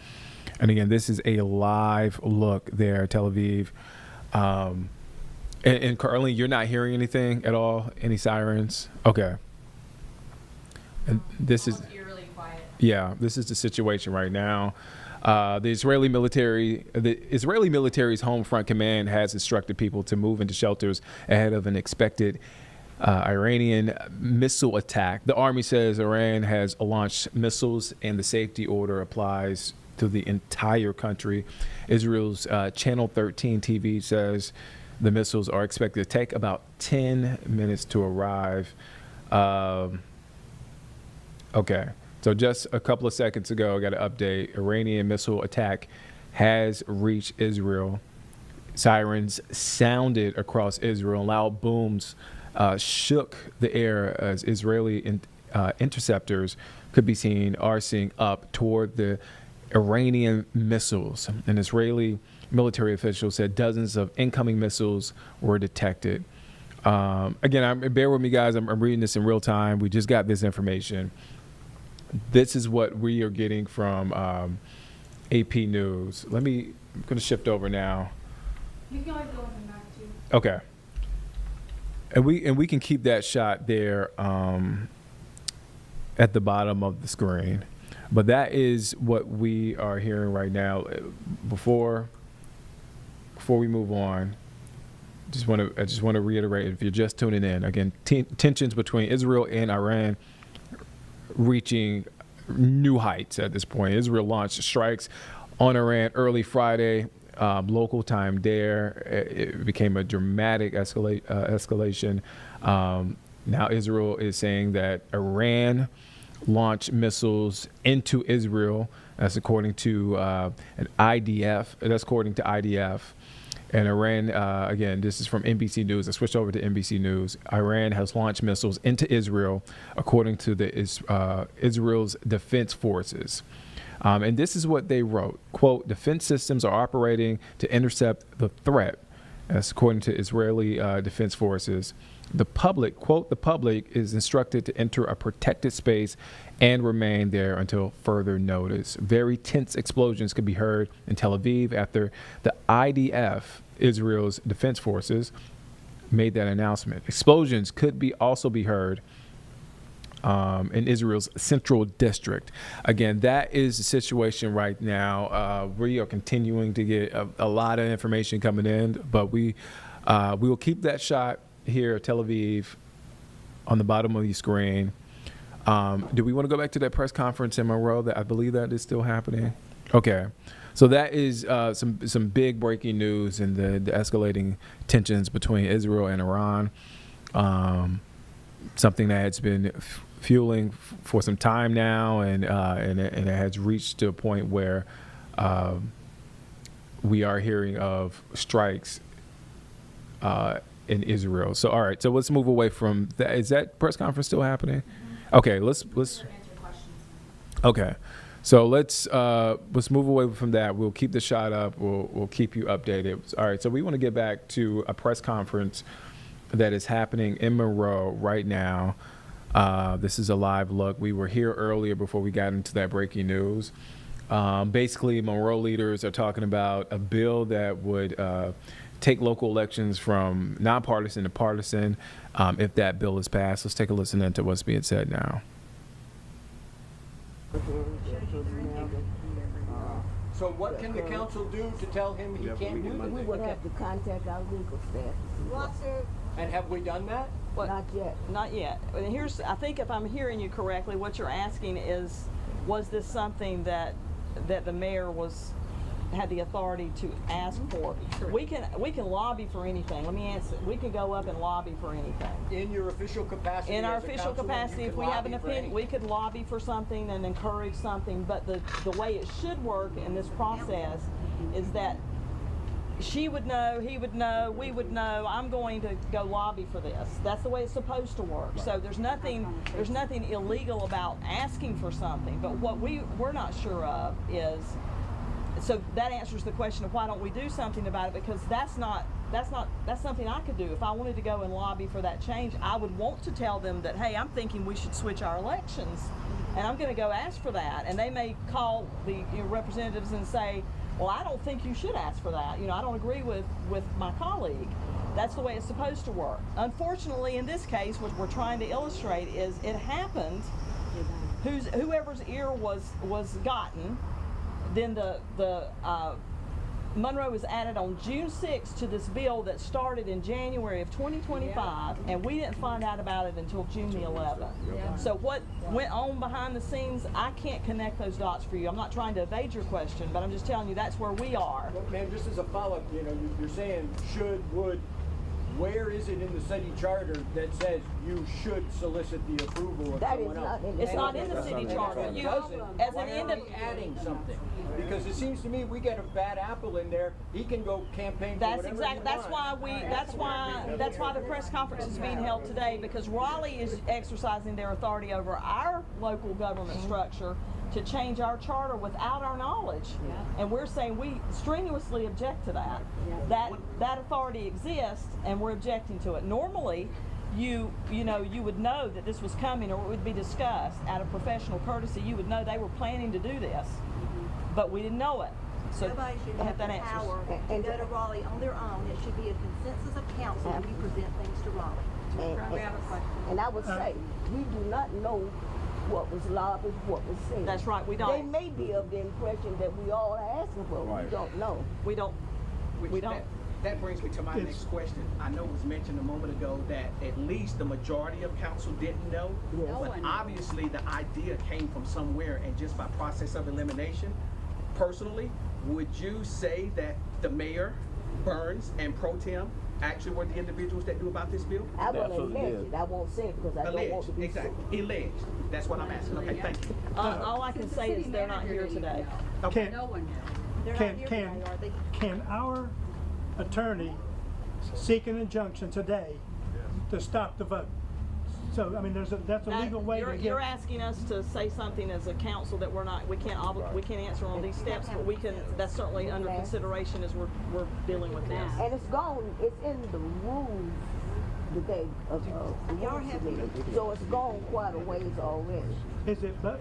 And again, this is a live look there, Tel Aviv. And Carlene, you're not hearing anything at all? Any sirens? Okay. And this is Eerily quiet. Yeah, this is the situation right now. The Israeli military's home front command has instructed people to move into shelters ahead of an expected Iranian missile attack. The army says Iran has launched missiles and the safety order applies to the entire country. Israel's Channel 13 TV says the missiles are expected to take about 10 minutes to arrive. Okay. So just a couple of seconds ago, I got an update. Iranian missile attack has reached Israel. Sirens sounded across Israel. Loud booms shook the air as Israeli interceptors could be seen are seeing up toward the Iranian missiles. An Israeli military official said dozens of incoming missiles were detected. Again, bear with me, guys. I'm reading this in real time. We just got this information. This is what we are getting from AP News. I'm going to shift over now. You can always go in the back too. Okay. And we can keep that shot there at the bottom of the screen. But that is what we are hearing right now. Before we move on, I just want to reiterate, if you're just tuning in, again, tensions between Israel and Iran reaching new heights at this point. Israel launched strikes on Iran early Friday, local time there. It became a dramatic escalation. Now Israel is saying that Iran launched missiles into Israel. That's according to an IDF. That's according to IDF. And Iran, again, this is from NBC News. I switched over to NBC News. Iran has launched missiles into Israel, according to the Israel's defense forces. And this is what they wrote. Quote, defense systems are operating to intercept the threat. That's according to Israeli defense forces. The public, quote, the public is instructed to enter a protected space and remain there until further notice. Very tense explosions could be heard in Tel Aviv after the IDF, Israel's defense forces, made that announcement. Explosions could also be heard in Israel's central district. Again, that is the situation right now. We are continuing to get a lot of information coming in, but we will keep that shot here at Tel Aviv on the bottom of your screen. Do we want to go back to that press conference in Monroe? That I believe that is still happening. Okay, so that is some big breaking news in the escalating tensions between Israel and Iran. Something that has been fueling for some time now, and it has reached to a point where we are hearing of strikes in Israel. So all right, so let's move away from that. Is that press conference still happening? Mm-hmm. Okay, let's okay. So let's move away from that. We'll keep the shot up. We'll keep you updated. All right, so we want to get back to a press conference that is happening in Monroe right now. This is a live look. We were here earlier before we got into that breaking news. Basically, Monroe leaders are talking about a bill that would take local elections from nonpartisan to partisan if that bill is passed. Let's take a listen into what's being said now. So what can the council do to tell him he can't do it? We would have to contact our legal staff. And have we done that? Not yet. Not yet. And I think if I'm hearing you correctly, what you're asking is, was this something that the mayor had the authority to ask for? We can lobby for anything. Let me answer. We can go up and lobby for anything. In your official capacity? In our official capacity, if we have an opinion, we could lobby for something and encourage something. But the way it should work in this process is that she would know, he would know, we would know, I'm going to go lobby for this. That's the way it's supposed to work. So there's nothing illegal about asking for something. But what we're not sure of is, so that answers the question of why don't we do something about it, because that's something I could do. If I wanted to go and lobby for that change, I would want to tell them that, hey, I'm thinking we should switch our elections, and I'm going to go ask for that. And they may call the representatives and say, well, I don't think you should ask for that. I don't agree with my colleague. That's the way it's supposed to work. Unfortunately, in this case, what we're trying to illustrate is it happened. Whoever's ear was gotten. Then the Monroe was added on June 6th to this bill that started in January of 2025, and we didn't find out about it until June the 11th. Yeah. So what went on behind the scenes, I can't connect those dots for you. I'm not trying to evade your question, but I'm just telling you that's where we are. Well, man, just as a follow-up, you're saying should, would. where is it in the city charter that says you should solicit the approval of That is someone else? not in the It's not in the charter. city charter. It You, doesn't. as an Why are we individual. adding something? Because it seems to me we get a bad apple in there. He can go campaign for That's whatever exactly. he That's wants. why the press conference is being held today, because Raleigh is exercising their authority over our local government structure to change our charter without our knowledge, and we're saying we strenuously object to that. That authority exists, and we're objecting to it. Normally, you would know that this was coming, or it would be discussed out of professional courtesy. You would know they were planning to do this, but we didn't know it. So Nobody should I have hope the that power answers. to go to Raleigh on their own. It should be a consensus of council when you present things to Raleigh. And I would say, we do not know what was lobbied, what was said. That's right, we don't. They may be of the impression that we all are asking for, we don't know. We don't. That brings me to my next question. I know it was mentioned a moment ago that at least the majority of council didn't know, but obviously the idea came from somewhere, and just by process of elimination, personally, would you say that the mayor, Burns, and Pro Tem actually were the individuals that knew about this bill? I will allege it, I won't say it because I don't want to be exactly. Alleged. That's what I'm asking. Okay, thank you. All I can say is they're not here today. Okay. No one knows. They're not here today, are they? Can our attorney seek an injunction today to stop the vote? So, I mean, that's a legal way to get. You're asking us to say something as a council that we can't answer on these steps, but we can. That's certainly under consideration as we're dealing with this. And it's in the rules today of the rules committee. So it's gone quite a ways already.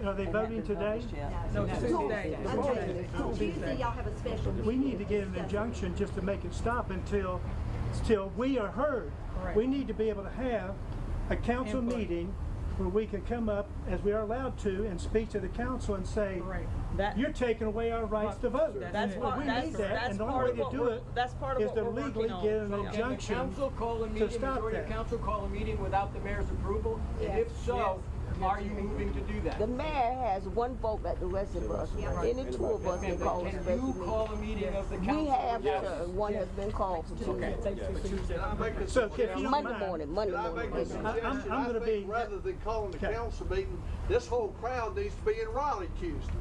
Are they voting today? No, Tuesday y'all have a special meeting. We need to get an injunction just to make it stop until we are heard. Correct. We need to be able to have a council meeting where we can come up, as we are allowed to, and speak to the council and say, you're taking away our rights to vote. That's we need that, and the only way to do it is to legally get an injunction Can the council call a to meeting, stop majority of that. council call a meeting without the mayor's approval? And if so, are you moving to do that? The mayor has one vote like the rest of us. Any two of us can call a special You call a meeting of the council? We have, sir. One has been called for Tuesday. So if you don't Monday mind, morning. I'm going to be. Rather than calling the council meeting, this whole crowd needs to be in Raleigh Tuesday.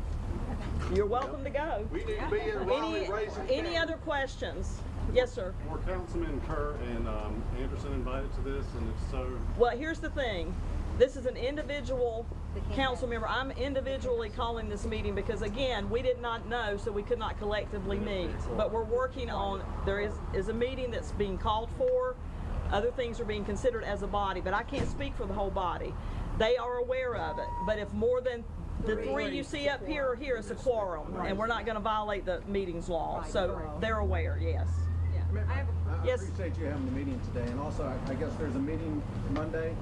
You're welcome to go. We need to be in Raleigh raising Any other questions? Yes, sir. Were Councilman Kerr and Anderson invited to this, and if so? Well, here's the thing. This is an individual council member. I'm individually calling this meeting because, again, we did not know, so we could not collectively meet. But we're working on, there is a meeting that's being called for. Other things are being considered as a body, but I can't speak for the whole body. They are aware of it. But if more than the three you see up here are here, it's a quorum, and we're not going to violate the meetings law. So they're aware, yes. I Yes. appreciate you having the meeting today, and also I guess there's a meeting Monday.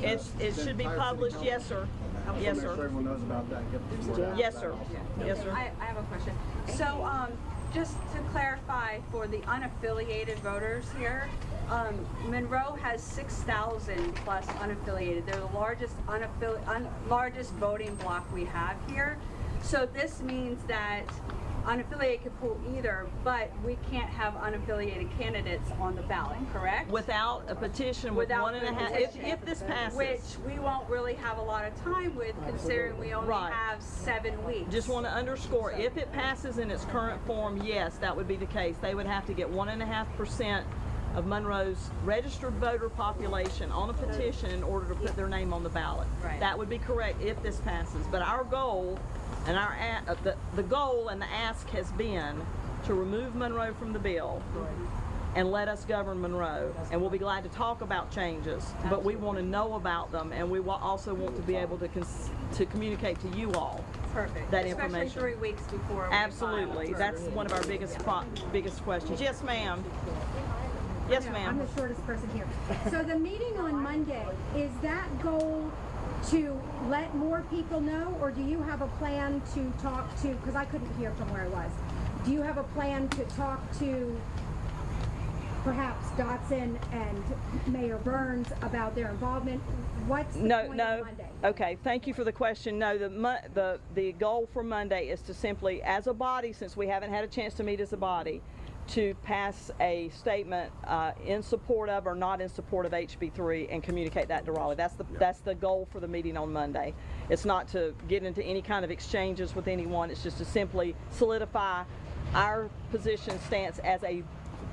It should be published, yes, sir. Yes, Make sure sir. everyone knows about that. Get the word out Yes, about sir. it. Yes, sir. I have a question. So, just to clarify for the unaffiliated voters here, Monroe has 6,000 plus unaffiliated. They're the largest largest voting block we have here. So this means that unaffiliated could pull either, but we can't have unaffiliated candidates on the ballot, correct? Without a petition with Without 1.5, if this passes. Which we won't really have a lot of time with, considering we only Right. have 7 weeks. Just want to underscore, if it passes in its current form, yes, that would be the case. They would have to get 1.5% of Monroe's registered voter population on a petition in order to put their name on the ballot. Right. That would be correct if this passes. But our goal and the goal and the ask has been to remove Monroe from the bill and let us govern Monroe. And we'll be glad to talk about changes, but we want to know about them, and we also want to be able to communicate to you all Perfect. that Especially information. 3 weeks before we Absolutely. file. That's one of our biggest questions. Yes, ma'am. Yes, ma'am. I'm the shortest person here. So the meeting on Monday, is that goal to let more people know, or do you have a plan to talk to, because I couldn't hear from where I was, do you have a plan to talk to perhaps Dotson and Mayor Burns about their involvement? What's the point of Monday? Okay, thank you for the question. No, the goal for Monday is to simply, as a body, since we haven't had a chance to meet as a body, to pass a statement in support of or not in support of HB3 and communicate that to Raleigh. That's the goal for the meeting on Monday. It's not to get into any kind of exchanges with anyone. It's just to simply solidify our position stance as a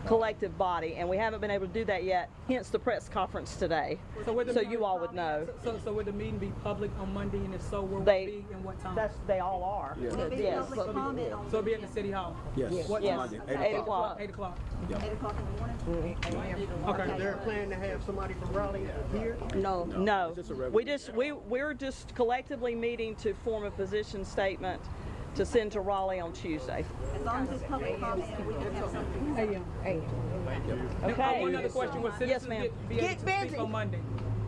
collective body, and we haven't been able to do that yet, hence the press conference today, so you all would know. So would the meeting be public on Monday, and if so, where would They- it be and what time? They all are. Yes. Yes. So it'll be at the City Hall? Yes. What Yes. time? 8 o'clock. 8 o'clock. 8 o'clock in the morning? Okay. Is there a plan to have somebody from Raleigh here? No. We're just collectively meeting to form a position statement to send to Raleigh on Tuesday. As long as it's public comment, we can have something. Okay. One other question, would Yes, citizens ma'am. be able to speak on Monday?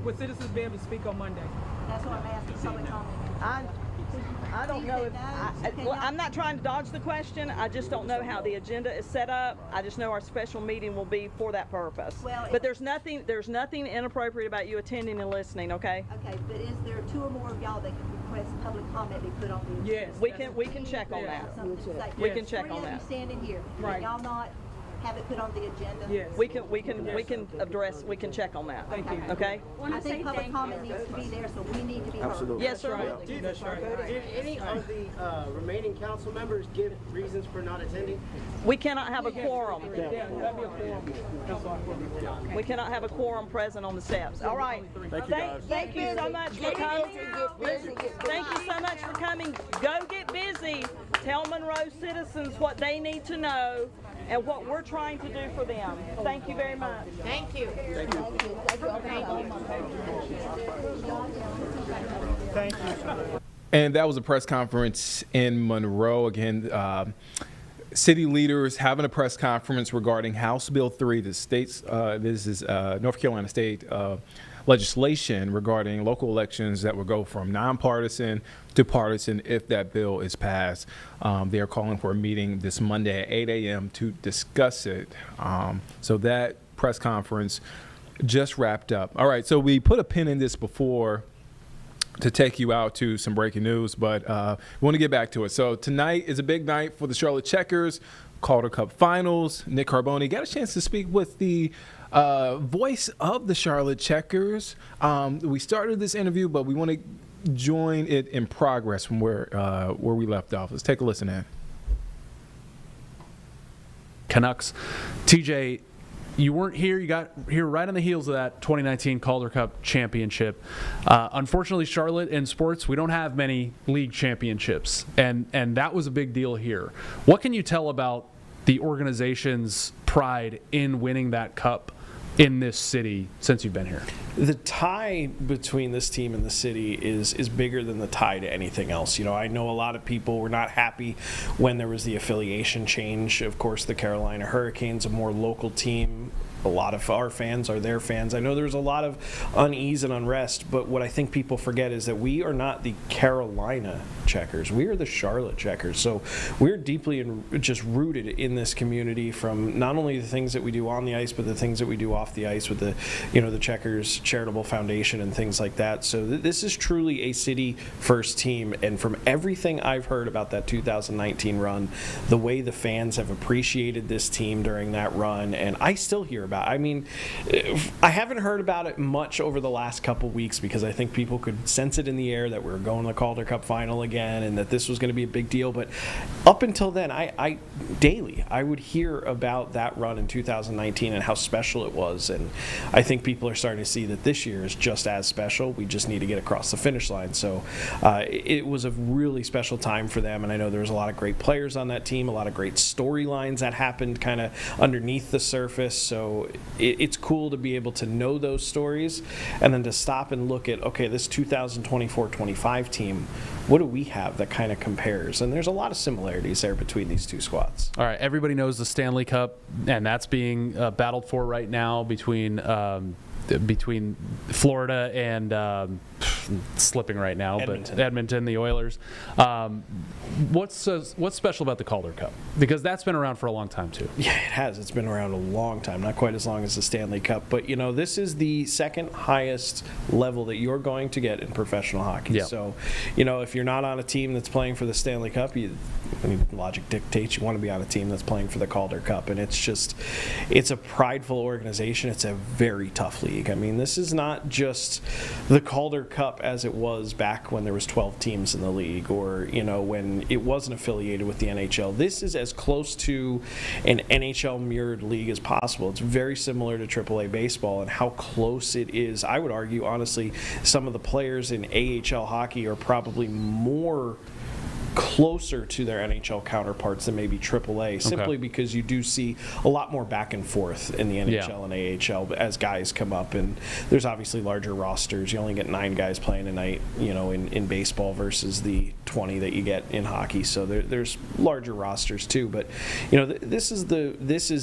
Would citizens be able to speak on Monday? That's what I'm asking, public comment. I don't know if, I'm not trying to dodge the question, I just don't know how the agenda is set up. I just know our special meeting will be for that purpose. Well, But there's nothing inappropriate about you attending and listening, okay? Okay, but is there 2 or more of y'all that can request public comment be put on the agenda? Yes. We can check on that. Something to say. We can check on 3 of you that. standing here. Right. Can y'all not have it put on the agenda? Yes. We can check on that. Thank you. Okay? I think public comment needs to be there, so we need to be heard. Absolutely. Yes, sir. That's right. Did any of the remaining council members give reasons for not attending? We cannot have a quorum. Yeah, that'd be a forum. We cannot have a quorum present on the steps. All right. Thank you so much for coming. Thank you so much for coming. Go get busy. Tell Monroe citizens what they need to know and what we're trying to do for them. Thank you very much. Thank you. Thank you. And that was a press conference in Monroe. Again, city leaders having a press conference regarding House Bill 3, the state's, this is North Carolina state legislation regarding local elections that will go from nonpartisan to partisan if that bill is passed. They are calling for a meeting this Monday at 8 a.m. to discuss it. So that press conference just wrapped up. All right, so we put a pin in this before to take you out to some breaking news, but we want to get back to it. So tonight is a big night for the Charlotte Checkers, Calder Cup Finals. Nick Carboni got a chance to speak with the voice of the Charlotte Checkers. We started this interview, but we want to join it in progress from where we left off. Let's take a listen in. Canucks. TJ, you weren't here. You got here right on the heels of that 2019 Calder Cup championship. Unfortunately, Charlotte in sports, we don't have many league championships, and that was a big deal here. What can you tell about the organization's pride in winning that cup in this city since you've been here? The tie between this team and the city is bigger than the tie to anything else. You know, I know a lot of people were not happy when there was the affiliation change. Of course, the Carolina Hurricanes, a more local team. A lot of our fans are their fans. I know there's a lot of unease and unrest, but what I think people forget is that we are not the Carolina Checkers. We are the Charlotte Checkers. So we're deeply just rooted in this community, from not only the things that we do on the ice, but the things that we do off the ice with the, the Checkers Charitable Foundation and things like that. So this is truly a city first team. And from everything I've heard about that 2019 run, the way the fans have appreciated this team during that run, and I still hear about. I mean, I haven't heard about it much over the last couple weeks because I think people could sense it in the air that we were going to the Calder Cup final again and that this was going to be a big deal. But up until then, I daily would hear about that run in 2019 and how special it was. And I think people are starting to see that this year is just as special. We just need to get across the finish line. So it was a really special time for them. And I know there was a lot of great players on that team, a lot of great storylines that happened kind of underneath the surface. So it's cool to be able to know those stories and then to stop and look at, okay, this 2024-25 team, what do we have that kind of compares? And there's a lot of similarities there between these two squads. All right, everybody knows the Stanley Cup, and that's being battled for right now between Florida and slipping right now, Edmonton. but Edmonton, the Oilers. What's special about the Calder Cup? Because that's been around for a long time too. Yeah, it has. It's been around a long time, not quite as long as the Stanley Cup, but this is the second highest level that you're going to get in professional hockey. Yeah. So, if you're not on a team that's playing for the Stanley Cup, logic dictates you want to be on a team that's playing for the Calder Cup, and it's a prideful organization. It's a very tough league. I mean, this is not just the Calder Cup as it was back when there was 12 teams in the league, or when it wasn't affiliated with the NHL. This is as close to an NHL mirrored league as possible. It's very similar to AAA baseball, and how close it is. I would argue, honestly, some of the players in AHL hockey are probably more closer to their NHL counterparts than maybe AAA, simply because you do see a lot more back and forth in the NHL and AHL as guys come up, and there's obviously larger rosters. You only get 9 guys playing a night, in baseball versus the 20 that you get in hockey. So there's larger rosters too. But this is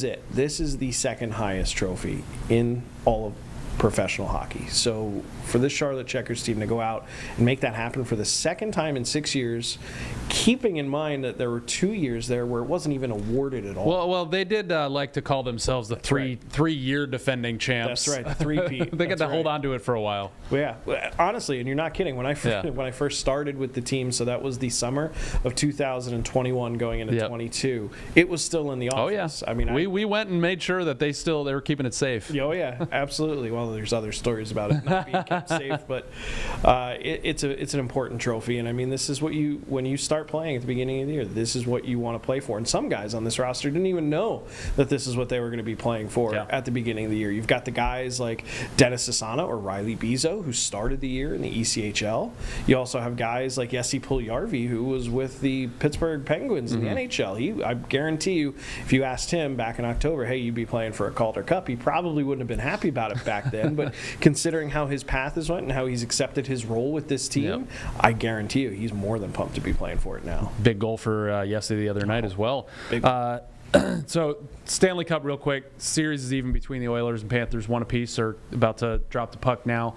it. This is the second highest trophy in all of professional hockey. So for this Charlotte Checkers team to go out and make that happen for the second time in 6 years, keeping in mind that there were 2 years there where it wasn't even awarded at all. Well, they did like to call themselves the three-year defending champs. That's right, the three-peat. They got to hold on to it for a while. Well, yeah, honestly, and you're not kidding. When I first started with the team, so that was the summer of 2021 going into 22, it was still in the office. Oh yeah, I mean, we went and made sure that they were keeping it safe. Oh yeah, absolutely. Well, there's other stories about it not being kept safe, but it's an important trophy, and I mean, this is what when you start playing at the beginning of the year, this is what you want to play for. And some guys on this roster didn't even know that this is what they were going to be playing for at the beginning of the year. You've got the guys like Dennis Sasana or Riley Bezo, who started the year in the ECHL. You also have guys like Jesse Puljujarvi, who was with the Pittsburgh Penguins in the NHL. I guarantee you, if you asked him back in October, hey, you'd be playing for a Calder Cup, he probably wouldn't have been happy about it back then. But considering how his path has went and how he's accepted his role with this team, I guarantee you he's more than pumped to be playing for it now. Big goal for Yessi the other night as well. So Stanley Cup real quick. Series is even between the Oilers and Panthers, 1 apiece. Are about to drop the puck now.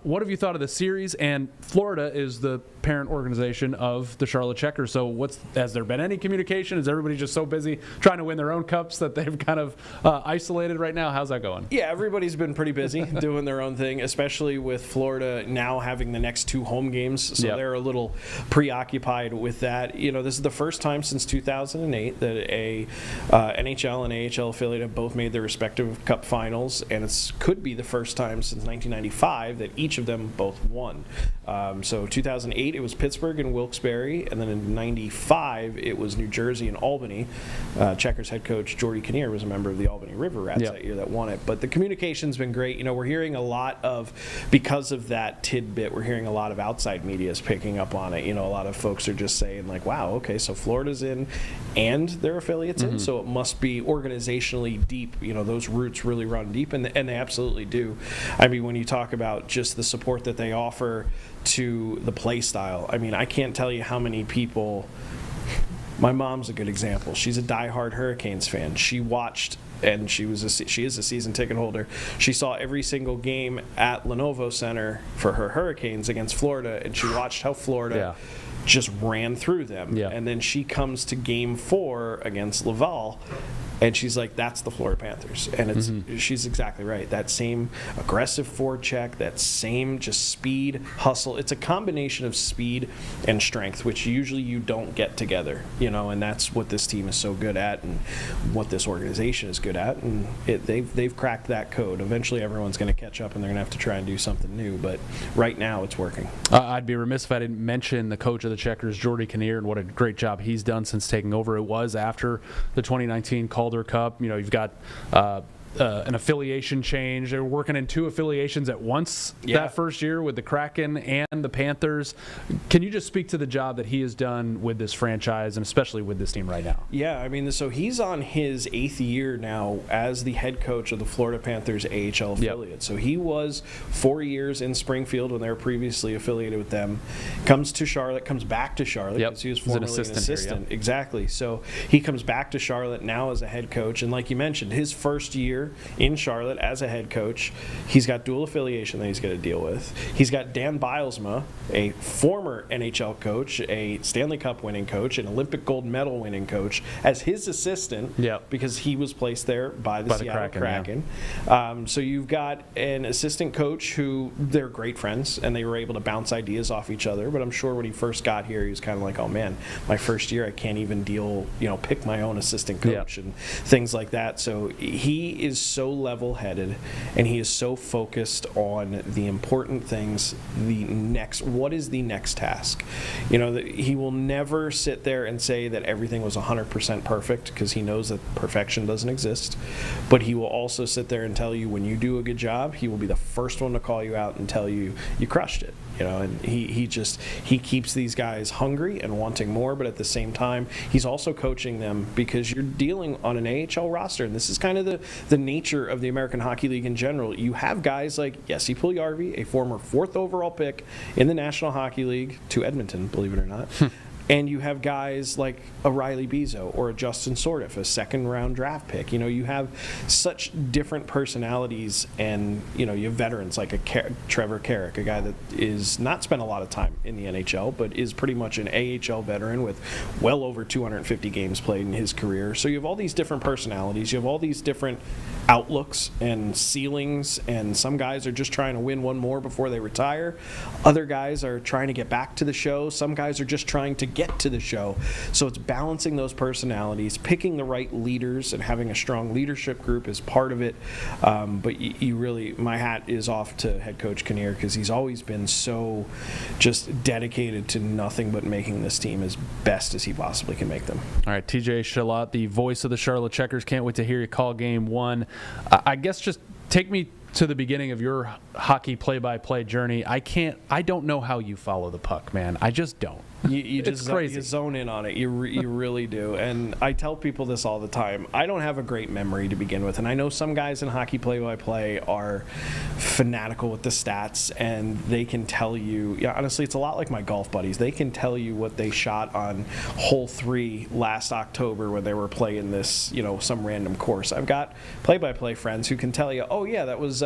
What have you thought of the series? And Florida is the parent organization of the Charlotte Checkers. So has there been any communication? Is everybody just so busy trying to win their own cups that they've kind of isolated right now? How's that going? Yeah, everybody's been pretty busy doing their own thing, especially with Florida now having the next 2 home games. So they're a little preoccupied with that. This is the first time since 2008 that a NHL and AHL affiliate have both made their respective cup finals, and it could be the first time since 1995 that each of them both won. So 2008 it was Pittsburgh and Wilkes-Barre, and then in 95 it was New Jersey and Albany. Checkers head coach Jordy Kinnear was a member of the Albany River Rats that year that won it. But the communication's been great. We're hearing a lot of, because of that tidbit, we're hearing a lot of outside media is picking up on it. A lot of folks are just saying like, wow, okay, so Florida's in and their affiliates in, so it must be organizationally deep. Those roots really run deep, and they absolutely do. I mean, when you talk about just the support that they offer to the play style, I mean, I can't tell you how many people. My mom's a good example. She's a diehard Hurricanes fan. She watched, and she is a season ticket holder. She saw every single game at Lenovo Center for her Hurricanes against Florida, and she watched how Florida just ran through them. And then she comes to Game 4 against Laval, and she's like, that's the Florida Panthers. And she's exactly right. That same aggressive forecheck, that same just speed, hustle. It's a combination of speed and strength, which usually you don't get together, and that's what this team is so good at and what this organization is good at. And they've cracked that code. Eventually everyone's going to catch up and they're going to have to try and do something new. But right now it's working. I'd be remiss if I didn't mention the coach of the Checkers, Jordy Kinnear, and what a great job he's done since taking over. It was after the 2019 Calder Cup. You've got an affiliation change. They were working in 2 affiliations at once that first year with the Kraken and the Panthers. Can you just speak to the job that he has done with this franchise and especially with this team right now? Yeah, I mean, so he's on his 8th year now as the head coach of the Florida Panthers AHL affiliate. So he was 4 years in Springfield when they were previously affiliated with them. Comes back to Charlotte because he was formerly an assistant. Exactly. So he comes back to Charlotte now as a head coach. And like you mentioned, his first year here in Charlotte as a head coach. He's got dual affiliation that he's going to deal with. He's got Dan Bilesma, a former NHL coach, a Stanley Cup winning coach, an Olympic gold medal winning coach, as his assistant because he was placed there by the Seattle Kraken. So you've got an assistant coach who they're great friends and they were able to bounce ideas off each other. But I'm sure when he first got here, he was kind of like, oh man, my first year I can't even pick my own assistant coach and things like that. So he is so level-headed and he is so focused on the important things. What is the next task? He will never sit there and say that everything was 100% perfect because he knows that perfection doesn't exist. But he will also sit there and tell you when you do a good job, he will be the first one to call you out and tell you crushed it. And he keeps these guys hungry and wanting more, but at the same time, he's also coaching them because you're dealing on an AHL roster, and this is kind of the nature of the American Hockey League in general. You have guys like Jesse Puljujarvi, a former 4th overall pick in the National Hockey League to Edmonton, believe it or not. And you have guys like a Riley Bezo or a Justin Sordiff, a 2nd-round draft pick. You have such different personalities, and you have veterans like Trevor Carrick, a guy that is not spent a lot of time in the NHL, but is pretty much an AHL veteran with well over 250 games played in his career. So you have all these different personalities. You have all these different outlooks and ceilings, and some guys are just trying to win one more before they retire. Other guys are trying to get back to the show. Some guys are just trying to get to the show. So it's balancing those personalities, picking the right leaders, and having a strong leadership group is part of it. But you really, my hat is off to head coach Kinnear because he's always been so just dedicated to nothing but making this team as best as he possibly can make them. All right, TJ Shalott, the voice of the Charlotte Checkers. Can't wait to hear you call game one. I guess just take me to the beginning of your hockey play-by-play journey. I don't know how you follow the puck, man. I just don't. You just crazy. You zone in on it. You really do. And I tell people this all the time. I don't have a great memory to begin with. And I know some guys in hockey play-by-play are fanatical with the stats, and they can tell you, honestly, it's a lot like my golf buddies. They can tell you what they shot on hole 3 last October when they were playing this, some random course. I've got play-by-play friends who can tell you, oh yeah, that was,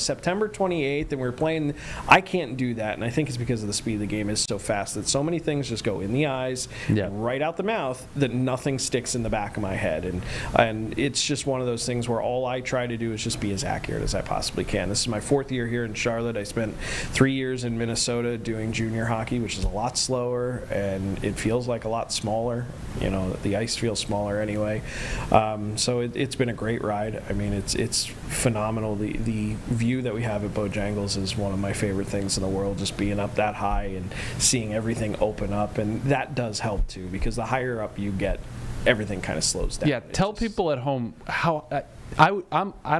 September 28th, and we were playing. I can't do that, and I think it's because of the speed of the game is so fast that so many things just go in the eyes and right out the mouth that nothing sticks in the back of my head. And it's just one of those things where all I try to do is just be as accurate as I possibly can. This is my 4th year here in Charlotte. I spent 3 years in Minnesota doing junior hockey, which is a lot slower, and it feels like a lot smaller. The ice feels smaller anyway. So it's been a great ride. I mean, it's phenomenal. The view that we have at Bojangles is one of my favorite things in the world, just being up that high and seeing everything open up, and that does help too, because the higher up you get, everything kind of slows down. Yeah, tell people at home how I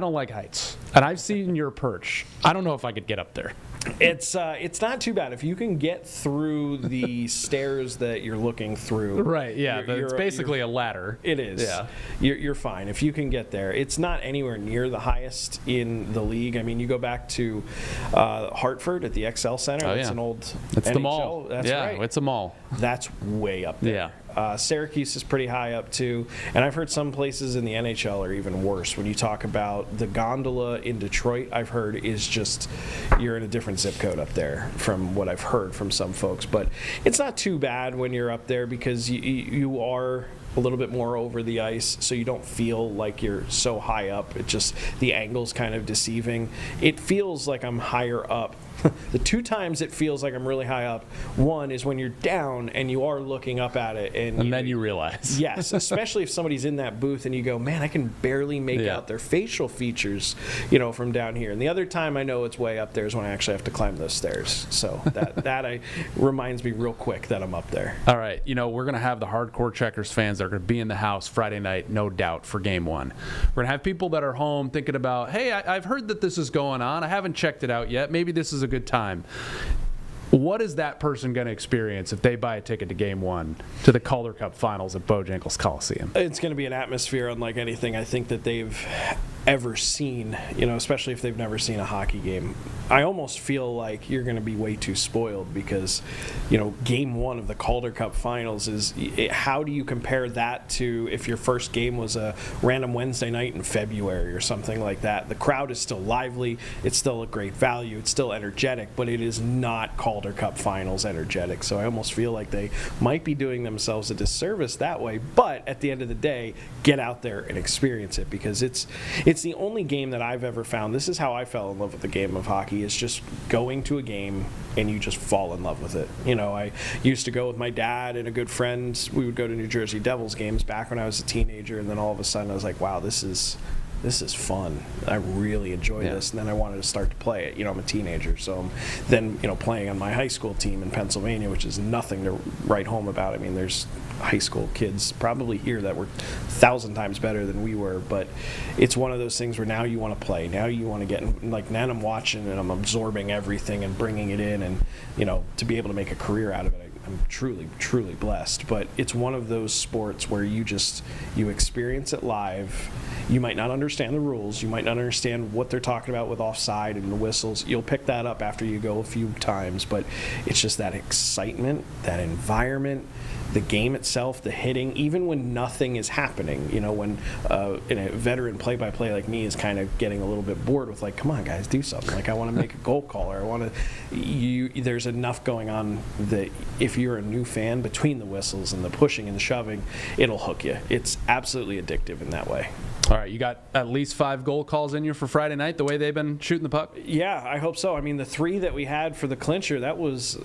don't like heights, and I've seen your perch. I don't know if I could get up there. It's not too bad if you can get through the stairs that you're looking through. Right. Yeah. It's basically a ladder. It is. Yeah. You're fine if you can get there. It's not anywhere near the highest in the league. I mean, you go back to Hartford at the XL Center. Oh, It's yeah. an old. It's NHL. the mall. That's right. It's a mall. That's way up there. Yeah. Syracuse is pretty high up too, and I've heard some places in the NHL are even worse. When you talk about the gondola in Detroit, I've heard is just, you're in a different zip code up there from what I've heard from some folks. But it's not too bad when you're up there because you are a little bit more over the ice, so you don't feel like you're so high up. It just, the angle's kind of deceiving. It feels like I'm higher up. The 2 times it feels like I'm really high up, one is when you're down and you are looking up at it. And then you realize. Yes, especially if somebody's in that booth and you go, man, I can barely make out their facial features, from down here. And the other time I know it's way up there is when I actually have to climb those stairs. So that reminds me real quick that I'm up there. All right, we're going to have the hardcore Checkers fans that are going to be in the house Friday night, no doubt, for game one. We're going to have people that are home thinking about, hey, I've heard that this is going on. I haven't checked it out yet. Maybe this is a good time. What is that person going to experience if they buy a ticket to game one to the Calder Cup Finals at Bojangles Coliseum? It's going to be an atmosphere unlike anything I think that they've ever seen, especially if they've never seen a hockey game. I almost feel like you're going to be way too spoiled because, game one of the Calder Cup Finals how do you compare that to if your first game was a random Wednesday night in February or something like that? The crowd is still lively. It's still a great value. It's still energetic, but it is not Calder Cup Finals energetic. So I almost feel like they might be doing themselves a disservice that way. But at the end of the day, get out there and experience it because it's the only game that I've ever found. This is how I fell in love with the game of hockey, is just going to a game and you just fall in love with it. I used to go with my dad and a good friend. We would go to New Jersey Devils games back when I was a teenager, and then all of a sudden I was like, wow, this is fun. I really enjoy this. And then I wanted to start to play it. I'm a teenager, so then playing on my high school team in Pennsylvania, which is nothing to write home about. I mean, there's high school kids probably here that were 1,000 times better than we were, but it's one of those things where now you want to play. Now you want to get in, like now I'm watching and I'm absorbing everything and bringing it in, and to be able to make a career out of it. I'm truly, truly blessed. But it's one of those sports where you experience it live. You might not understand the rules. You might not understand what they're talking about with offside and the whistles. You'll pick that up after you go a few times. But it's just that excitement, that environment, the game itself, the hitting, even when nothing is happening. When a veteran play-by-play like me is kind of getting a little bit bored with, like, come on, guys, do something. Like, I want to make a goal call, or there's enough going on that if you're a new fan, between the whistles and the pushing and the shoving, it'll hook you. It's absolutely addictive in that way. All right, you got at least 5 goal calls in you for Friday night, the way they've been shooting the puck? Yeah, I hope so. I mean, the 3 that we had for the clincher, that was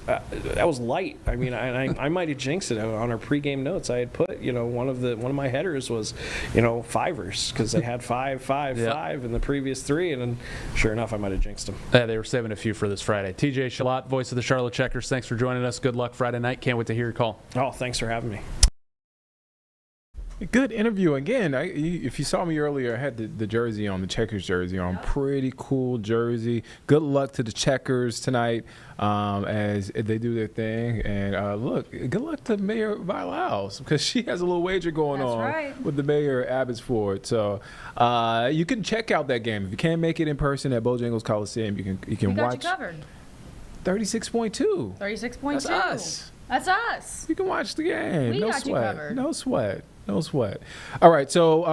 light. I mean, I might have jinxed it on our pregame notes. I had put, one of my headers was, fivers, because they had 5, 5, 5 in the previous 3, and then sure enough, I might have jinxed them. Yeah, they were saving a few for this Friday. TJ Shalott, voice of the Charlotte Checkers, thanks for joining us. Good luck Friday night. Can't wait to hear your call. Oh, thanks for having me. Good interview. Again, if you saw me earlier, I had the jersey on, the Checkers jersey on. Pretty cool jersey. Good luck to the Checkers tonight as they do their thing. And look, good luck to Mayor Vilaus, because she has a little wager going on with the mayor of Abbotsford. So you can check out that game. If you can't make it in person at Bojangles Coliseum, you can watch. You covered. 36.2. 36.2. That's us. That's us. You can watch the game. We no got sweat. You covered. No sweat. No sweat. All right, so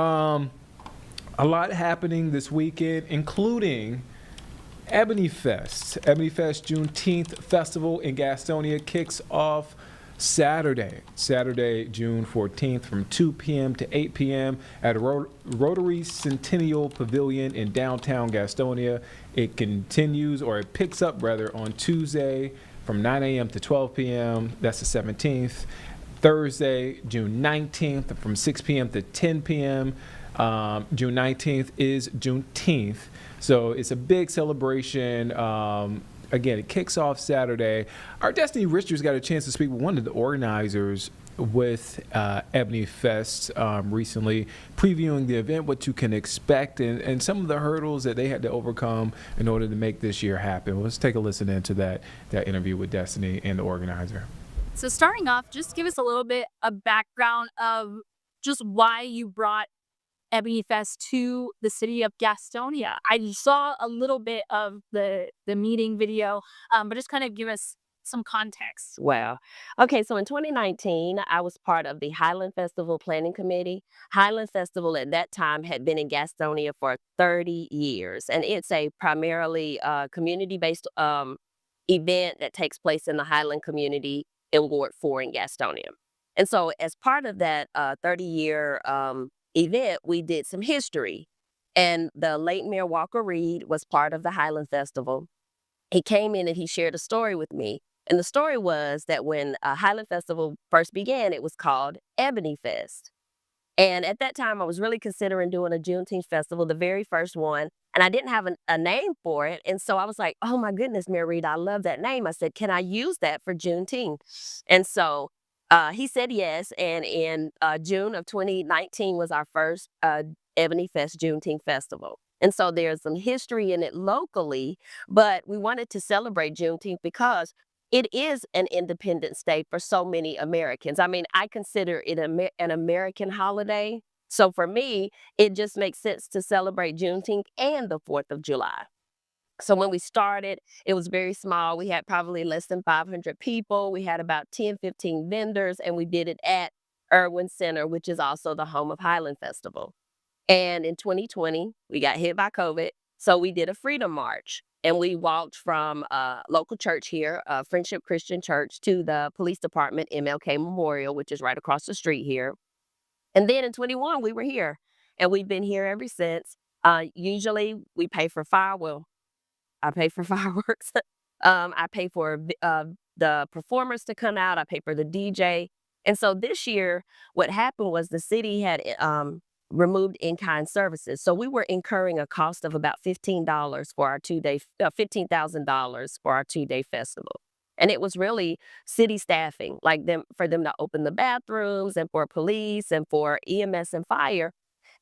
a lot happening this weekend, including Ebony Fest. Ebony Fest Juneteenth Festival in Gastonia kicks off Saturday, June 14th from 2 p.m. to 8 p.m. at Rotary Centennial Pavilion in downtown Gastonia. It continues, or it picks up rather, on Tuesday from 9 a.m. to 12 p.m. That's the 17th. Thursday, June 19th, from 6 p.m. to 10 p.m. June 19th is Juneteenth. So it's a big celebration. Again, it kicks off Saturday. Our Destiny Richards got a chance to speak with one of the organizers with Ebony Fest recently, previewing the event, what you can expect, and some of the hurdles that they had to overcome in order to make this year happen. Let's take a listen into that interview with Destiny and the organizer. So starting off, just give us a little bit of background of just why you brought Ebony Fest to the city of Gastonia. I saw a little bit of the meeting video, but just kind of give us some context. Wow. Okay, so in 2019, I was part of the Highland Festival Planning Committee. Highland Festival at that time had been in Gastonia for 30 years, and it's a primarily community-based event that takes place in the Highland community in Ward 4 in Gastonia. And so as part of that 30-year event, we did some history. And the late Mayor Walker Reed was part of the Highland Festival. He came in and he shared a story with me. And the story was that when Highland Festival first began, it was called Ebony Fest. And at that time, I was really considering doing a Juneteenth festival, the very first one. And I didn't have a name for it. And so I was like, oh my goodness, Mayor Reed, I love that name. I said, can I use that for Juneteenth? And so he said yes. And in June of 2019 was our first Ebony Fest Juneteenth festival. And so there's some history in it locally, but we wanted to celebrate Juneteenth because it is an independent state for so many Americans. I mean, I consider it an American holiday So for me, it just makes sense to celebrate Juneteenth and the 4th of July. So when we started, it was very small. We had probably less than 500 people. We had about 10, 15 vendors, and we did it at Irwin Center, which is also the home of Highland Festival. And in 2020, we got hit by COVID. So we did a Freedom March, and we walked from a local church here, Friendship Christian Church, to the police department, MLK Memorial, which is right across the street here. And then in 21, we were here, and we've been here ever since. Usually we pay for I pay for fireworks. I pay for the performers to come out. I pay for the DJ. And so this year, what happened was the city had removed in-kind services. So we were incurring a cost of about $15 for our $15,000 for our 2-day festival. And it was really city staffing, for them to open the bathrooms and for police and for EMS and fire.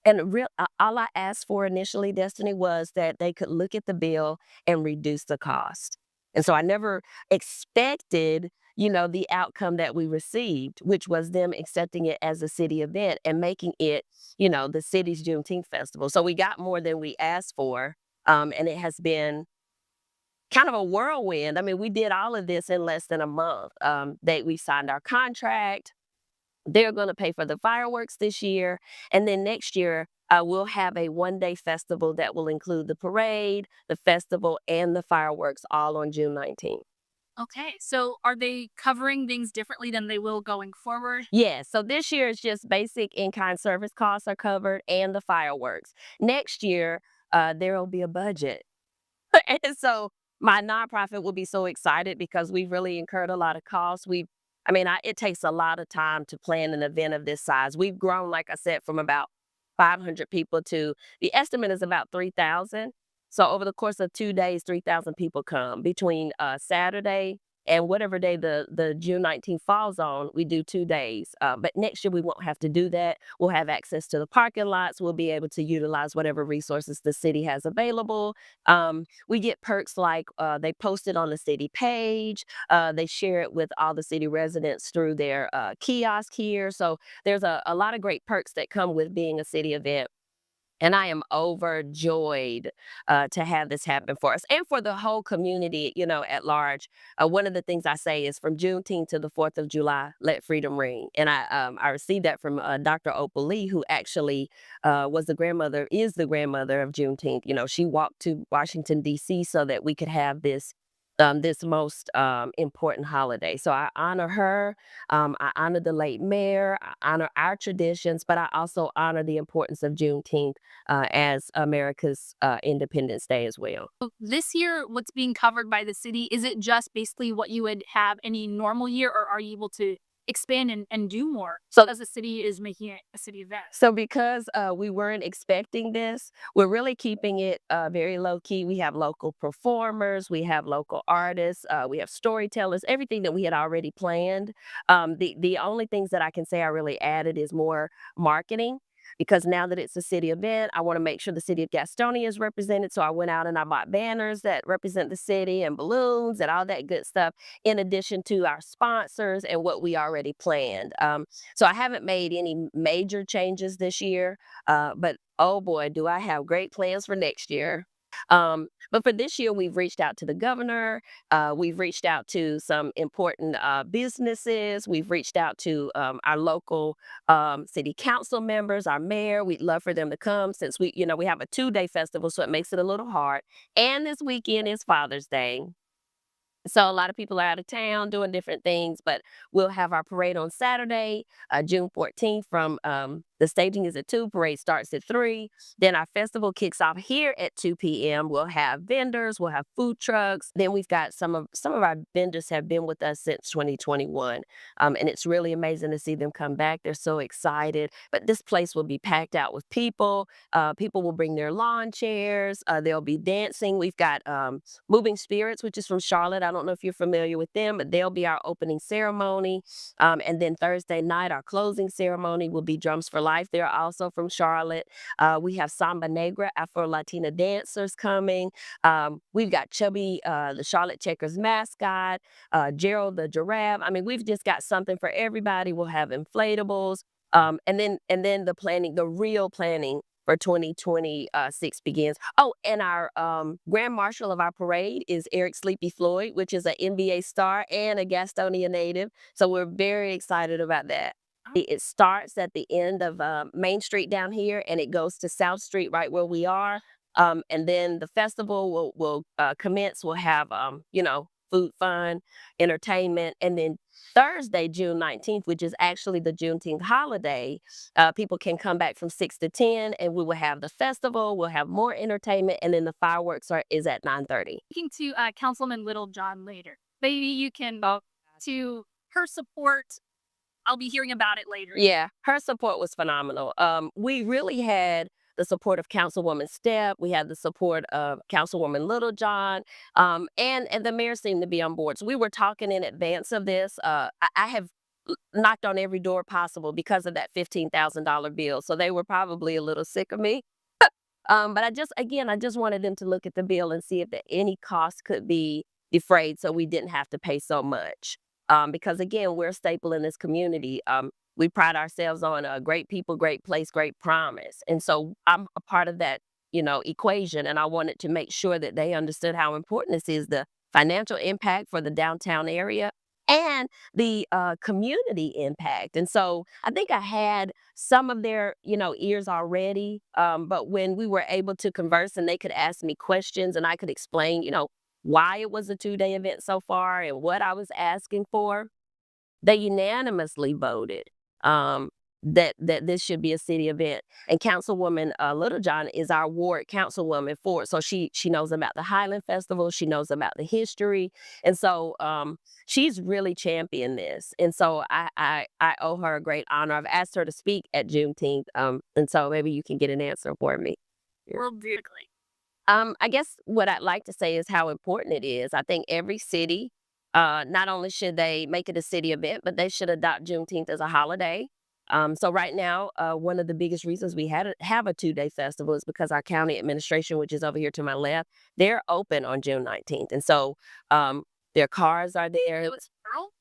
And all I asked for initially, Destiny, was that they could look at the bill and reduce the cost. And so I never expected, the outcome that we received, which was them accepting it as a city event and making it, the city's Juneteenth festival. So we got more than we asked for. And it has been kind of a whirlwind. I mean, we did all of this in less than a month. We signed our contract. They're going to pay for the fireworks this year. And then next year, we'll have a 1-day festival that will include the parade, the festival, and the fireworks all on June 19th. Okay, so are they covering things differently than they will going forward? Yes, so this year is just basic in-kind service costs are covered and the fireworks. Next year, there will be a budget. And so my nonprofit will be so excited because we've really incurred a lot of costs. It takes a lot of time to plan an event of this size. We've grown, like I said, from about 500 people to the estimate is about 3,000. So over the course of 2 days, 3,000 people come between Saturday and whatever day the June 19th falls on. We do 2 days. But next year, we won't have to do that. We'll have access to the parking lots. We'll be able to utilize whatever resources the city has available. We get perks like they post it on the city page. They share it with all the city residents through their kiosk here. So there's a lot of great perks that come with being a city event. And I am overjoyed to have this happen for us and for the whole community, at large. One of the things I say is from Juneteenth to the 4th of July, let freedom ring. And I received that from Dr. Opal Lee, who actually is the grandmother of Juneteenth. She walked to Washington, D.C. so that we could have this most important holiday. So I honor her. I honor the late mayor. I honor our traditions, but I also honor the importance of Juneteenth as America's Independence Day as well. This year, what's being covered by the city, is it just basically what you would have any normal year, or are you able to expand and do more as the city is making it a city event? So because we weren't expecting this, we're really keeping it very low key. We have local performers, we have local artists, we have storytellers, everything that we had already planned. The only things that I can say I really added is more marketing. Because now that it's a city event, I want to make sure the city of Gastonia is represented. So I went out and I bought banners that represent the city and balloons and all that good stuff, in addition to our sponsors and what we already planned. So I haven't made any major changes this year, but oh boy, do I have great plans for next year. But for this year, we've reached out to the governor. We've reached out to some important businesses. We've reached out to our local city council members, our mayor. We'd love for them to come since we have a 2-day festival, so it makes it a little hard. And this weekend is Father's Day. So a lot of people are out of town doing different things, but we'll have our parade on Saturday, June 14th from the staging is at 2, parade starts at 3. Then our festival kicks off here at 2 p.m. We'll have vendors, we'll have food trucks. Then we've got some of our vendors have been with us since 2021. And it's really amazing to see them come back. They're so excited. But this place will be packed out with people. People will bring their lawn chairs. There'll be dancing. We've got Moving Spirits, which is from Charlotte. I don't know if you're familiar with them, but they'll be our opening ceremony. And then Thursday night, our closing ceremony will be Drums for Life. They're also from Charlotte. We have Samba Negra, Afro-Latina dancers coming. We've got Chubby, the Charlotte Checkers mascot, Gerald the giraffe. I mean, we've just got something for everybody. We'll have inflatables. And then the real planning for 2026 begins. Oh, and our grand marshal of our parade is Eric Sleepy Floyd, which is an NBA star and a Gastonia native. So we're very excited about that. It starts at the end of Main Street down here, and it goes to South Street right where we are. And then the festival will commence. We'll have, food, fun, entertainment. And then Thursday, June 19th, which is actually the Juneteenth holiday, people can come back from 6 to 10, and we will have the festival. We'll have more entertainment, and then the fireworks is at 9:30. Speaking to Councilman Littlejohn later, maybe you can to her support. I'll be hearing about it later. Yeah, her support was phenomenal. We really had the support of Councilwoman Stepp. We had the support of Councilwoman Littlejohn, and the mayor seemed to be on board. So we were talking in advance of this. I have knocked on every door possible because of that $15,000 bill. So they were probably a little sick of me. But I just wanted them to look at the bill and see if any costs could be defrayed so we didn't have to pay so much. Because again, we're a staple in this community. We pride ourselves on great people, great place, great promise. And so I'm a part of that, equation. And I wanted to make sure that they understood how important this is, the financial impact for the downtown area and the community impact. And so I think I had some of their, ears already. But when we were able to converse and they could ask me questions and I could explain, why it was a 2-day event so far and what I was asking for, they unanimously voted that this should be a city event. And Councilwoman Littlejohn is our ward councilwoman for it. So she knows about the Highland Festival. She knows about the history. And so she's really championed this. And so I owe her a great honor. I've asked her to speak at Juneteenth. And so maybe you can get an answer for me. Well, beautifully. I guess what I'd like to say is how important it is. I think every city, not only should they make it a city event, but they should adopt Juneteenth as a holiday. So right now, one of the biggest reasons we have a 2-day festival is because our county administration, which is over here to my left, they're open on June 19th. And so their cars are there.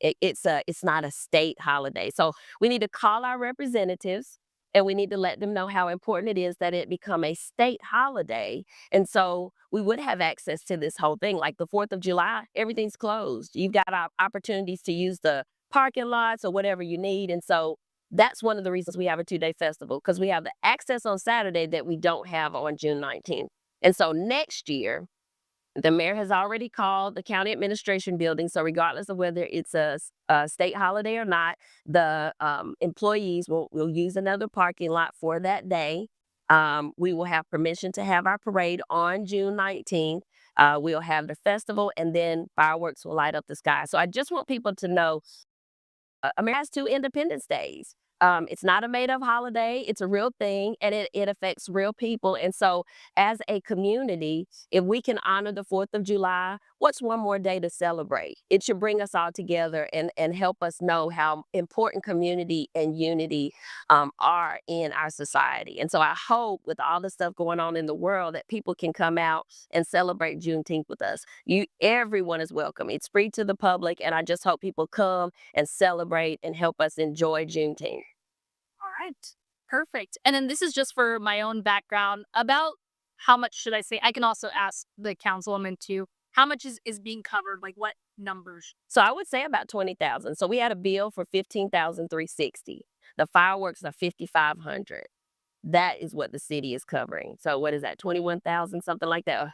It's not a state holiday. So we need to call our representatives and we need to let them know how important it is that it become a state holiday. And so we would have access to this whole thing. Like the 4th of July, everything's closed. You've got opportunities to use the parking lots or whatever you need. And so that's one of the reasons we have a 2-day festival, because we have the access on Saturday that we don't have on June 19th. And so next year, the mayor has already called the county administration building. So regardless of whether it's a state holiday or not, the employees will use another parking lot for that day. We will have permission to have our parade on June 19th. We'll have the festival, and then fireworks will light up the sky. So I just want people to know America has 2 Independence Days. It's not a made-up holiday. It's a real thing, and it affects real people. And so as a community, if we can honor the 4th of July, what's one more day to celebrate? It should bring us all together and help us know how important community and unity are in our society. And so I hope with all the stuff going on in the world that people can come out and celebrate Juneteenth with us. Everyone is welcome. It's free to the public, and I just hope people come and celebrate and help us enjoy Juneteenth. All right, perfect. And then this is just for my own background about how much should I say? I can also ask the councilwoman too. How much is being covered? Like what numbers? So I would say about 20,000. So we had a bill for 15,360. The fireworks are 5,500. That is what the city is covering. So what is that? 21,000, something like that.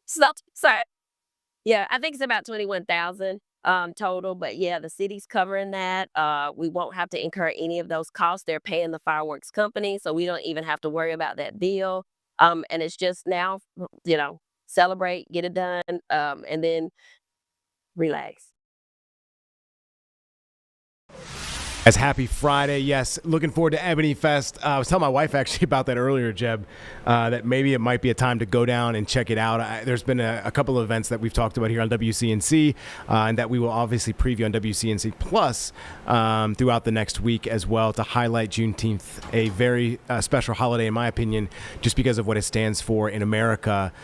Sorry. Yeah, I think it's about 21,000 total. But yeah, the city's covering that. We won't have to incur any of those costs. They're paying the fireworks company, so we don't even have to worry about that bill. And it's just now, celebrate, get it done, and then relax. As happy Friday, yes. Looking forward to Ebony Fest. I was telling my wife actually about that earlier, Jeb, that maybe it might be a time to go down and check it out. There's been a couple of events that we've talked about here on WCNC and that we will obviously preview on WCNC Plus throughout the next week as well to highlight Juneteenth, a very special holiday in my opinion, just because of what it stands for in America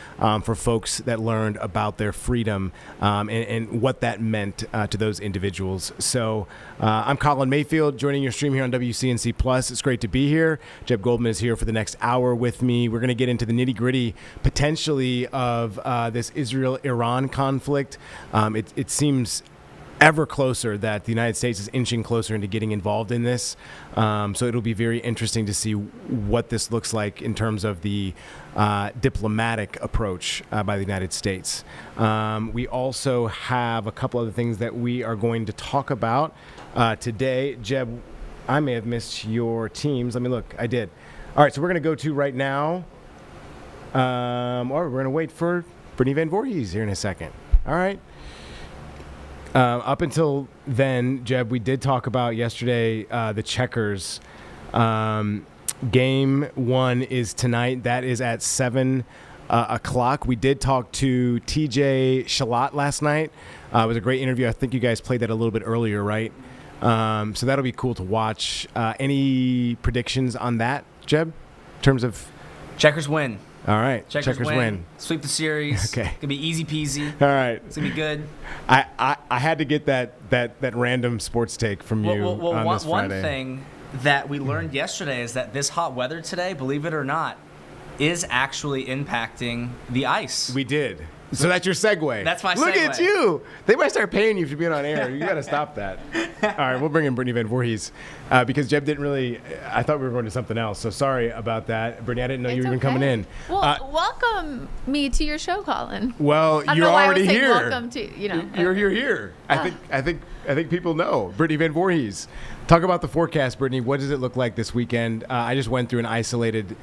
for folks that learned about their freedom and what that meant to those individuals. So I'm Colin Mayfield. Canfield joining your stream here on WCNC Plus. It's great to be here. Jeb Goldman is here for the next hour with me. We're going to get into the nitty-gritty, potentially, of this Israel-Iran conflict. It seems ever closer that the United States is inching closer into getting involved in this. So it'll be very interesting to see what this looks like in terms of the diplomatic approach by the United States. We also have a couple other things that we are going to talk about today. Jeb, I may have missed your teams. Let me look. I did. All right, so we're going to go to right now, or we're going to wait for Brittany Van Voorhees here in a second. All right. Up until then, Jeb, we did talk about yesterday the Checkers. Game 1 is tonight. That is at 7 o'clock. We did talk to TJ Shalott last night. It was a great interview. I think you guys played that a little bit earlier, right? So that'll be cool to watch. Any predictions on that, Jeb, in terms of? Checkers win. All right. Checkers win. Sweep the series. Okay. It's going to be easy peasy. All right. It's going to be good. I had to get that random sports take from you on this Friday. One thing that we learned yesterday is that this hot weather today, believe it or not, is actually impacting the ice. We did. So that's your segue. That's my segue. Look at you. They might start paying you for being on air. You got to stop that. All right, we'll bring in Brittany Van Voorhees because Jeb didn't really – I thought we were going to something else. So sorry about that. Brittany, I didn't know you were even coming in. Well, welcome me to your show, Colin. Well, you're already here. Welcome to, You're here. I think people know. Brittany Van Voorhees. Talk about the forecast, Brittany. What does it look like this weekend? I just went through an isolated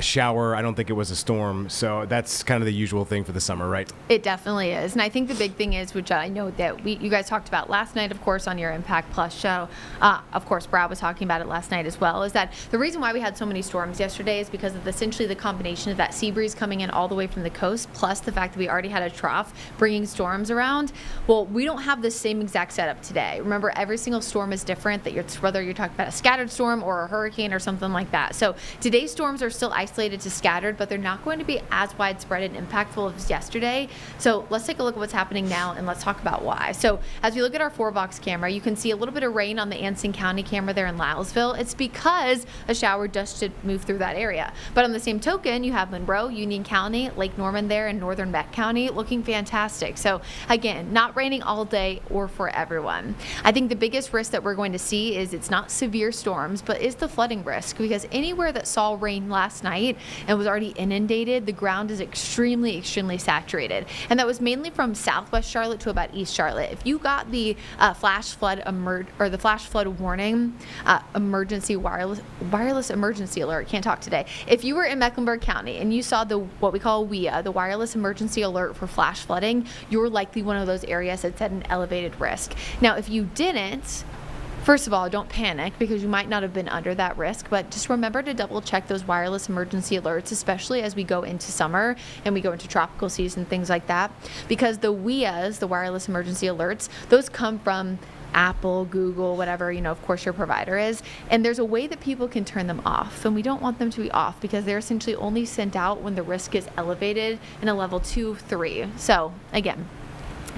shower. I don't think it was a storm. So that's kind of the usual thing for the summer, right? It definitely is. And I think the big thing is, which I know that you guys talked about last night, of course, on your Impact Plus show. Of course, Brad was talking about it last night as well, is that the reason why we had so many storms yesterday is because of essentially the combination of that sea breeze coming in all the way from the coast, plus the fact that we already had a trough bringing storms around. Well, we don't have the same exact setup today. Remember, every single storm is different, whether you're talking about a scattered storm or a hurricane or something like that. So today's storms are still isolated to scattered, but they're not going to be as widespread and impactful as yesterday. So let's take a look at what's happening now and let's talk about why. So as we look at our 4-box camera, you can see a little bit of rain on the Anson County camera there in Louisville. It's because a shower just did move through that area. But on the same token, you have Monroe, Union County, Lake Norman there in northern Met County looking fantastic. So again, not raining all day or for everyone. I think the biggest risk that we're going to see is it's not severe storms, but is the flooding risk, because anywhere that saw rain last night and was already inundated, the ground is extremely, extremely saturated. And that was mainly from southwest Charlotte to about East Charlotte. If you got the flash flood warning, emergency wireless emergency alert, can't talk today. If you were in Mecklenburg County and you saw what we call WIA, the wireless emergency alert for flash flooding, you were likely one of those areas that's at an elevated risk. Now, if you didn't, first of all, don't panic because you might not have been under that risk, but just remember to double check those wireless emergency alerts, especially as we go into summer and we go into tropical season, things like that, because the WIAs, the wireless emergency alerts, those come from Apple, Google, whatever, of course your provider is. And there's a way that people can turn them off. And we don't want them to be off because they're essentially only sent out when the risk is elevated in a level 2, 3. So again,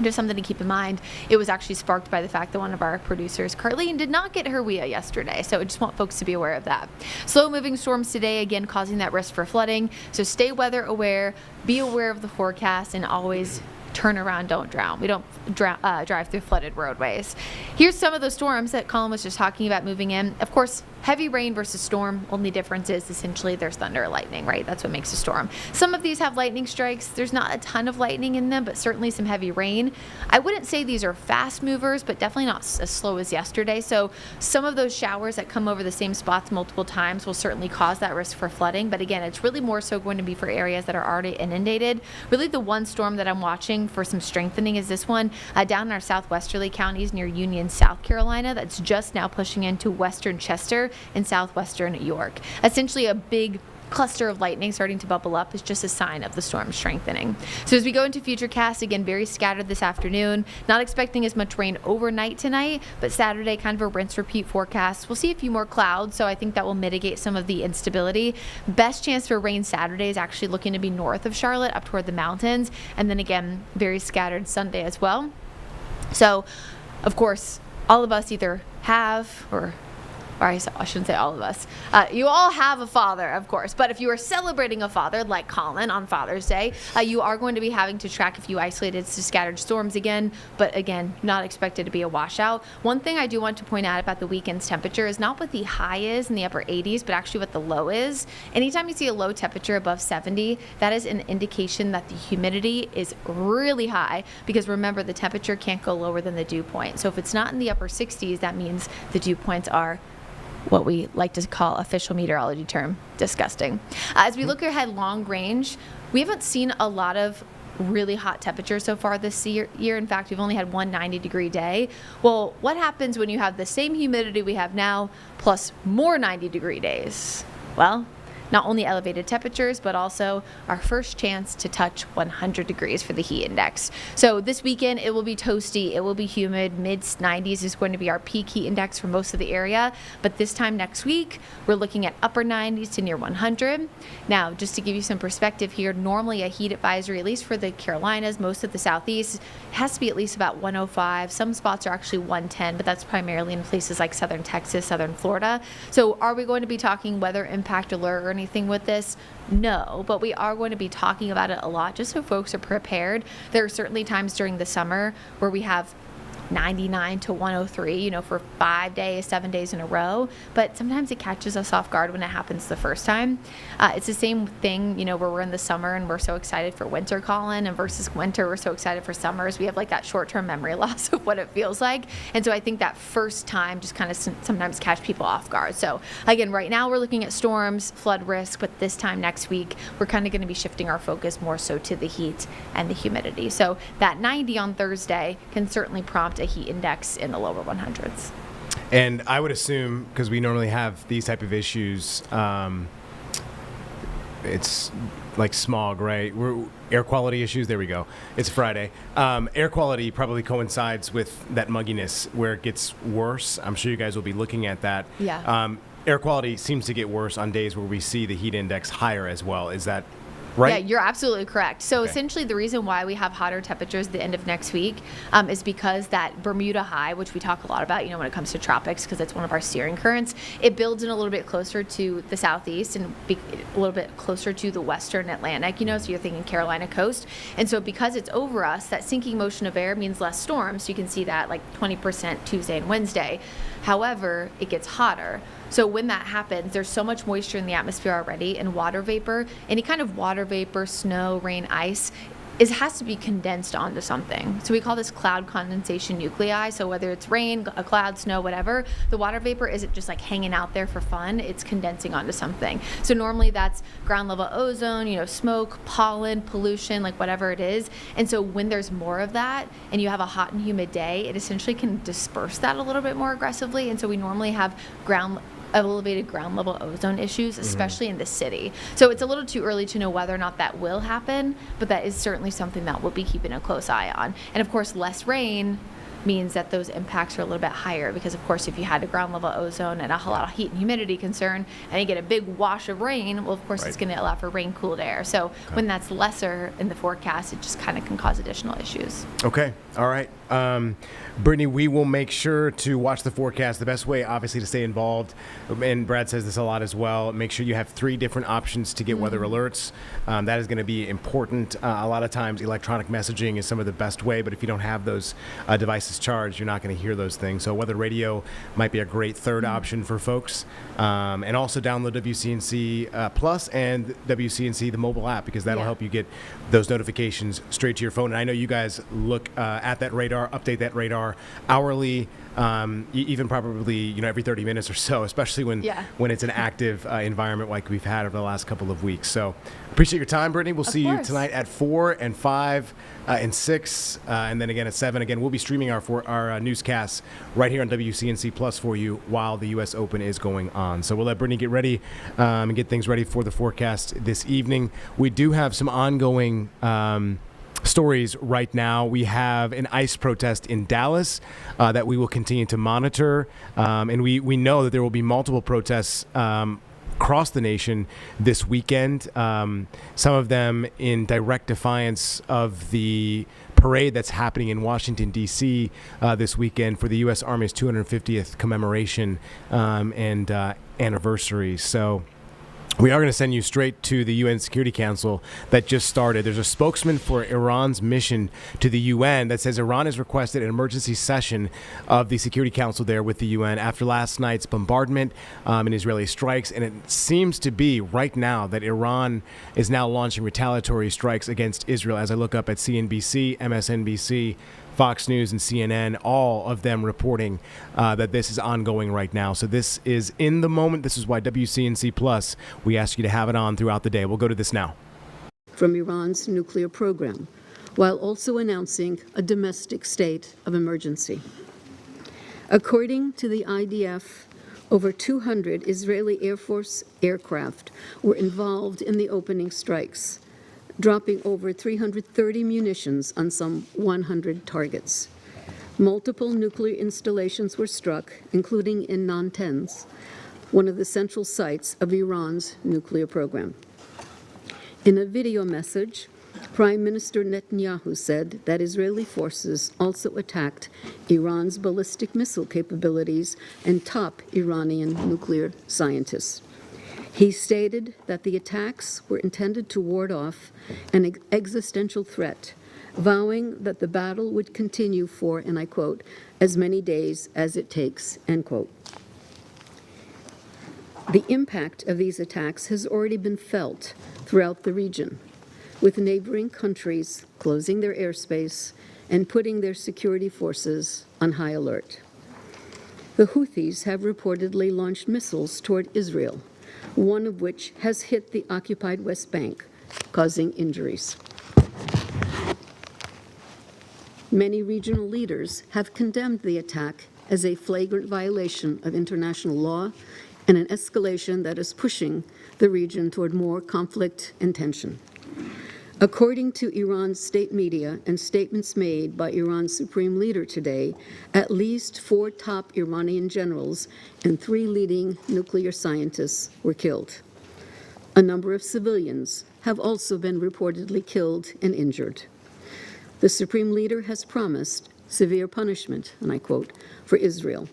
just something to keep in mind. It was actually sparked by the fact that one of our producers, Carlene, did not get her WIA yesterday. So I just want folks to be aware of that. Slow moving storms today, again, causing that risk for flooding. So stay weather aware, be aware of the forecast, and always turn around, don't drown. We don't drive through flooded roadways. Here's some of the storms that Colin was just talking about moving in. Of course, heavy rain versus storm, only difference is essentially there's thunder or lightning, right? That's what makes a storm. Some of these have lightning strikes. There's not a ton of lightning in them, but certainly some heavy rain. I wouldn't say these are fast movers, but definitely not as slow as yesterday. So some of those showers that come over the same spots multiple times will certainly cause that risk for flooding. But again, it's really more so going to be for areas that are already inundated. Really the one storm that I'm watching for some strengthening is this one down in our southwesterly counties near Union, South Carolina, that's just now pushing into western Chester and southwestern New York. Essentially a big cluster of lightning starting to bubble up is just a sign of the storm strengthening. So as we go into future casts, again, very scattered this afternoon. Not expecting as much rain overnight tonight, but Saturday kind of a rinse repeat forecast. We'll see a few more clouds, so I think that will mitigate some of the instability. Best chance for rain Saturday is actually looking to be north of Charlotte, up toward the mountains, and then again, very scattered Sunday as well. So, of course, all of us either have, or I shouldn't say all of us. You all have a father, of course. But if you are celebrating a father, like Colin on Father's Day, you are going to be having to track a few isolated to scattered storms again. But again, not expected to be a washout. One thing I do want to point out about the weekend's temperature is not what the high is in the upper 80s, but actually what the low is. Anytime you see a low temperature above 70, that is an indication that the humidity is really high. Because remember, the temperature can't go lower than the dew point. So if it's not in the upper 60s, that means the dew points are what we like to call official meteorology term, disgusting. As we look ahead long range, we haven't seen a lot of really hot temperatures so far this year. In fact, we've only had one 90-degree day. Well, what happens when you have the same humidity we have now plus more 90-degree days? Well, not only elevated temperatures, but also our first chance to touch 100 degrees for the heat index. So this weekend, it will be toasty, it will be humid, mid-90s is going to be our peak heat index for most of the area. But this time next week, we're looking at upper 90s to near 100. Now, just to give you some perspective here, normally a heat advisory, at least for the Carolinas, most of the Southeast, has to be at least about 105. Some spots are actually 110, but that's primarily in places like southern Texas, southern Florida. So are we going to be talking weather impact alert or anything with this? No, but we are going to be talking about it a lot just so folks are prepared. There are certainly times during the summer where we have 99 to 103, for 5 days, 7 days in a row. But sometimes it catches us off guard when it happens the first time. It's the same thing, where we're in the summer and we're so excited for winter, Colin, and versus winter, we're so excited for summers. We have like that short-term memory loss of what it feels like. And so I think that first time just kind of sometimes catch people off guard. So again, right now we're looking at storms, flood risk, but this time next week, we're kind of going to be shifting our focus more so to the heat and the humidity. So that 90 on Thursday can certainly prompt a heat index in the lower 100s. And I would assume, because we normally have these type of issues, it's like smog, right? Air quality issues. There we go. It's Friday. Air quality probably coincides with that mugginess where it gets worse. I'm sure you guys will be looking at that. Yeah. Air quality seems to get worse on days where we see the heat index higher as well. Is that right? Yeah, you're absolutely correct. So essentially the reason why we have hotter temperatures at the end of next week is because that Bermuda high, which we talk a lot about, when it comes to tropics, because it's one of our steering currents, it builds in a little bit closer to the southeast and a little bit closer to the western Atlantic, so you're thinking Carolina coast. And so because it's over us, that sinking motion of air means less storms. So you can see that like 20% Tuesday and Wednesday. However, it gets hotter. So when that happens, there's so much moisture in the atmosphere already, and water vapor, any kind of water vapor, snow, rain, ice, has to be condensed onto something. So we call this cloud condensation nuclei. So whether it's rain, a cloud, snow, whatever, the water vapor isn't just like hanging out there for fun, it's condensing onto something. So normally that's ground level ozone, smoke, pollen, pollution, like whatever it is. And so when there's more of that and you have a hot and humid day, it essentially can disperse that a little bit more aggressively. And so we normally have elevated ground level ozone issues, especially in the city. So it's a little too early to know whether or not that will happen, but that is certainly something that we'll be keeping a close eye on. And of course, less rain means that those impacts are a little bit higher because, of course, if you had a ground level ozone and a lot of heat and humidity concern and you get a big wash of rain, well, of course, it's going to allow for rain-cooled air. So when that's lesser in the forecast, it just kind of can cause additional issues. Okay. All right. Brittany, we will make sure to watch the forecast. The best way, obviously, to stay involved, and Brad says this a lot as well, make sure you have 3 different options to get weather alerts. That is going to be important. A lot of times, electronic messaging is some of the best way, but if you don't have those devices charged, you're not going to hear those things. So weather radio might be a great third option for folks. And also download WCNC Plus and WCNC, the mobile app, because that'll help you get those notifications straight to your phone. And I know you guys look at that radar, update that radar hourly, even probably every 30 minutes or so, especially when it's an active environment like we've had over the last couple of weeks. So appreciate your time, Brittany. We'll see you tonight at 4 and 5 and 6, and then again at 7. Again, we'll be streaming our newscasts right here on WCNC Plus for you while the U.S. Open is going on. So we'll let Brittany get ready and get things ready for the forecast this evening. We do have some ongoing stories right now. We have an ICE protest in Dallas that we will continue to monitor, and we know that there will be multiple protests across the nation this weekend, some of them in direct defiance of the parade that's happening in Washington, D.C. This weekend for the U.S. Army's 250th commemoration and anniversary. So we are going to send you straight to the UN Security Council that just started. There's a spokesman for Iran's mission to the UN that says Iran has requested an emergency session of the Security Council there with the UN after last night's bombardment and Israeli strikes. And it seems to be right now that Iran is now launching retaliatory strikes against Israel. As I look up at CNBC, MSNBC, Fox News, and CNN, all of them reporting that this is ongoing right now. So this is in the moment. This is why WCNC Plus, we ask you to have it on throughout the day. We'll go to this now. From Iran's nuclear program, while also announcing a domestic state of emergency. According to the IDF, over 200 Israeli Air Force aircraft were involved in the opening strikes, dropping over 330 munitions on some 100 targets. Multiple nuclear installations were struck, including in Natanz, one of the central sites of Iran's nuclear program. In a video message, Prime Minister Netanyahu said that Israeli forces also attacked Iran's ballistic missile capabilities and top Iranian nuclear scientists. He stated that the attacks were intended to ward off an existential threat, vowing that the battle would continue for, and I quote, as many days as it takes, end quote. The impact of these attacks has already been felt throughout the region, with neighboring countries closing their airspace and putting their security forces on high alert. The Houthis have reportedly launched missiles toward Israel, one of which has hit the occupied West Bank, causing injuries. Many regional leaders have condemned the attack as a flagrant violation of international law and an escalation that is pushing the region toward more conflict and tension. According to Iran's state media and statements made by Iran's supreme leader today, at least 4 top Iranian generals and 3 leading nuclear scientists were killed. A number of civilians have also been reportedly killed and injured. The supreme leader has promised severe punishment, and I quote, for Israel.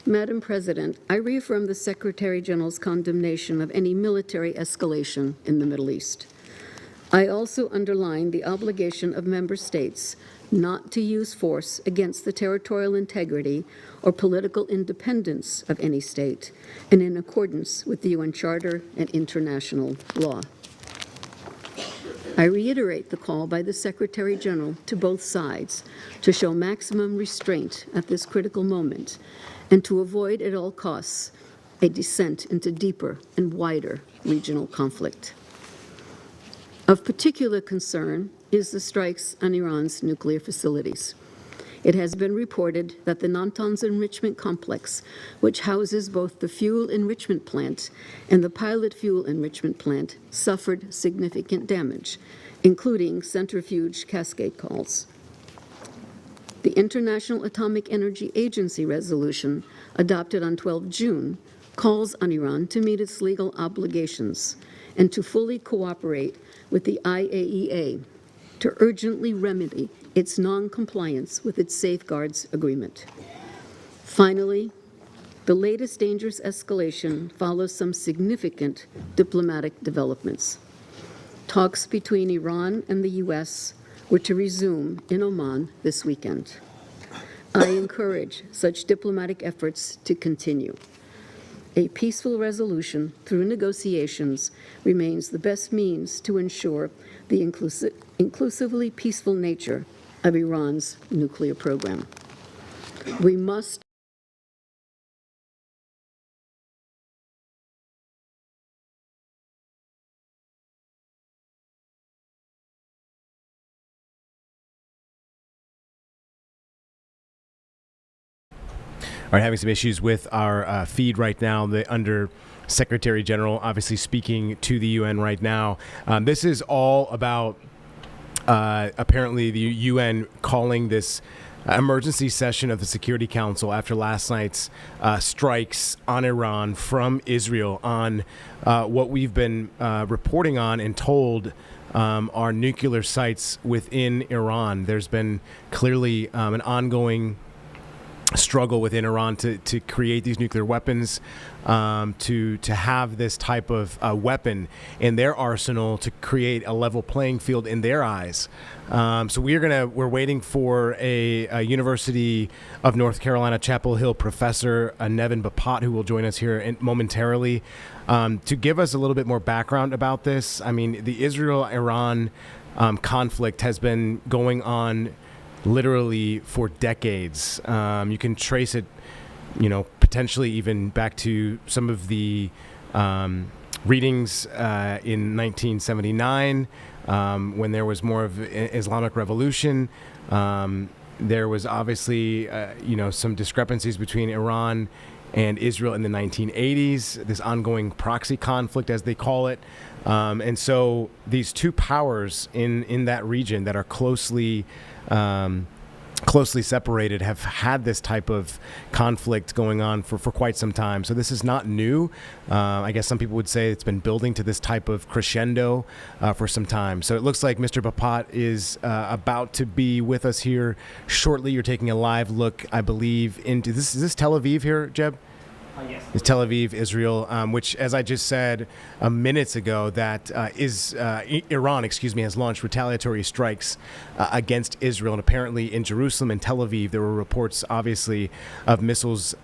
Madam President, I reaffirm the Secretary General's condemnation of any military escalation in the Middle East. I also underline the obligation of member states not to use force against the territorial integrity or political independence of any state, and in accordance with the UN Charter and international law. I reiterate the call by the Secretary General to both sides to show maximum restraint at this critical moment and to avoid at all costs a descent into deeper and wider regional conflict. Of particular concern is the strikes on Iran's nuclear facilities. It has been reported that the Natanz enrichment complex, which houses both the fuel enrichment plant and the pilot fuel enrichment plant, suffered significant damage, including centrifuge cascade calls. The International Atomic Energy Agency resolution, adopted on 12 June, calls on Iran to meet its legal obligations and to fully cooperate with the IAEA to urgently remedy its non-compliance with its safeguards agreement. Finally, the latest dangerous escalation follows some significant diplomatic developments. Talks between Iran and the U.S. were to resume in Oman this weekend. I encourage such diplomatic efforts to continue. A peaceful resolution through negotiations remains the best means to ensure the inclusively peaceful nature of Iran's nuclear program. We must All right, having some issues with our feed right now. The Under Secretary General obviously speaking to the UN right now. This is all about apparently the UN calling this emergency session of the Security Council after last night's strikes on Iran from Israel on what we've been reporting on and told are nuclear sites within Iran. There's been clearly an ongoing struggle within Iran to create these nuclear weapons, to have this type of weapon in their arsenal to create a level playing field in their eyes. So we're waiting for a University of North Carolina Chapel Hill professor, Nevin Bapat, who will join us here momentarily, to give us a little bit more background about this. I mean, the Israel-Iran conflict has been going on literally for decades. You can trace it, potentially even back to some of the readings in 1979, when there was more of an Islamic revolution. There was obviously, some discrepancies between Iran and Israel in the 1980s, this ongoing proxy conflict, as they call it. And so these two powers in that region that are closely separated have had this type of conflict going on for quite some time. So this is not new. I guess some people would say it's been building to this type of crescendo for some time. So it looks like Mr. Bapat is about to be with us here shortly. You're taking a live look, I believe, into this. Is this Tel Aviv here, Jeb? Yes. It's Tel Aviv, Israel, which, as I just said minutes ago, that Iran, has launched retaliatory strikes against Israel. And apparently in Jerusalem and Tel Aviv, there were reports, obviously, of missiles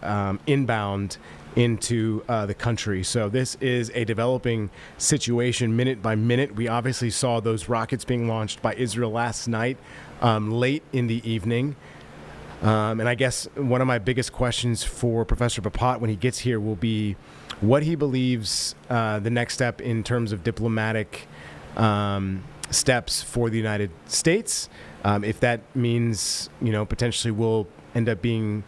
inbound into the country. So this is a developing situation minute by minute. We obviously saw those rockets being launched by Israel last night, late in the evening. And I guess one of my biggest questions for Professor Bapat when he gets here will be what he believes the next step in terms of diplomatic steps for the United States. If that means, potentially we'll end up being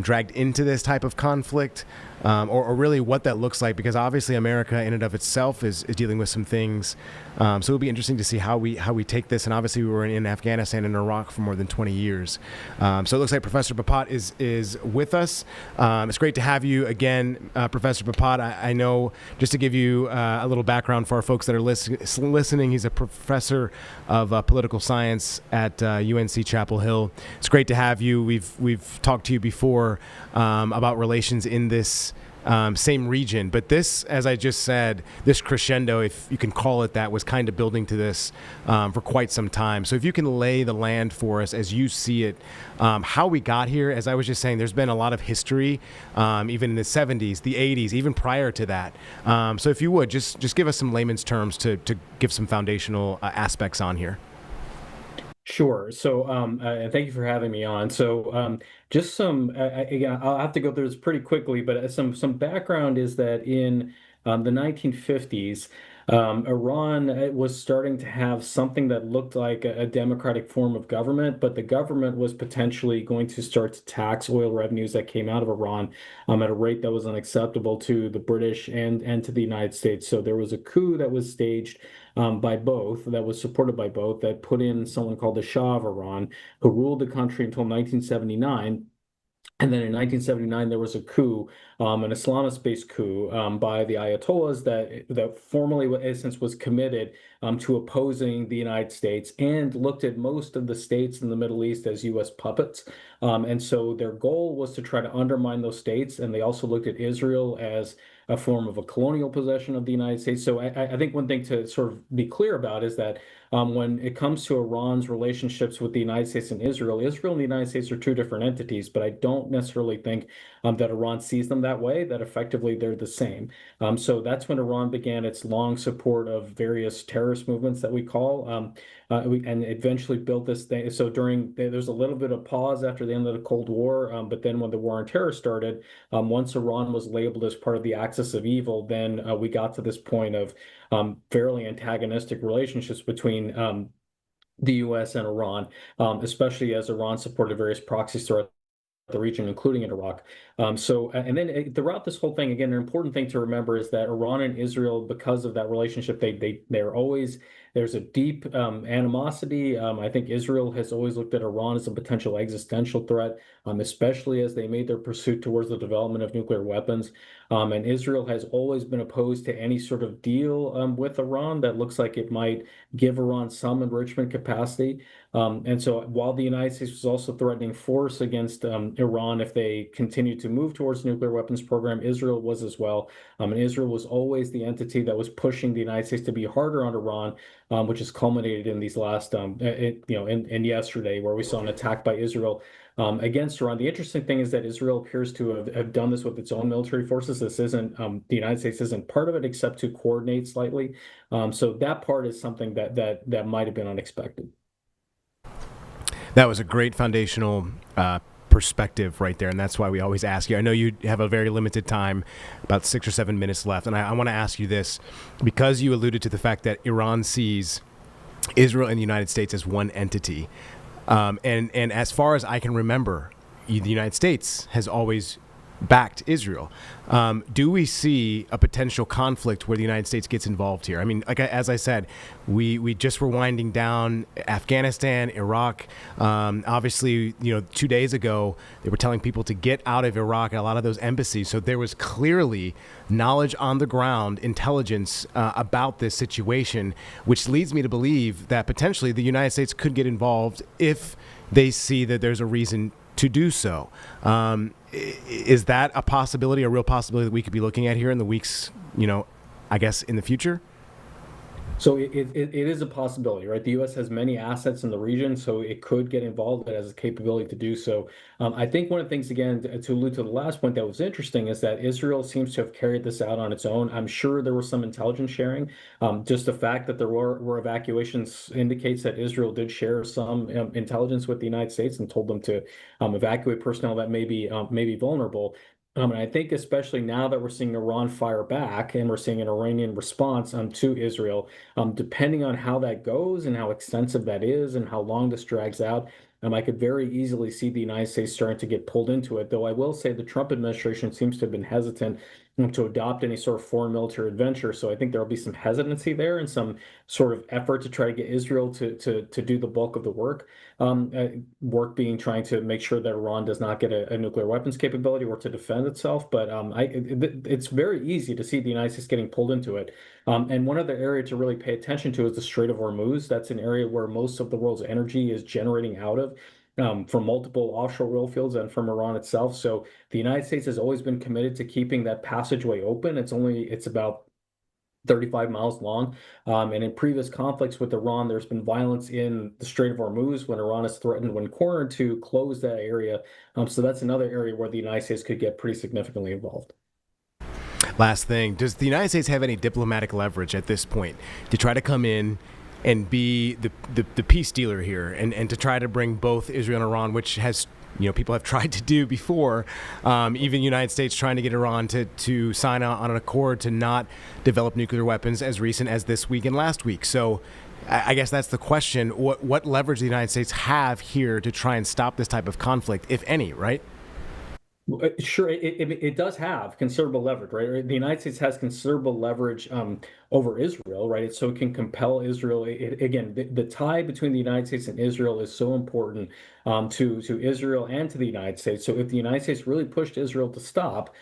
dragged into this type of conflict, or really what that looks like, because obviously America in and of itself is dealing with some things. So it'll be interesting to see how we take this. And obviously we were in Afghanistan and Iraq for more than 20 years. So it looks like Professor Bapat is with us. It's great to have you again, Professor Bapat. I know, just to give you a little background for our folks that are listening, he's a professor of political science at UNC Chapel Hill. It's great to have you. We've talked to you before about relations in this same region. But this, as I just said, this crescendo, if you can call it that, was kind of building to this for quite some time. So if you can lay the land for us as you see it, how we got here, as I was just saying, there's been a lot of history, even in the 70s, the 80s, even prior to that. So if you would, just give us some layman's terms to give some foundational aspects on here. Sure. So, and thank you for having me on. So, just some, again, I'll have to go through this pretty quickly, but some background is that in the 1950s, Iran was starting to have something that looked like a democratic form of government, but the government was potentially going to start to tax oil revenues that came out of Iran at a rate that was unacceptable to the British and to the United States. So there was a coup that was staged by both, that was supported by both, that put in someone called the Shah of Iran, who ruled the country until 1979. And then in 1979, there was a coup, an Islamist-based coup by the Ayatollahs that formally, in essence, was committed to opposing the United States and looked at most of the states in the Middle East as U.S. puppets. And so their goal was to try to undermine those states. And they also looked at Israel as a form of a colonial possession of the United States. So I think one thing to sort of be clear about is that when it comes to Iran's relationships with the United States and Israel and the United States are two different entities, but I don't necessarily think that Iran sees them that way, that effectively they're the same. So that's when Iran began its long support of various terrorist movements that we call, and eventually built this thing. So there's a little bit of pause after the end of the Cold War, but then when the war on terror started, once Iran was labeled as part of the axis of evil, then we got to this point of fairly antagonistic relationships between the U.S. and Iran, especially as Iran supported various proxy threats the region, including in Iraq. And then throughout this whole thing, again, an important thing to remember is that Iran and Israel, because of that relationship, they're always, there's a deep animosity. I think Israel has always looked at Iran as a potential existential threat, especially as they made their pursuit towards the development of nuclear weapons. And Israel has always been opposed to any sort of deal with Iran that looks like it might give Iran some enrichment capacity. And so while the United States was also threatening force against Iran if they continue to move towards the nuclear weapons program, Israel was as well. And Israel was always the entity that was pushing the United States to be harder on Iran, which has culminated in these last, in yesterday, where we saw an attack by Israel against Iran. The interesting thing is that Israel appears to have done this with its own military forces. This isn't, the United States isn't part of it except to coordinate slightly. So that part is something that might have been unexpected. That was a great foundational perspective right there, and that's why we always ask you. I know you have a very limited time, about 6 or 7 minutes left, and I want to ask you this, because you alluded to the fact that Iran sees Israel and the United States as one entity, and as far as I can remember, the United States has always backed Israel. Do we see a potential conflict where the United States gets involved here? I mean, as I said, we just were winding down Afghanistan, Iraq. Obviously, 2 days ago, they were telling people to get out of Iraq and a lot of those embassies. So there was clearly knowledge on the ground, intelligence about this situation, which leads me to believe that potentially the United States could get involved if they see that there's a reason to do so. Is that a possibility, a real possibility that we could be looking at here in the weeks, I guess, in the future? So it is a possibility, right? The U.S. has many assets in the region, so it could get involved. It has the capability to do so. I think one of the things, again, to allude to the last point that was interesting is that Israel seems to have carried this out on its own. I'm sure there was some intelligence sharing. Just the fact that there were evacuations indicates that Israel did share some intelligence with the United States and told them to evacuate personnel that may be vulnerable. And I think especially now that we're seeing Iran fire back and we're seeing an Iranian response to Israel, depending on how that goes and how extensive that is and how long this drags out, I could very easily see the United States starting to get pulled into it. Though I will say the Trump administration seems to have been hesitant to adopt any sort of foreign military adventure. So I think there will be some hesitancy there and some sort of effort to try to get Israel to do the bulk of the work. Work being trying to make sure that Iran does not get a nuclear weapons capability or to defend itself. But it's very easy to see the United States getting pulled into it. And one other area to really pay attention to is the Strait of Hormuz. That's an area where most of the world's energy is generating out of. From multiple offshore oil fields and from Iran itself. So the United States has always been committed to keeping that passageway open. It's about 35 miles long. And in previous conflicts with Iran, there's been violence in the Strait of Hormuz when Iran has threatened, when cornered, to close that area. So that's another area where the United States could get pretty significantly involved. Last thing, does the United States have any diplomatic leverage at this point to try to come in and be the peace dealer here and to try to bring both Israel and Iran, which has, people have tried to do before, even the United States trying to get Iran to sign on an accord to not develop nuclear weapons as recent as this week and last week. So I guess that's the question. What leverage do the United States have here to try and stop this type of conflict, if any, right? Sure, it does have considerable leverage, right? The United States has considerable leverage over Israel, right? So it can compel Israel. Again, the tie between the United States and Israel is so important to Israel and to the United States. So if the United States really pushed Israel to stop,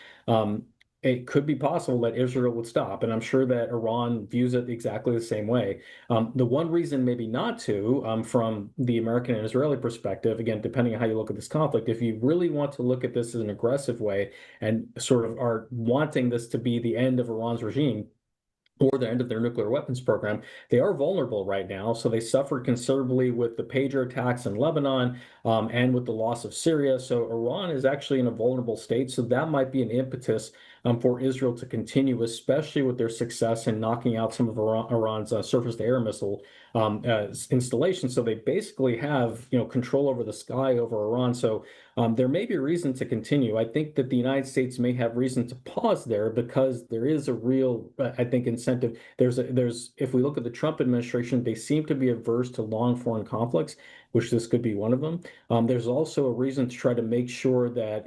it could be possible that Israel would stop. And I'm sure that Iran views it exactly the same way. The one reason maybe not to, from the American and Israeli perspective, again, depending on how you look at this conflict, if you really want to look at this in an aggressive way and sort of are wanting this to be the end of Iran's regime, or the end of their nuclear weapons program, they are vulnerable right now. So they suffered considerably with the pager attacks in Lebanon and with the loss of Syria. So Iran is actually in a vulnerable state. So that might be an impetus for Israel to continue, especially with their success in knocking out some of Iran's surface-to-air missile installation. So they basically have, control over the sky over Iran. So there may be a reason to continue. I think that the United States may have reason to pause there because there is a real, I think, incentive. If we look at the Trump administration, they seem to be averse to long foreign conflicts, which this could be one of them. There's also a reason to try to make sure that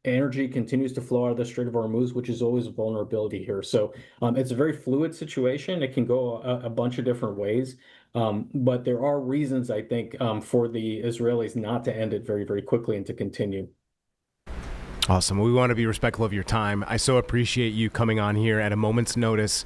energy continues to flow out of the Strait of Hormuz, which is always a vulnerability here. So it's a very fluid situation. It can go a bunch of different ways. But there are reasons, I think, for the Israelis not to end it very, very quickly and to continue. Awesome. We want to be respectful of your time. I so appreciate you coming on here at a moment's notice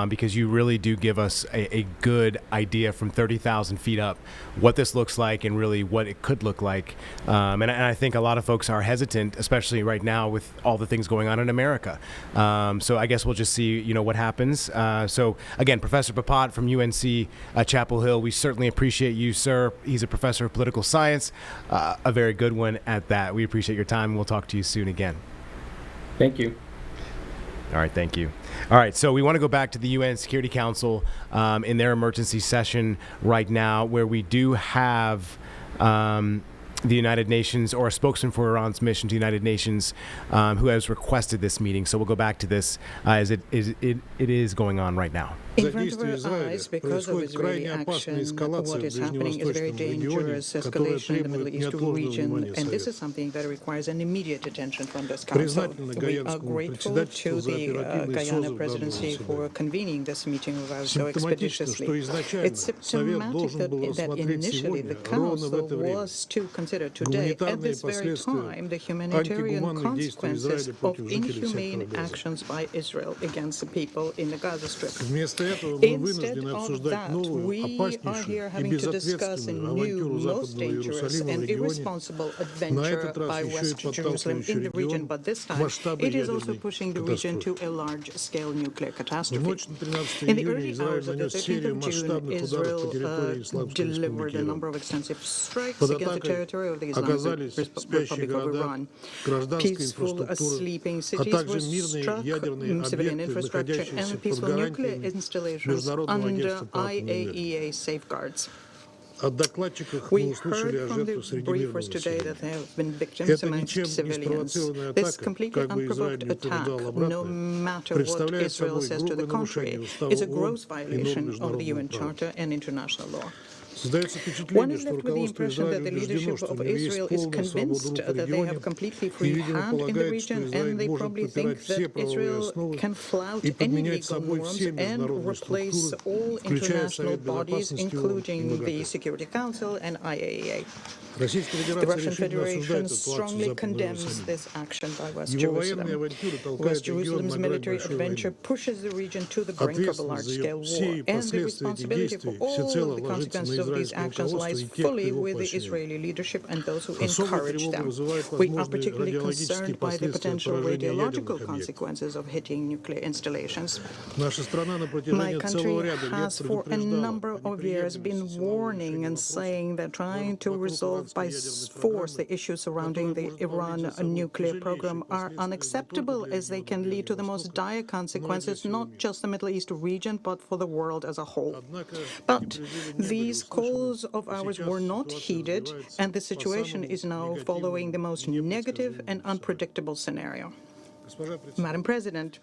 because you really do give us a good idea from 30,000 feet up what this looks like and really what it could look like. And I think a lot of folks are hesitant, especially right now with all the things going on in America. So I guess we'll just see, what happens. So again, Professor Papat from UNC Chapel Hill, we certainly appreciate you, sir. He's a professor of political science, a very good one at that. We appreciate your time. We'll talk to you soon again. Thank you. All right, thank you. All right, so we want to go back to the UN Security Council in their emergency session right now, where we do have the United Nations, or a spokesman for Iran's mission to the United Nations, who has requested this meeting. So we'll go back to this as it is going on right now. In front of our eyes, because of Israeli action, what is happening is a very dangerous escalation in the Middle East region, and this is something that requires an immediate attention from this council. We are grateful to the Guyana presidency for convening this meeting of ours so expeditiously. It's symptomatic that initially the council was to consider today, at this very time, the humanitarian consequences of inhumane actions by Israel against the people in the Gaza Strip. Instead of that, we are here having to discuss a new, most dangerous and irresponsible adventure by West Jerusalem in the region, but this time it is also pushing the region to a large-scale nuclear catastrophe. In the early hours of the 13th of June, Israel delivered a number of extensive strikes against the territory of the Islamic Republic of Iran. Peaceful sleeping cities were struck, civilian infrastructure, and peaceful nuclear installations under IAEA safeguards. We heard from the briefers today that there have been victims amongst civilians. This completely unprovoked attack, no matter what Israel says to the contrary, is a gross violation of the UN Charter and international law. One is left with the impression that the leadership of Israel is convinced that they have completely free hand in the region, and they probably think that Israel can flout any legal norms and replace all international bodies, including the Security Council and IAEA. The Russian Federation strongly condemns this action by West Jerusalem. West Jerusalem's military adventure pushes the region to the brink of a large-scale war, and the responsibility for all of the consequences of these actions lies fully with the Israeli leadership and those who encourage them. We are particularly concerned by the potential radiological consequences of hitting nuclear installations. My country has for a number of years been warning and saying that trying to resolve by force the issues surrounding the Iran nuclear program are unacceptable, as they can lead to the most dire consequences, not just the Middle East region, but for the world as a whole. But these calls of ours were not heeded, and the situation is now following the most negative and unpredictable scenario. Madam President,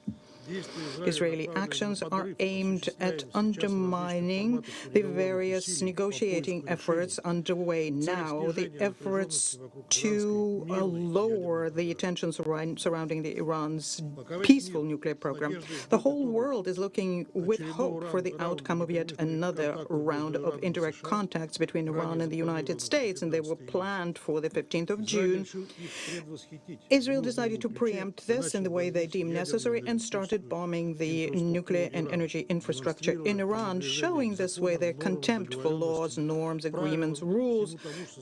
Israeli actions are aimed at undermining the various negotiating efforts underway now, the efforts to lower the tensions surrounding Iran's peaceful nuclear program. The whole world is looking with hope for the outcome of yet another round of indirect contacts between Iran and the United States, and they were planned for the 15th of June. Israel decided to preempt this in the way they deemed necessary and started bombing the nuclear and energy infrastructure in Iran, showing this way their contempt for laws, norms, agreements, rules,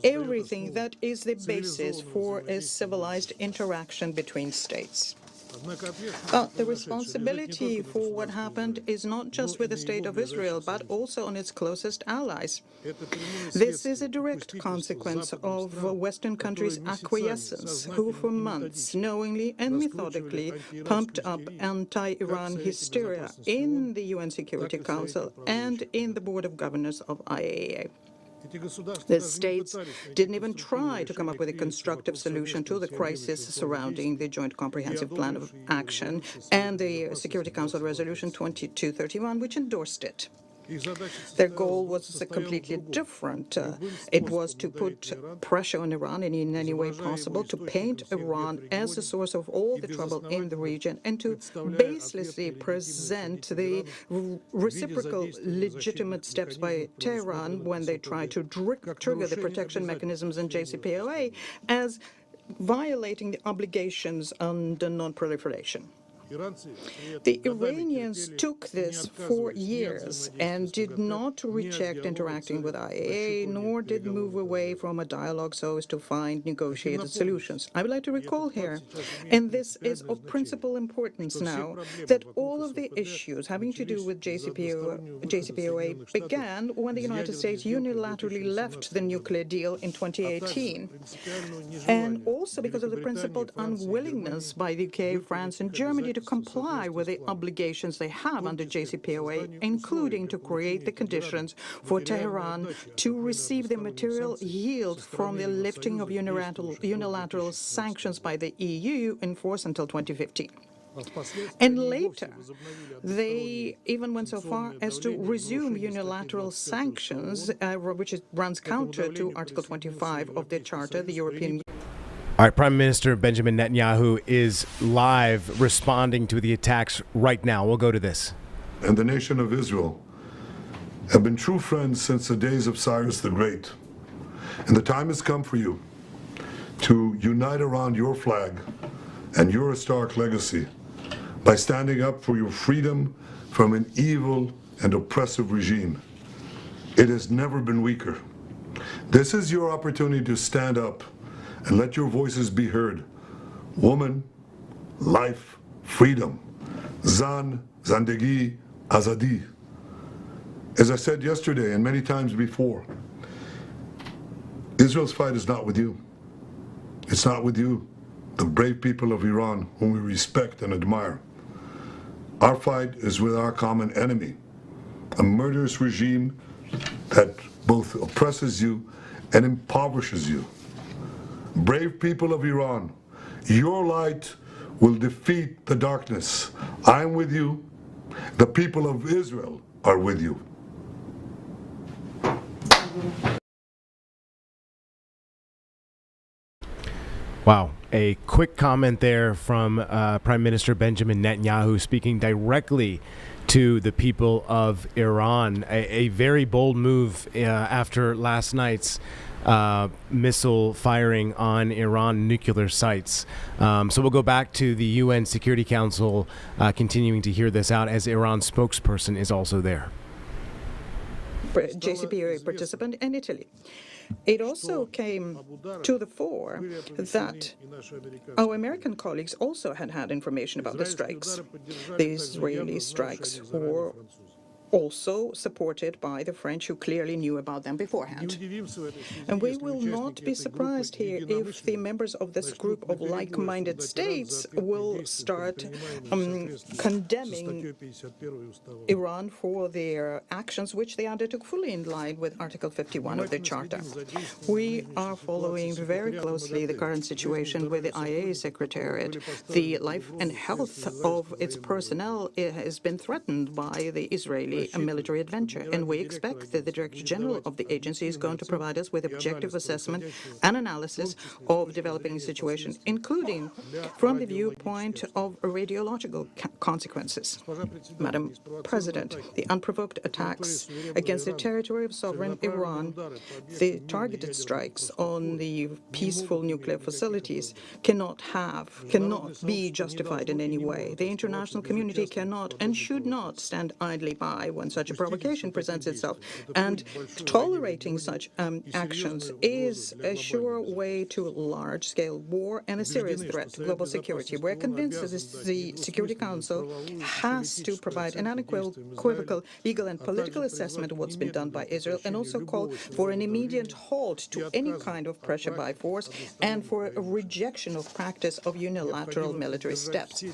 everything that is the basis for a civilized interaction between states. The responsibility for what happened is not just with the State of Israel, but also on its closest allies. This is a direct consequence of Western countries' acquiescence, who for months knowingly and methodically pumped up anti-Iran hysteria in the UN Security Council and in the Board of Governors of IAEA. The states didn't even try to come up with a constructive solution to the crisis surrounding the Joint Comprehensive Plan of Action and the Security Council Resolution 2231, which endorsed it. Their goal was completely different. It was to put pressure on Iran in any way possible, to paint Iran as the source of all the trouble in the region, and to baselessly present the reciprocal legitimate steps by Tehran when they try to trigger the protection mechanisms in JCPOA as violating the obligations under non-proliferation. The Iranians took this for years and did not reject interacting with IAEA, nor did move away from a dialogue so as to find negotiated solutions. I would like to recall here, and this is of principal importance now, that all of the issues having to do with JCPOA began when the United States unilaterally left the nuclear deal in 2018, and also because of the principled unwillingness by the UK, France, and Germany to comply with the obligations they have under JCPOA, including to create the conditions for Tehran to receive the material yield from the lifting of unilateral sanctions by the EU in force until 2015. And later, they even went so far as to resume unilateral sanctions, which runs counter to Article 25 of the Charter, the European Union. All right, Prime Minister Benjamin Netanyahu is live responding to the attacks right now. We'll go to this. And the nation of Israel have been true friends since the days of Cyrus the Great. And the time has come for you to unite around your flag and your historic legacy by standing up for your freedom from an evil and oppressive regime. It has never been weaker. This is your opportunity to stand up and let your voices be heard. Woman, life, freedom. Zan, Zandegi, Azadi. As I said yesterday and many times before, Israel's fight is not with you. It's not with you, the brave people of Iran, whom we respect and admire. Our fight is with our common enemy, a murderous regime that both oppresses you and impoverishes you. Brave people of Iran, your light will defeat the darkness. I'm with you. The people of Israel are with you. Wow. A quick comment there from Prime Minister Benjamin Netanyahu speaking directly to the people of Iran. A very bold move after last night's missile firing on Iran nuclear sites. So we'll go back to the UN Security Council continuing to hear this out as Iran's spokesperson is also there. JCPOA participant in Italy. It also came to the fore that our American colleagues also had information about the strikes. The Israeli strikes were also supported by the French, who clearly knew about them beforehand. And we will not be surprised here if the members of this group of like-minded states will start condemning Iran for their actions, which they undertook fully in line with Article 51 of the Charter. We are following very closely the current situation with the IAEA Secretariat. The life and health of its personnel has been threatened by the Israeli a military adventure, and we expect that the Director General of the agency is going to provide us with objective assessment and analysis of developing situation, including from the viewpoint of radiological consequences. Madam President, the unprovoked attacks against the territory of sovereign Iran, the targeted strikes on the peaceful nuclear facilities cannot be justified in any way. The international community cannot and should not stand idly by when such a provocation presents itself. And tolerating such actions is a sure way to large-scale war and a serious threat to global security. We're convinced that the Security Council has to provide an unequivocal legal and political assessment of what's been done by Israel, and also call for an immediate halt to any kind of pressure by force and for a rejection of practice of unilateral military steps.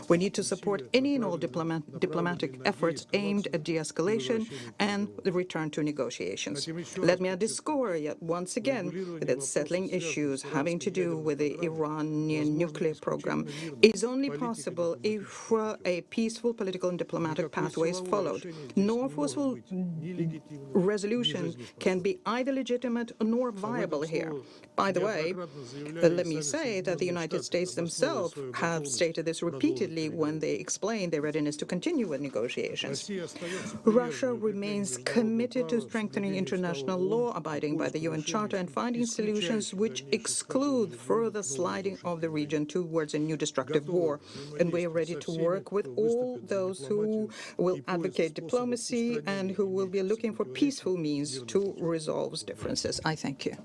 We need to support any and all diplomatic efforts aimed at de-escalation and the return to negotiations. Let me underscore yet once again that settling issues having to do with the Iranian nuclear program is only possible if a peaceful political and diplomatic pathway is followed. No forceful resolution can be either legitimate nor viable here. By the way, let me say that the United States themselves have stated this repeatedly when they explained their readiness to continue with negotiations. Russia remains committed to strengthening international law, abiding by the UN Charter, and finding solutions which exclude further sliding of the region towards a new destructive war. And we are ready to work with all those who will advocate diplomacy and who will be looking for peaceful means to resolve differences. I thank you.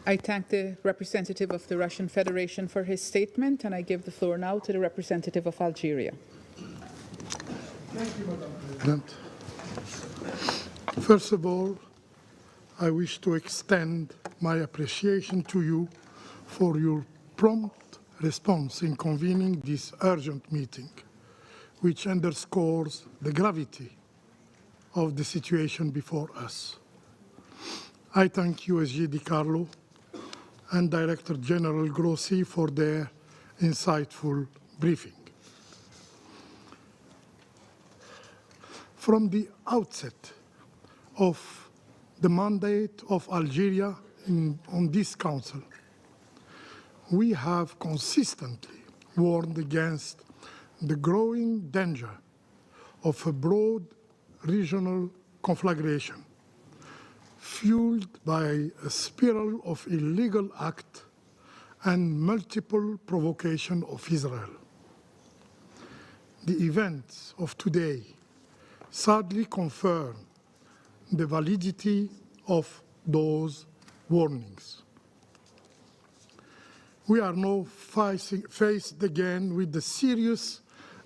I thank the representative of the Russian Federation for his statement, and I give the floor now to the representative of Algeria. Thank you, Madam President. First of all, I wish to extend my appreciation to you for your prompt response in convening this urgent meeting, which underscores the gravity of the situation before us. I thank USG Di Carlo and Director General Grossi for their insightful briefing. From the outset of the mandate of Algeria on this Council, we have consistently warned against the growing danger of a broad regional conflagration fueled by a spiral of illegal acts and multiple provocations of Israel. The events of today sadly confirm the validity of those warnings. We are now faced again with the serious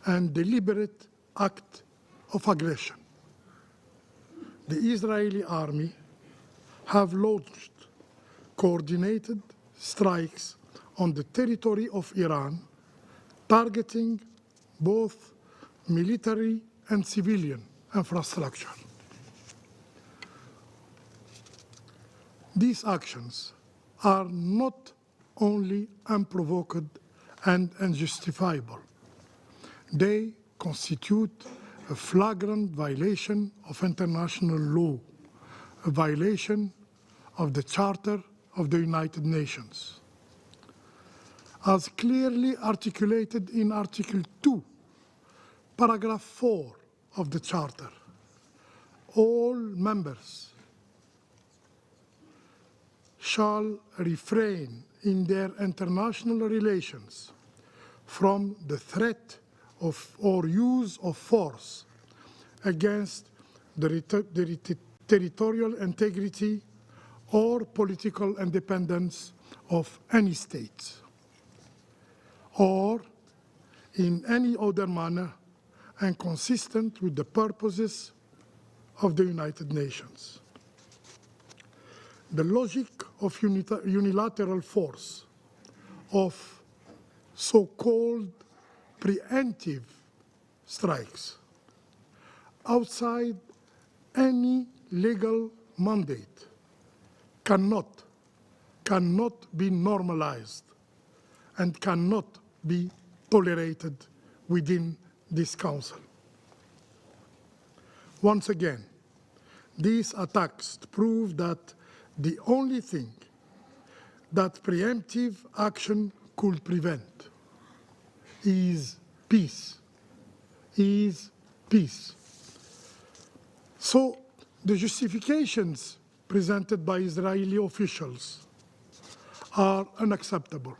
and deliberate act of aggression. The Israeli army have launched coordinated strikes on the territory of Iran, targeting both military and civilian infrastructure. These actions are not only unprovoked and unjustifiable. They constitute a flagrant violation of international law, a violation of the Charter of the United Nations. As clearly articulated in Article 2, Paragraph 4 of the Charter, all members shall refrain in their international relations from the threat of or use of force against the territorial integrity or political independence of any state, or in any other manner and consistent with the purposes of the United Nations. The logic of unilateral force, of so-called preemptive strikes outside any legal mandate cannot be normalized and cannot be tolerated within this Council. Once again, these attacks prove that the only thing that preemptive action could prevent is peace. So the justifications presented by Israeli officials are unacceptable.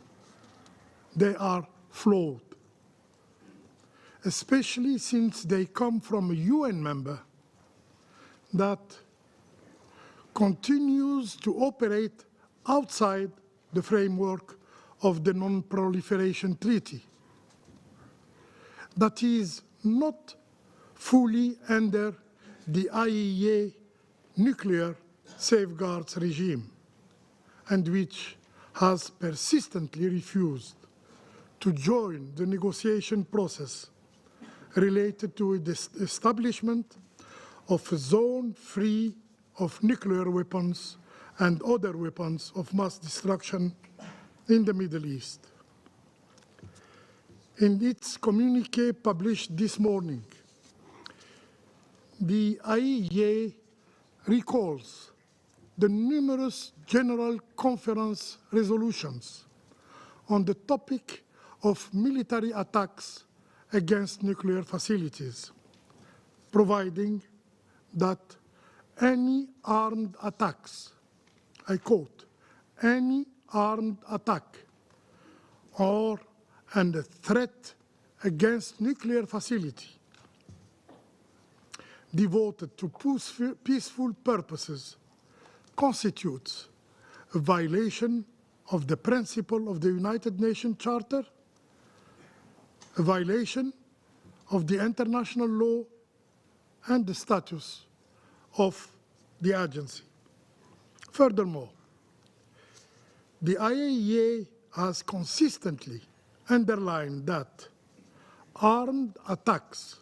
They are flawed, especially since they come from a UN member that continues to operate outside the framework of the Non-Proliferation Treaty, that is not fully under the IAEA nuclear safeguards regime, and which has persistently refused to join the negotiation process related to the establishment of a zone free of nuclear weapons and other weapons of mass destruction in the Middle East. In its communique published this morning, the IAEA recalls the numerous General Conference resolutions on the topic of military attacks against nuclear facilities, providing that any armed attacks, I quote, any armed attack or and a threat against nuclear facility devoted to peaceful purposes constitutes a violation of the principle of the United Nations Charter, a violation of the international law and the status of the agency. Furthermore, the IAEA has consistently underlined that armed attacks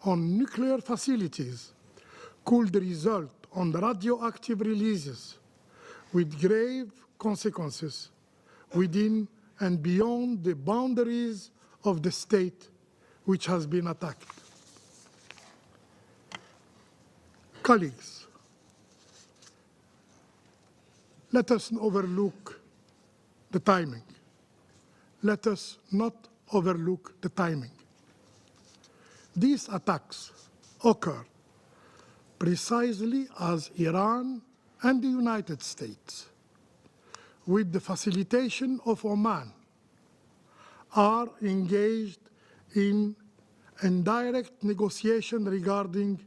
on nuclear facilities could result on radioactive releases with grave consequences within and beyond the boundaries of the state which has been attacked. Colleagues, let us overlook the timing. Let us not overlook the timing. These attacks occur precisely as Iran and the United States, with the facilitation of Oman, are engaged in indirect negotiation regarding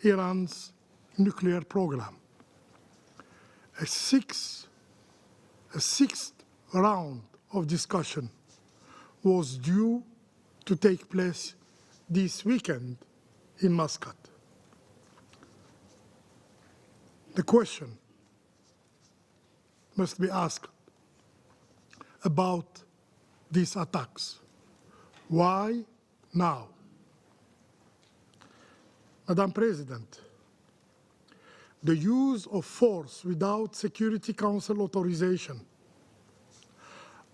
Iran's nuclear program. A sixth round of discussion was due to take place this weekend in Muscat. The question must be asked about these attacks. Why now? Madam President, the use of force without Security Council authorization,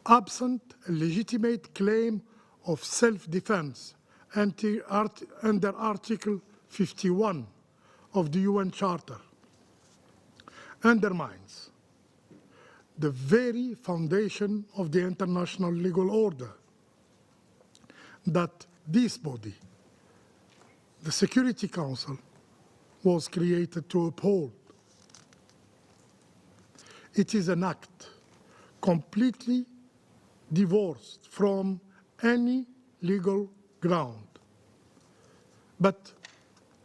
absent a legitimate claim of self-defense under Article 51 of the UN Charter, undermines the very foundation of the international legal order that this body, the Security Council, was created to uphold. It is an act completely divorced from any legal ground, but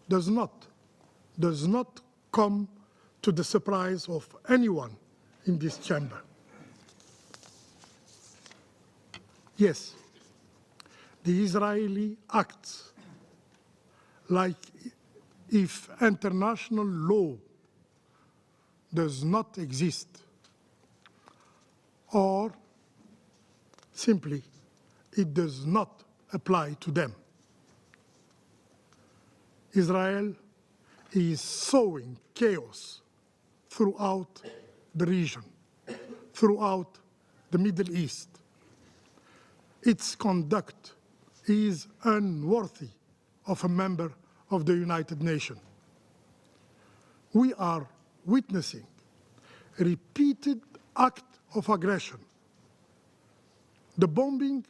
does not come to the surprise of anyone in this chamber. Yes, the Israeli acts like if international law does not exist, or simply it does not apply to them. Israel is sowing chaos throughout the region, throughout the Middle East. Its conduct is unworthy of a member of the United Nations. We are witnessing a repeated act of aggression. The bombing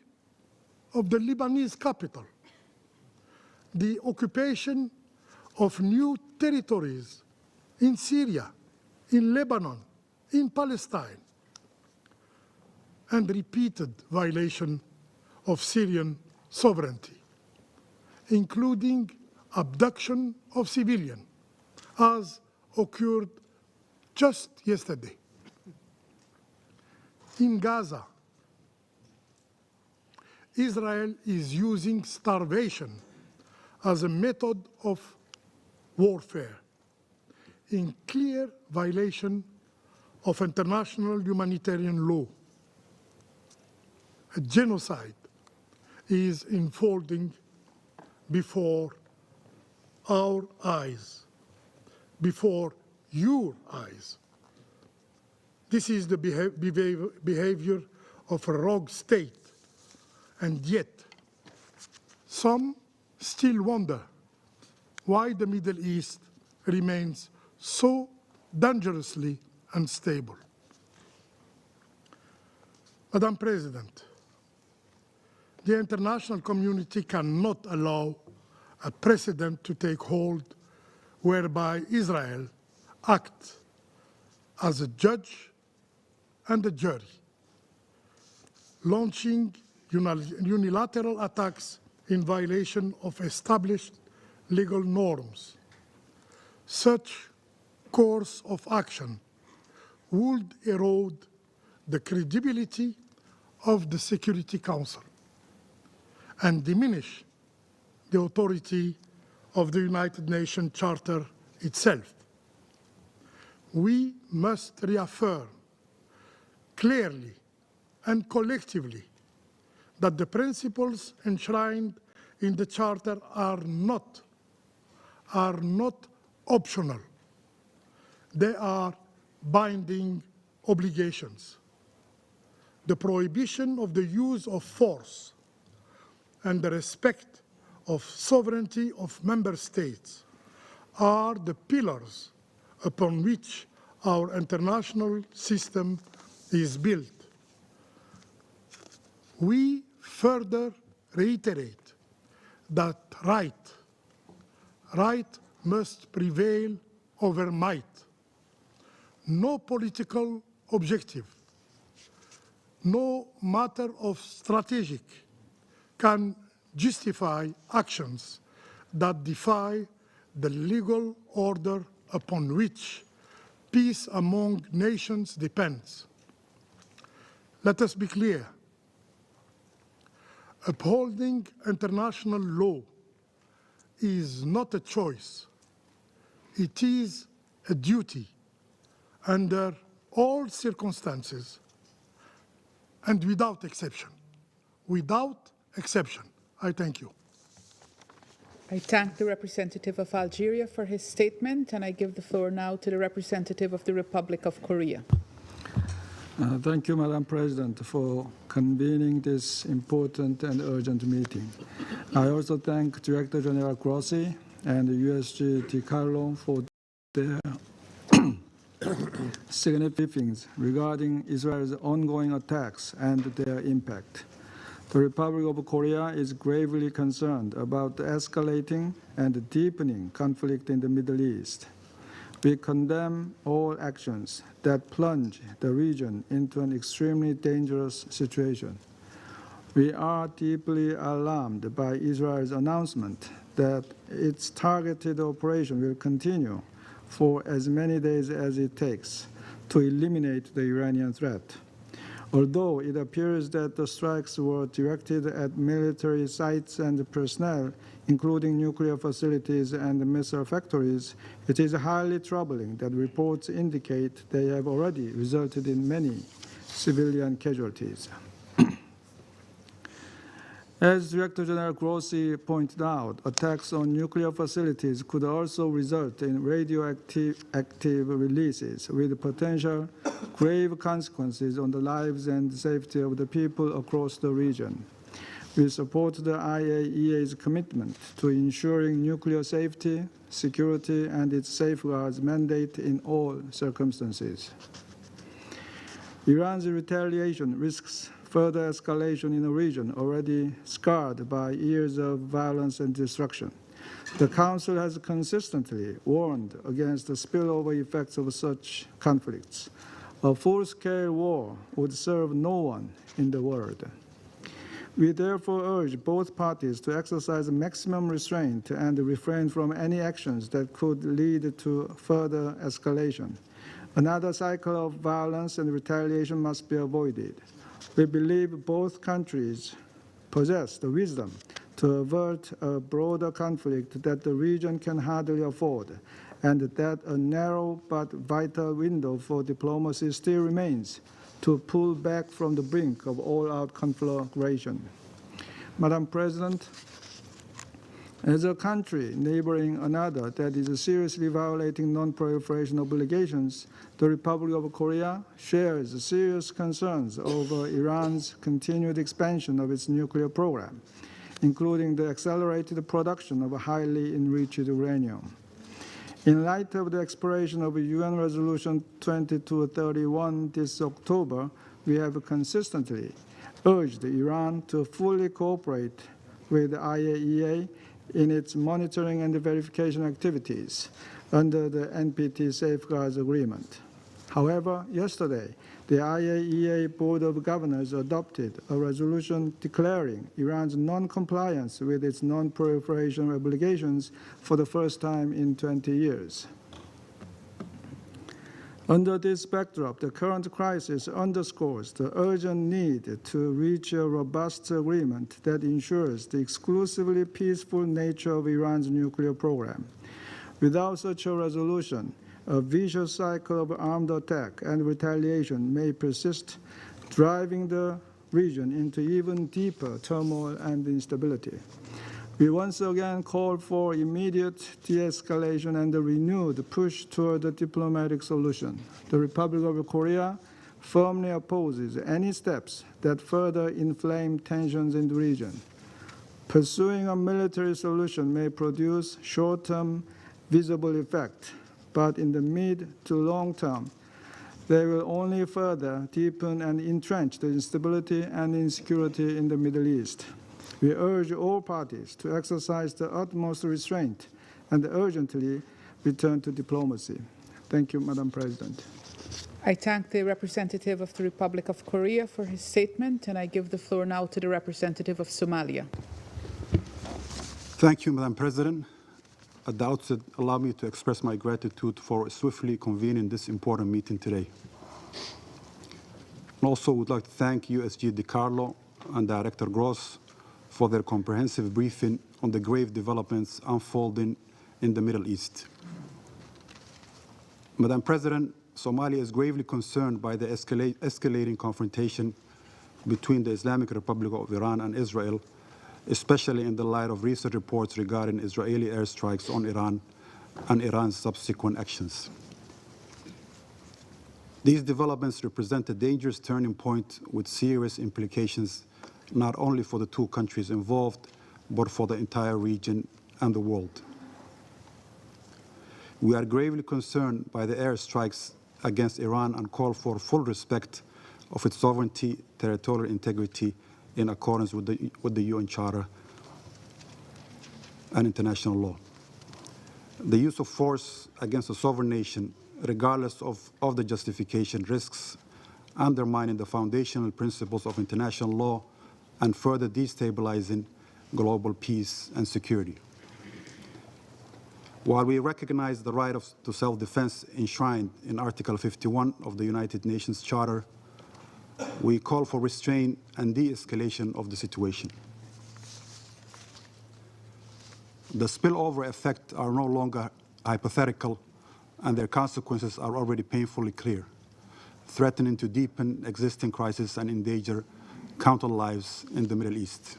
of the Lebanese capital, the occupation of new territories in Syria, in Lebanon, in Palestine, and repeated violation of Syrian sovereignty, including abduction of civilians, as occurred just yesterday. In Gaza, Israel is using starvation as a method of warfare in clear violation of international humanitarian law. A genocide is unfolding before our eyes, before your eyes. This is the behavior of a rogue state, and yet some still wonder why the Middle East remains so dangerously unstable. Madam President, the international community cannot allow a precedent to take hold whereby Israel acts as a judge and a jury, launching unilateral attacks in violation of established legal norms. Such course of action would erode the credibility of the Security Council and diminish the authority of the United Nations Charter itself. We must reaffirm clearly and collectively that the principles enshrined in the Charter are not optional. They are binding obligations. The prohibition of the use of force and the respect of sovereignty of member states are the pillars upon which our international system is built. We further reiterate that right must prevail over might. No political objective, no matter of strategic, can justify actions that defy the legal order upon which peace among nations depends. Let us be clear. Upholding international law is not a choice. It is a duty under all circumstances and without exception. Without exception. I thank you. I thank the representative of Algeria for his statement, and I give the floor now to the representative of the Republic of Korea. Thank you, Madam President, for convening this important and urgent meeting. I also thank Director General Grossi and USG DiCarlo for their significant briefings regarding Israel's ongoing attacks and their impact. The Republic of Korea is gravely concerned about the escalating and deepening conflict in the Middle East. We condemn all actions that plunge the region into an extremely dangerous situation. We are deeply alarmed by Israel's announcement that its targeted operation will continue for as many days as it takes to eliminate the Iranian threat. Although it appears that the strikes were directed at military sites and personnel, including nuclear facilities and missile factories, it is highly troubling that reports indicate they have already resulted in many civilian casualties. As Director General Grossi pointed out, attacks on nuclear facilities could also result in radioactive releases with potential grave consequences on the lives and safety of the people across the region. We support the IAEA's commitment to ensuring nuclear safety, security, and its safeguards mandate in all circumstances. Iran's retaliation risks further escalation in a region already scarred by years of violence and destruction. The Council has consistently warned against the spillover effects of such conflicts. A full-scale war would serve no one in the world. We therefore urge both parties to exercise maximum restraint and refrain from any actions that could lead to further escalation. Another cycle of violence and retaliation must be avoided. We believe both countries possess the wisdom to avert a broader conflict that the region can hardly afford, and that a narrow but vital window for diplomacy still remains to pull back from the brink of all-out conflagration. Madam President, as a country neighboring another that is seriously violating non-proliferation obligations, the Republic of Korea shares serious concerns over Iran's continued expansion of its nuclear program, including the accelerated production of highly enriched uranium. In light of the expiration of UN Resolution 2231 this October, we have consistently urged Iran to fully cooperate with the IAEA in its monitoring and verification activities under the NPT Safeguards Agreement. However, yesterday, the IAEA Board of Governors adopted a resolution declaring Iran's non-compliance with its non-proliferation obligations for the first time in 20 years. Under this backdrop, the current crisis underscores the urgent need to reach a robust agreement that ensures the exclusively peaceful nature of Iran's nuclear program. Without such a resolution, a vicious cycle of armed attack and retaliation may persist, driving the region into even deeper turmoil and instability. We once again call for immediate de-escalation and a renewed push toward a diplomatic solution. The Republic of Korea firmly opposes any steps that further inflame tensions in the region. Pursuing a military solution may produce short-term visible effect, but in the mid to long term, they will only further deepen and entrench the instability and insecurity in the Middle East. We urge all parties to exercise the utmost restraint and urgently return to diplomacy. Thank you, Madam President. I thank the representative of the Republic of Korea for his statement, and I give the floor now to the representative of Somalia. Thank you, Madam President. At the outset, allow me to express my gratitude for swiftly convening this important meeting today. I also would like to thank USG DiCarlo and Director Gross for their comprehensive briefing on the grave developments unfolding in the Middle East. Madam President, Somalia is gravely concerned by the escalating confrontation between the Islamic Republic of Iran and Israel, especially in the light of recent reports regarding Israeli airstrikes on Iran and Iran's subsequent actions. These developments represent a dangerous turning point with serious implications not only for the two countries involved, but for the entire region and the world. We are gravely concerned by the airstrikes against Iran and call for full respect of its sovereignty, territorial integrity, in accordance with the UN Charter and international law. The use of force against a sovereign nation, regardless of the justification, risks undermining the foundational principles of international law and further destabilizing global peace and security. While we recognize the right to self-defense enshrined in Article 51 of the United Nations Charter, we call for restraint and de-escalation of the situation. The spillover effects are no longer hypothetical, and their consequences are already painfully clear, threatening to deepen existing crises and endanger countless lives in the Middle East.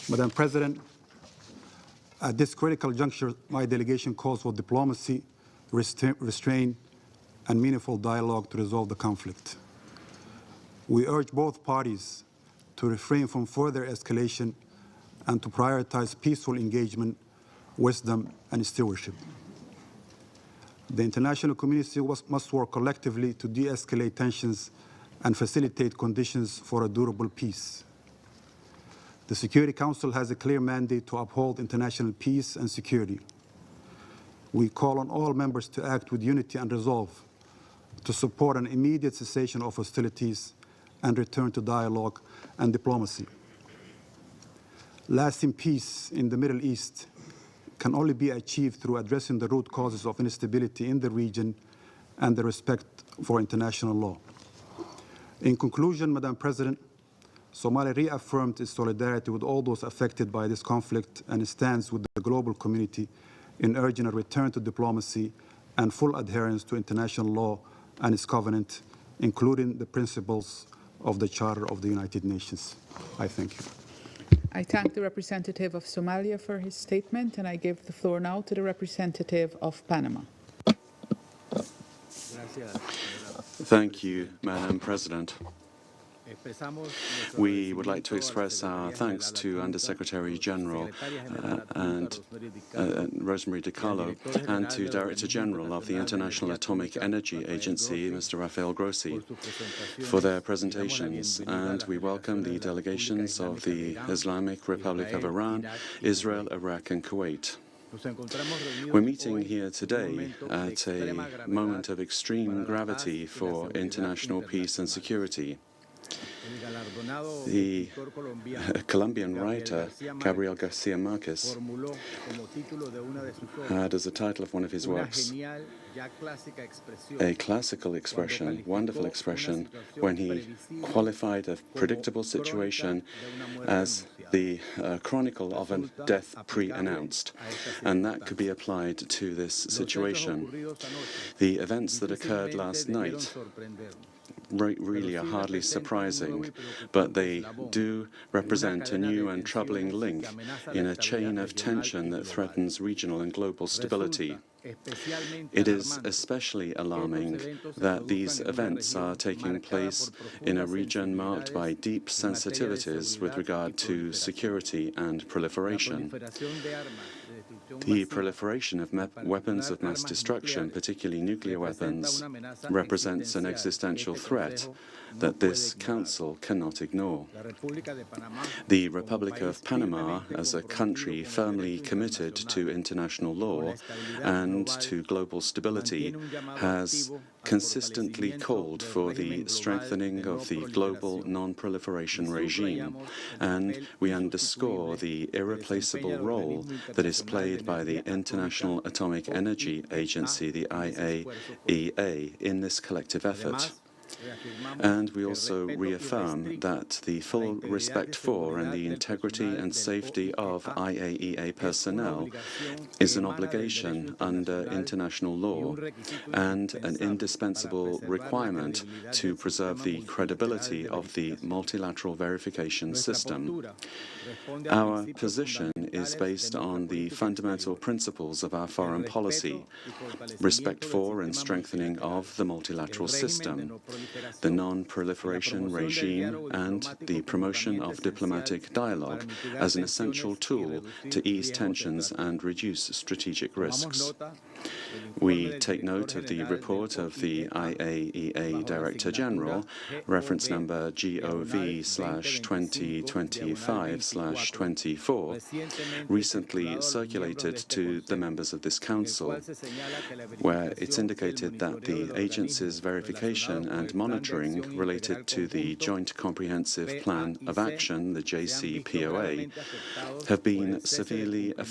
Madam President, at this critical juncture, my delegation calls for diplomacy, restraint, and meaningful dialogue to resolve the conflict. We urge both parties to refrain from further escalation and to prioritize peaceful engagement, wisdom, and stewardship. The international community must work collectively to de-escalate tensions and facilitate conditions for a durable peace. The Security Council has a clear mandate to uphold international peace and security. We call on all members to act with unity and resolve to support an immediate cessation of hostilities and return to dialogue and diplomacy. Lasting peace in the Middle East can only be achieved through addressing the root causes of instability in the region and the respect for international law. In conclusion, Madam President, Somalia reaffirmed its solidarity with all those affected by this conflict and stands with the global community in urging a return to diplomacy and full adherence to international law and its covenant, including the principles of the Charter of the United Nations. I thank you. I thank the representative of Somalia for his statement, and I give the floor now to the representative of Panama. Thank you, Madam President. We would like to express our thanks to Undersecretary General and Rosemary DiCarlo and to Director General of the International Atomic Energy Agency, Mr. Rafael Grossi, for their presentations. And we welcome the delegations of the Islamic Republic of Iran, Israel, Iraq, and Kuwait. We're meeting here today at a moment of extreme gravity for international peace and security. The Colombian writer Gabriel Garcia Marquez had as the title of one of his works a classical expression, wonderful expression, when he qualified a predictable situation as the chronicle of a death pre-announced, and that could be applied to this situation. The events that occurred last night really are hardly surprising, but they do represent a new and troubling link in a chain of tension that threatens regional and global stability. It is especially alarming that these events are taking place in a region marked by deep sensitivities with regard to security and proliferation. The proliferation of weapons of mass destruction, particularly nuclear weapons, represents an existential threat that this Council cannot ignore. The Republic of Panama, as a country firmly committed to international law and to global stability, has consistently called for the strengthening of the global non-proliferation regime, and we underscore the irreplaceable role that is played by the International Atomic Energy Agency, the IAEA, in this collective effort. And we also reaffirm that the full respect for and the integrity and safety of IAEA personnel is an obligation under international law and an indispensable requirement to preserve the credibility of the multilateral verification system. Our position is based on the fundamental principles of our foreign policy: respect for and strengthening of the multilateral system, the non-proliferation regime, and the promotion of diplomatic dialogue as an essential tool to ease tensions and reduce strategic risks. We take note of the report of the IAEA Director General, reference number GOV/2025/24, recently circulated to the members of this Council, where it's indicated that the agency's verification and monitoring related to the Joint Comprehensive Plan of Action, the JCPOA, have been severely affected